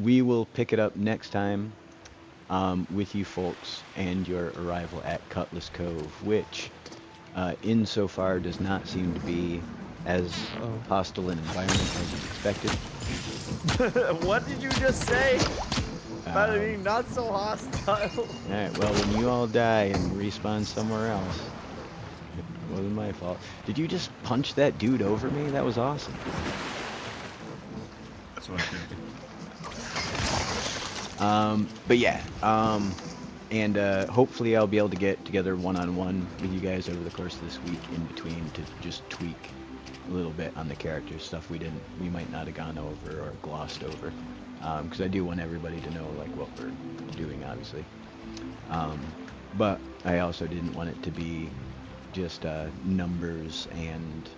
S1: we will pick it up next time with you folks and your arrival at Cutlass Cove, which insofar does not seem to be as
S5: Oh,
S1: hostile an environment as you expected.
S3: What did you just say? I
S1: Um,
S3: mean, not so hostile.
S1: Alright, well, when you all die and respawn somewhere else, it wasn't my fault. Did you just punch that dude over me? That was awesome.
S4: That's what I think.
S1: But yeah, and hopefully I'll be able to get together one-on-one with you guys over the course of this week in between to just tweak a little bit on the character stuff we might not have gone over or glossed over. Because I do want everybody to know like what we're doing, obviously. But I also didn't want it to be just numbers and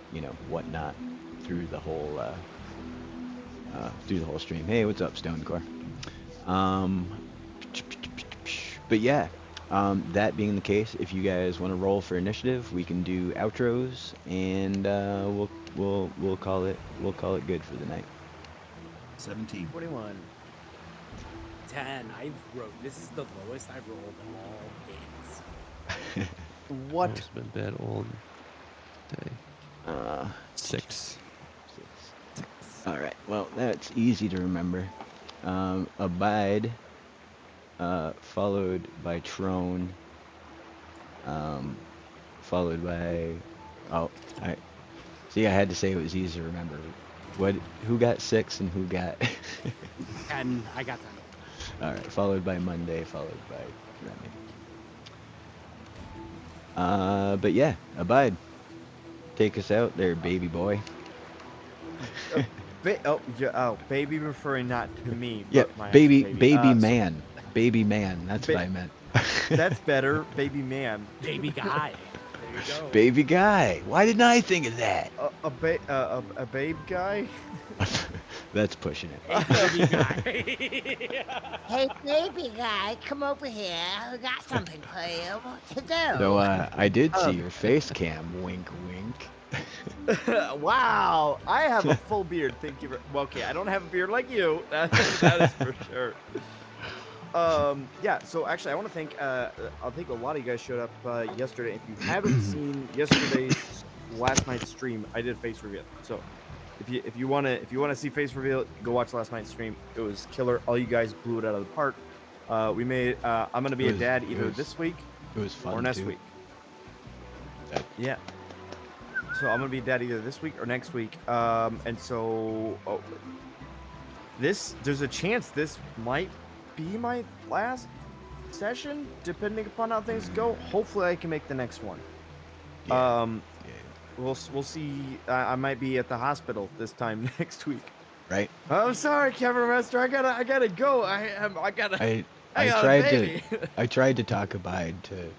S1: whatnot through the whole stream. Hey, what's up, Stonecore? But yeah, that being the case, if you guys want to roll for initiative, we can do outros, and we'll call it good for the night.
S4: 17.
S3: 21.
S2: 10. This is the lowest I've rolled all games.
S3: What?
S5: it's been bad all day. 6.
S1: All right. Well, that's easy to remember. Abide, followed by Trone, followed by. Oh, I see. I had to say it was easy to remember. Who got 6 and who got?
S2: 10. I got 10.
S1: All right. Followed by Monday, followed by Remy. But yeah, Abide. Take us out there, baby boy.
S3: Baby referring not to me.
S1: Yeah,
S3: but my
S1: baby
S3: actual baby.
S1: man. Baby man. That's what I meant.
S3: That's better, baby man.
S2: Baby guy. There you go.
S1: Baby guy. Why didn't I think of that?
S3: A babe guy.
S1: That's pushing it.
S2: Hey, baby guy.
S6: Hey, baby guy, come over here. We got something for you to do.
S1: So I did see your face cam. Wink, wink.
S3: Wow, I have a full beard. Thank you. Well, okay, I don't have a beard like you. That is for sure. Yeah. So actually, I want to thank. I think a lot of you guys showed up yesterday. If you haven't seen yesterday's last night's stream, I did face reveal. So if you wanna see face reveal, go watch last night's stream. It was killer. All you guys blew it out of the park. We made. I'm gonna be a dad either this week
S1: It was fun
S3: or next
S1: too.
S3: week. Yeah. So I'm gonna be dad either this week or next week. And so there's a chance this might be my last session, depending upon how things go. Hopefully, I can make the next one.
S1: Yeah.
S3: We'll see. I might be at the hospital this time next week.
S1: Right.
S3: I'm sorry, Kevin Master. I gotta go. I gotta.
S1: I
S3: got a
S1: tried
S3: baby.
S1: I tried to talk Abide to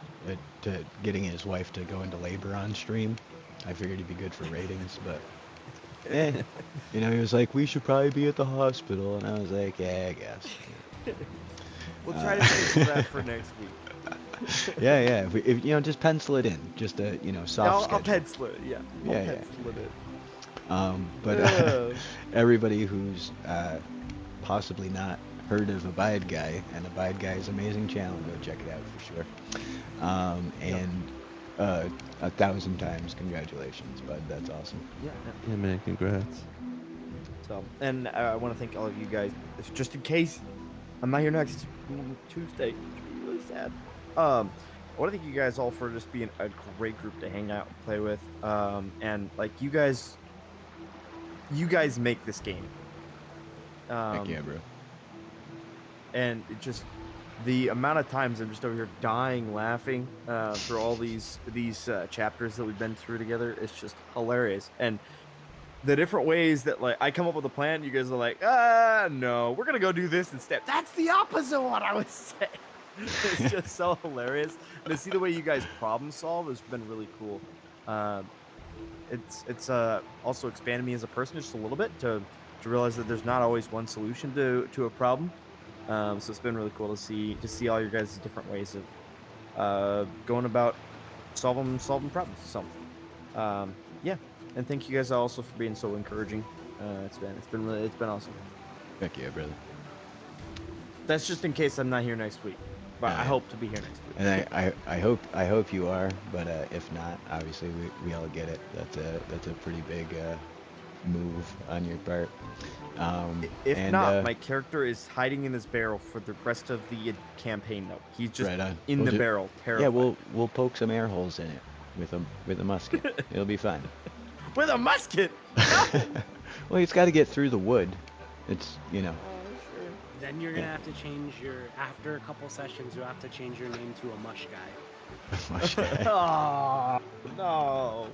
S1: getting his wife to go into labor on stream. I figured he'd be good for ratings, but he was like, we should probably be at the hospital, and I was like, yeah, I guess.
S3: We'll try to fix that for next week.
S1: Yeah. If just pencil it in, just a soft
S3: I'll
S1: schedule.
S3: pencil it. Yeah. I'll
S1: Yeah.
S3: pencil it in.
S1: But everybody who's possibly not heard of Abide Guy and Abide Guy's amazing channel, go check it out for sure. And 1,000 times congratulations, bud. That's awesome.
S5: Yeah, man, congrats.
S3: So, and I want to thank all of you guys. It's just in case I'm not here next Tuesday, which would be really sad. I want to thank you guys all for just being a great group to hang out and play with. And like you guys make this game.
S1: Heck yeah, bro.
S3: And it just the amount of times I'm just over here dying laughing for all these chapters that we've been through together. It's just hilarious. And the different ways that like I come up with a plan, you guys are like, no, we're gonna go do this instead. That's the opposite of what I was saying. It's just so hilarious. And to see the way you guys problem solve has been really cool. it's also expanded me as a person just a little bit to realize that there's not always one solution to a problem. So it's been really cool to see all your guys' different ways of going about solving problems. So yeah, and thank you guys also for being so encouraging. It's been awesome.
S1: Heck yeah, brother.
S3: That's just in case I'm not here next week, but I
S1: Yeah.
S3: hope to be here next week.
S1: And I hope you are, but if not, obviously we all get it. That's a pretty big move on your part.
S3: If
S1: And
S3: not, my character is hiding in this barrel for the rest of the campaign. Though he's just
S1: right on.
S3: in the barrel, terrified.
S1: Yeah, we'll poke some air holes in it with a musket. It'll be fine.
S3: With a musket. No!
S1: Well, he's got to get through the wood. It's
S2: Then you're gonna have to change after a couple sessions, you'll have to change your name to a mush guy.
S1: Mush guy.
S3: Oh no.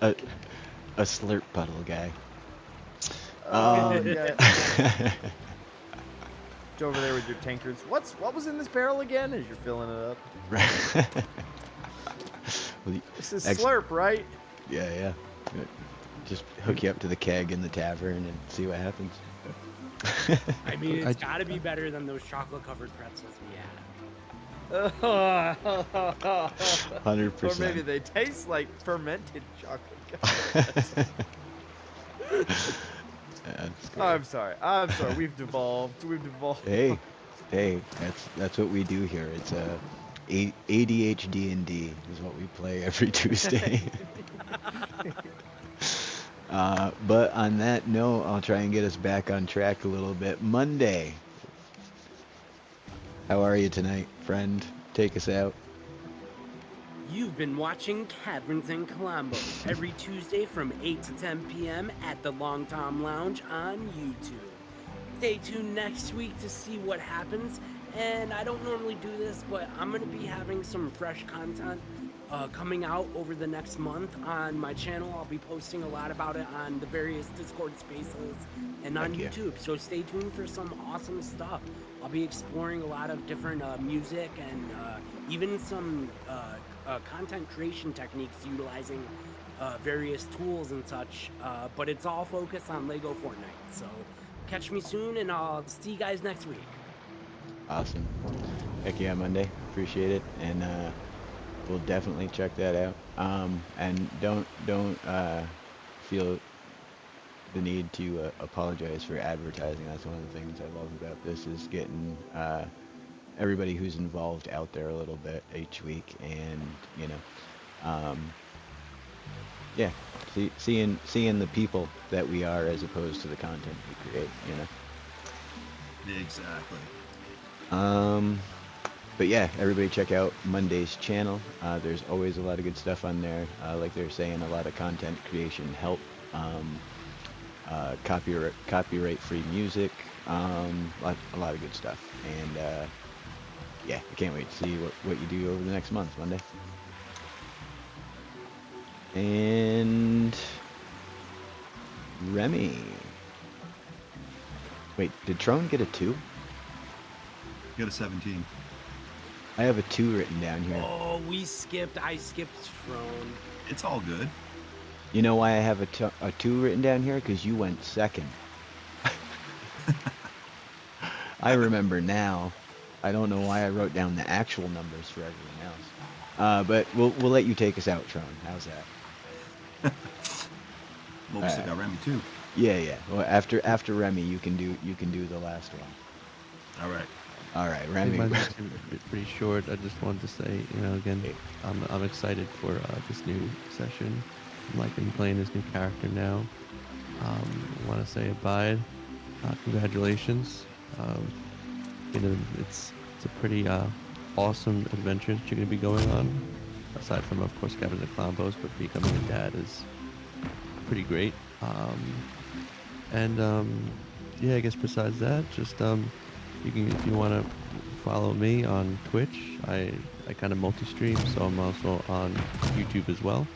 S1: a slurp puddle guy.
S3: Yeah. Over there with your tankers. What was in this barrel again? As you're filling it up.
S1: Well,
S3: This is slurp, right?
S1: Yeah. Just hook you up to the keg in the tavern and see what happens.
S2: I mean, it's gotta be better than those chocolate-covered pretzels we had.
S1: 100%.
S3: Or maybe they taste like fermented chocolate. I'm sorry. We've devolved.
S1: Hey, that's what we do here. It's ADHD and D is what we play every Tuesday. But on that note, I'll try and get us back on track a little bit. Monday. How are you tonight, friend? Take us out.
S2: You've been watching Caverns and Columbos every Tuesday from 8 to 10 p.m. at the Long Tom Lounge on YouTube. Stay tuned next week to see what happens. And I don't normally do this, but I'm going to be having some fresh content coming out over the next month on my channel. I'll be posting a lot about it on the various Discord spaces and on YouTube. So stay tuned for some awesome stuff. I'll be exploring a lot of different music and even some content creation techniques utilizing various tools and such. But it's all focused on Lego Fortnite. So catch me soon, and I'll see you guys next week.
S1: Awesome. Heck yeah, Monday. Appreciate it. And we'll definitely check that out. And don't feel the need to apologize for advertising. That's one of the things I love about this is getting everybody who's involved out there a little bit each week, and yeah, seeing the people that we are as opposed to the content we create.
S4: Exactly.
S1: But yeah, everybody check out Monday's channel. There's always a lot of good stuff on there. Like they're saying, a lot of content creation help, copyright-free music, a lot of good stuff. And yeah, I can't wait to see what you do over the next month, Monday. And Remy. Wait, did Trone get a 2?
S4: You got a 17.
S1: I have a 2 written down here.
S2: Oh, I skipped Throne.
S4: It's all good.
S1: You know why I have a 2 written down here? Because you went second. I remember now. I don't know why I wrote down the actual numbers for everyone else. But we'll let you take us out, Tron. How's that?
S4: Well, we still got Remy too.
S1: Yeah. Well, after Remy, you can do the last one. All right, Remy.
S5: Mine's actually pretty short. I just wanted to say, again, I'm excited for this new session. I'm liking playing this new character now. I want to say Abide. Congratulations. It's a pretty awesome adventure that you're going to be going on. Aside from, of course, Caverns and Columbos, but becoming a dad is pretty great. Yeah, I guess besides that, just you can, if you want to follow me on Twitch, I kind of multi-stream, so I'm also on YouTube as well.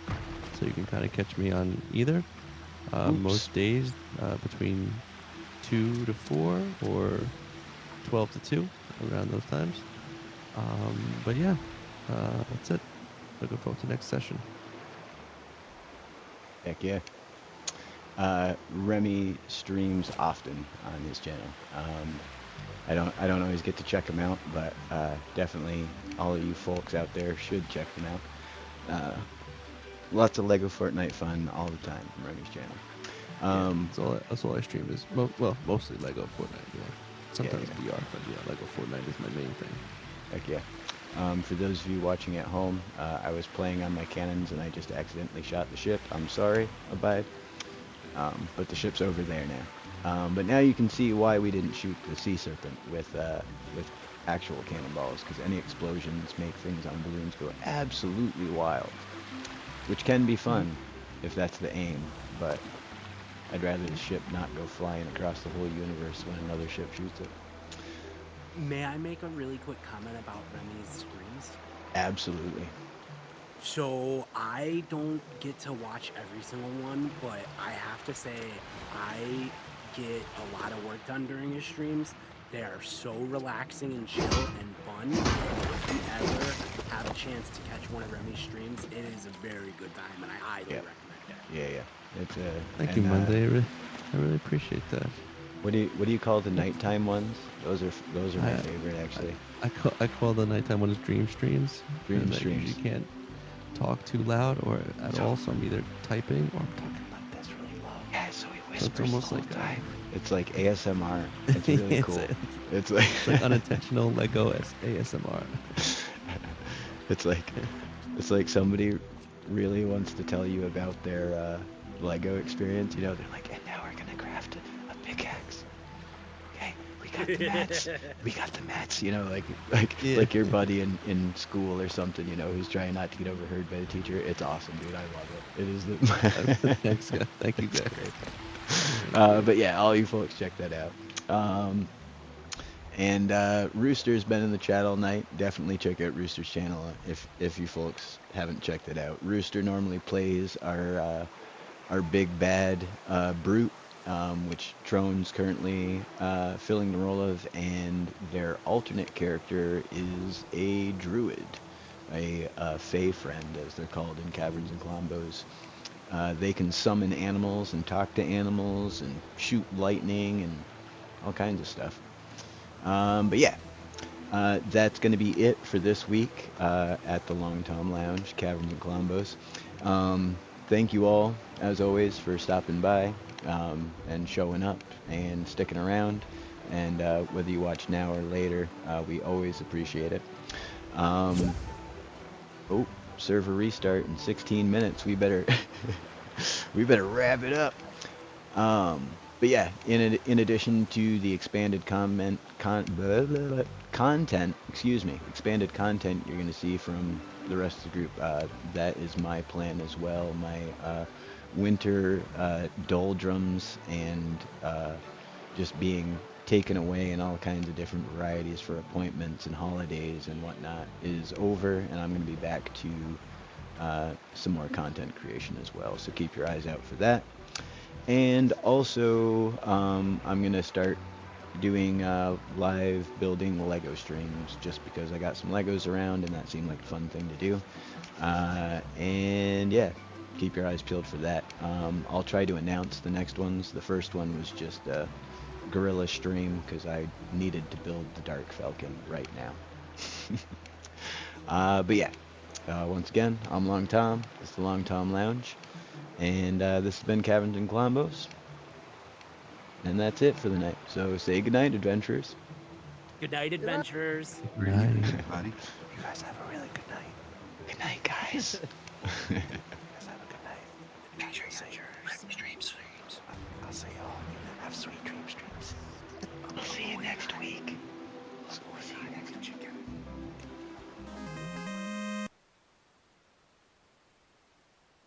S5: So you can kind of catch me on either. Most days between 2 to 4 or 12 to 2, around those times. But yeah, that's it. Looking forward to the next session.
S1: Heck yeah. Remy streams often on his channel. I don't always get to check him out, but definitely all of you folks out there should check him out. Lots of Lego Fortnite fun all the time from Remy's channel.
S5: That's all I stream is mostly Lego Fortnite. Yeah, sometimes
S1: yeah.
S5: VR, but yeah, Lego Fortnite is my main thing.
S1: Heck yeah. For those of you watching at home, I was playing on my cannons and I just accidentally shot the ship. I'm sorry, Abide. But the ship's over there now. But now you can see why we didn't shoot the sea serpent with actual cannonballs, because any explosions make things on balloons go absolutely wild, which can be fun if that's the aim, but I'd rather the ship not go flying across the whole universe when another ship shoots it.
S2: May I make a really quick comment about Remy's streams?
S1: Absolutely.
S2: So I don't get to watch every single one, but I have to say I get a lot of work done during his streams. They are so relaxing and chill and fun. And if you ever have a chance to catch one of Remy's streams, it is a very good time, and I highly recommend it.
S1: Yeah. It's
S5: Thank you, Monday. I really appreciate that.
S1: What do you call the nighttime ones? Those are my favorite actually.
S5: I call the nighttime ones dream streams.
S1: Dream
S5: and
S1: streams.
S5: I usually can't talk too loud or at all, so I'm either typing or I'm talking like this really low.
S1: Yeah, so he
S5: So
S1: whispers
S5: it's almost
S1: the whole
S5: like
S1: time. It's like ASMR. It's really cool. It's like
S5: It's like unintentional Lego ASMR.
S1: it's like somebody really wants to tell you about their Lego experience. You know, they're like, and now we're gonna craft a pickaxe. Okay, we got the mats. We got the mats. You know, like your buddy in school or something. You know, who's trying not to get overheard by the teacher. It's awesome, dude. I love it. It is the.
S5: Thanks, guys. Thank you, guys.
S1: But yeah, all you folks check that out. And Rooster's been in the chat all night. Definitely check out Rooster's channel if you folks haven't checked it out. Rooster normally plays our big bad brute, which Trone's currently filling the role of, and their alternate character is a druid, a fae friend, as they're called in Caverns and Colombos. They can summon animals and talk to animals and shoot lightning and all kinds of stuff. But yeah, that's going to be it for this week at the Long Tom Lounge, Caverns and Colombos. Thank you all, as always, for stopping by and showing up and sticking around. And whether you watch now or later, we always appreciate it. Oh, server restart in 16 minutes. We better we better wrap it up. But yeah, in addition to the expanded content, expanded content you're gonna see from the rest of the group, that is my plan as well. My winter doldrums and just being taken away in all kinds of different varieties for appointments and holidays and whatnot is over, and I'm gonna be back to some more content creation as well. So keep your eyes out for that. And also, I'm going to start doing live building Lego streams just because I got some Legos around and that seemed like a fun thing to do. And yeah, keep your eyes peeled for that. I'll try to announce the next ones. The first one was just a guerrilla stream because I needed to build the Dark Falcon right now. But yeah, once again, I'm Long Tom. It's the Long Tom Lounge. And this has been Caverns and Colombos. And that's it for the night. So say goodnight, adventurers.
S2: Good night, adventurers.
S5: Night.
S4: Everybody.
S5: You guys have a really good night.
S1: Good night, guys.
S5: You guys have a good night. Make sure you streams. I'll see y'all. Have sweet dreams.
S1: I'll see you next week.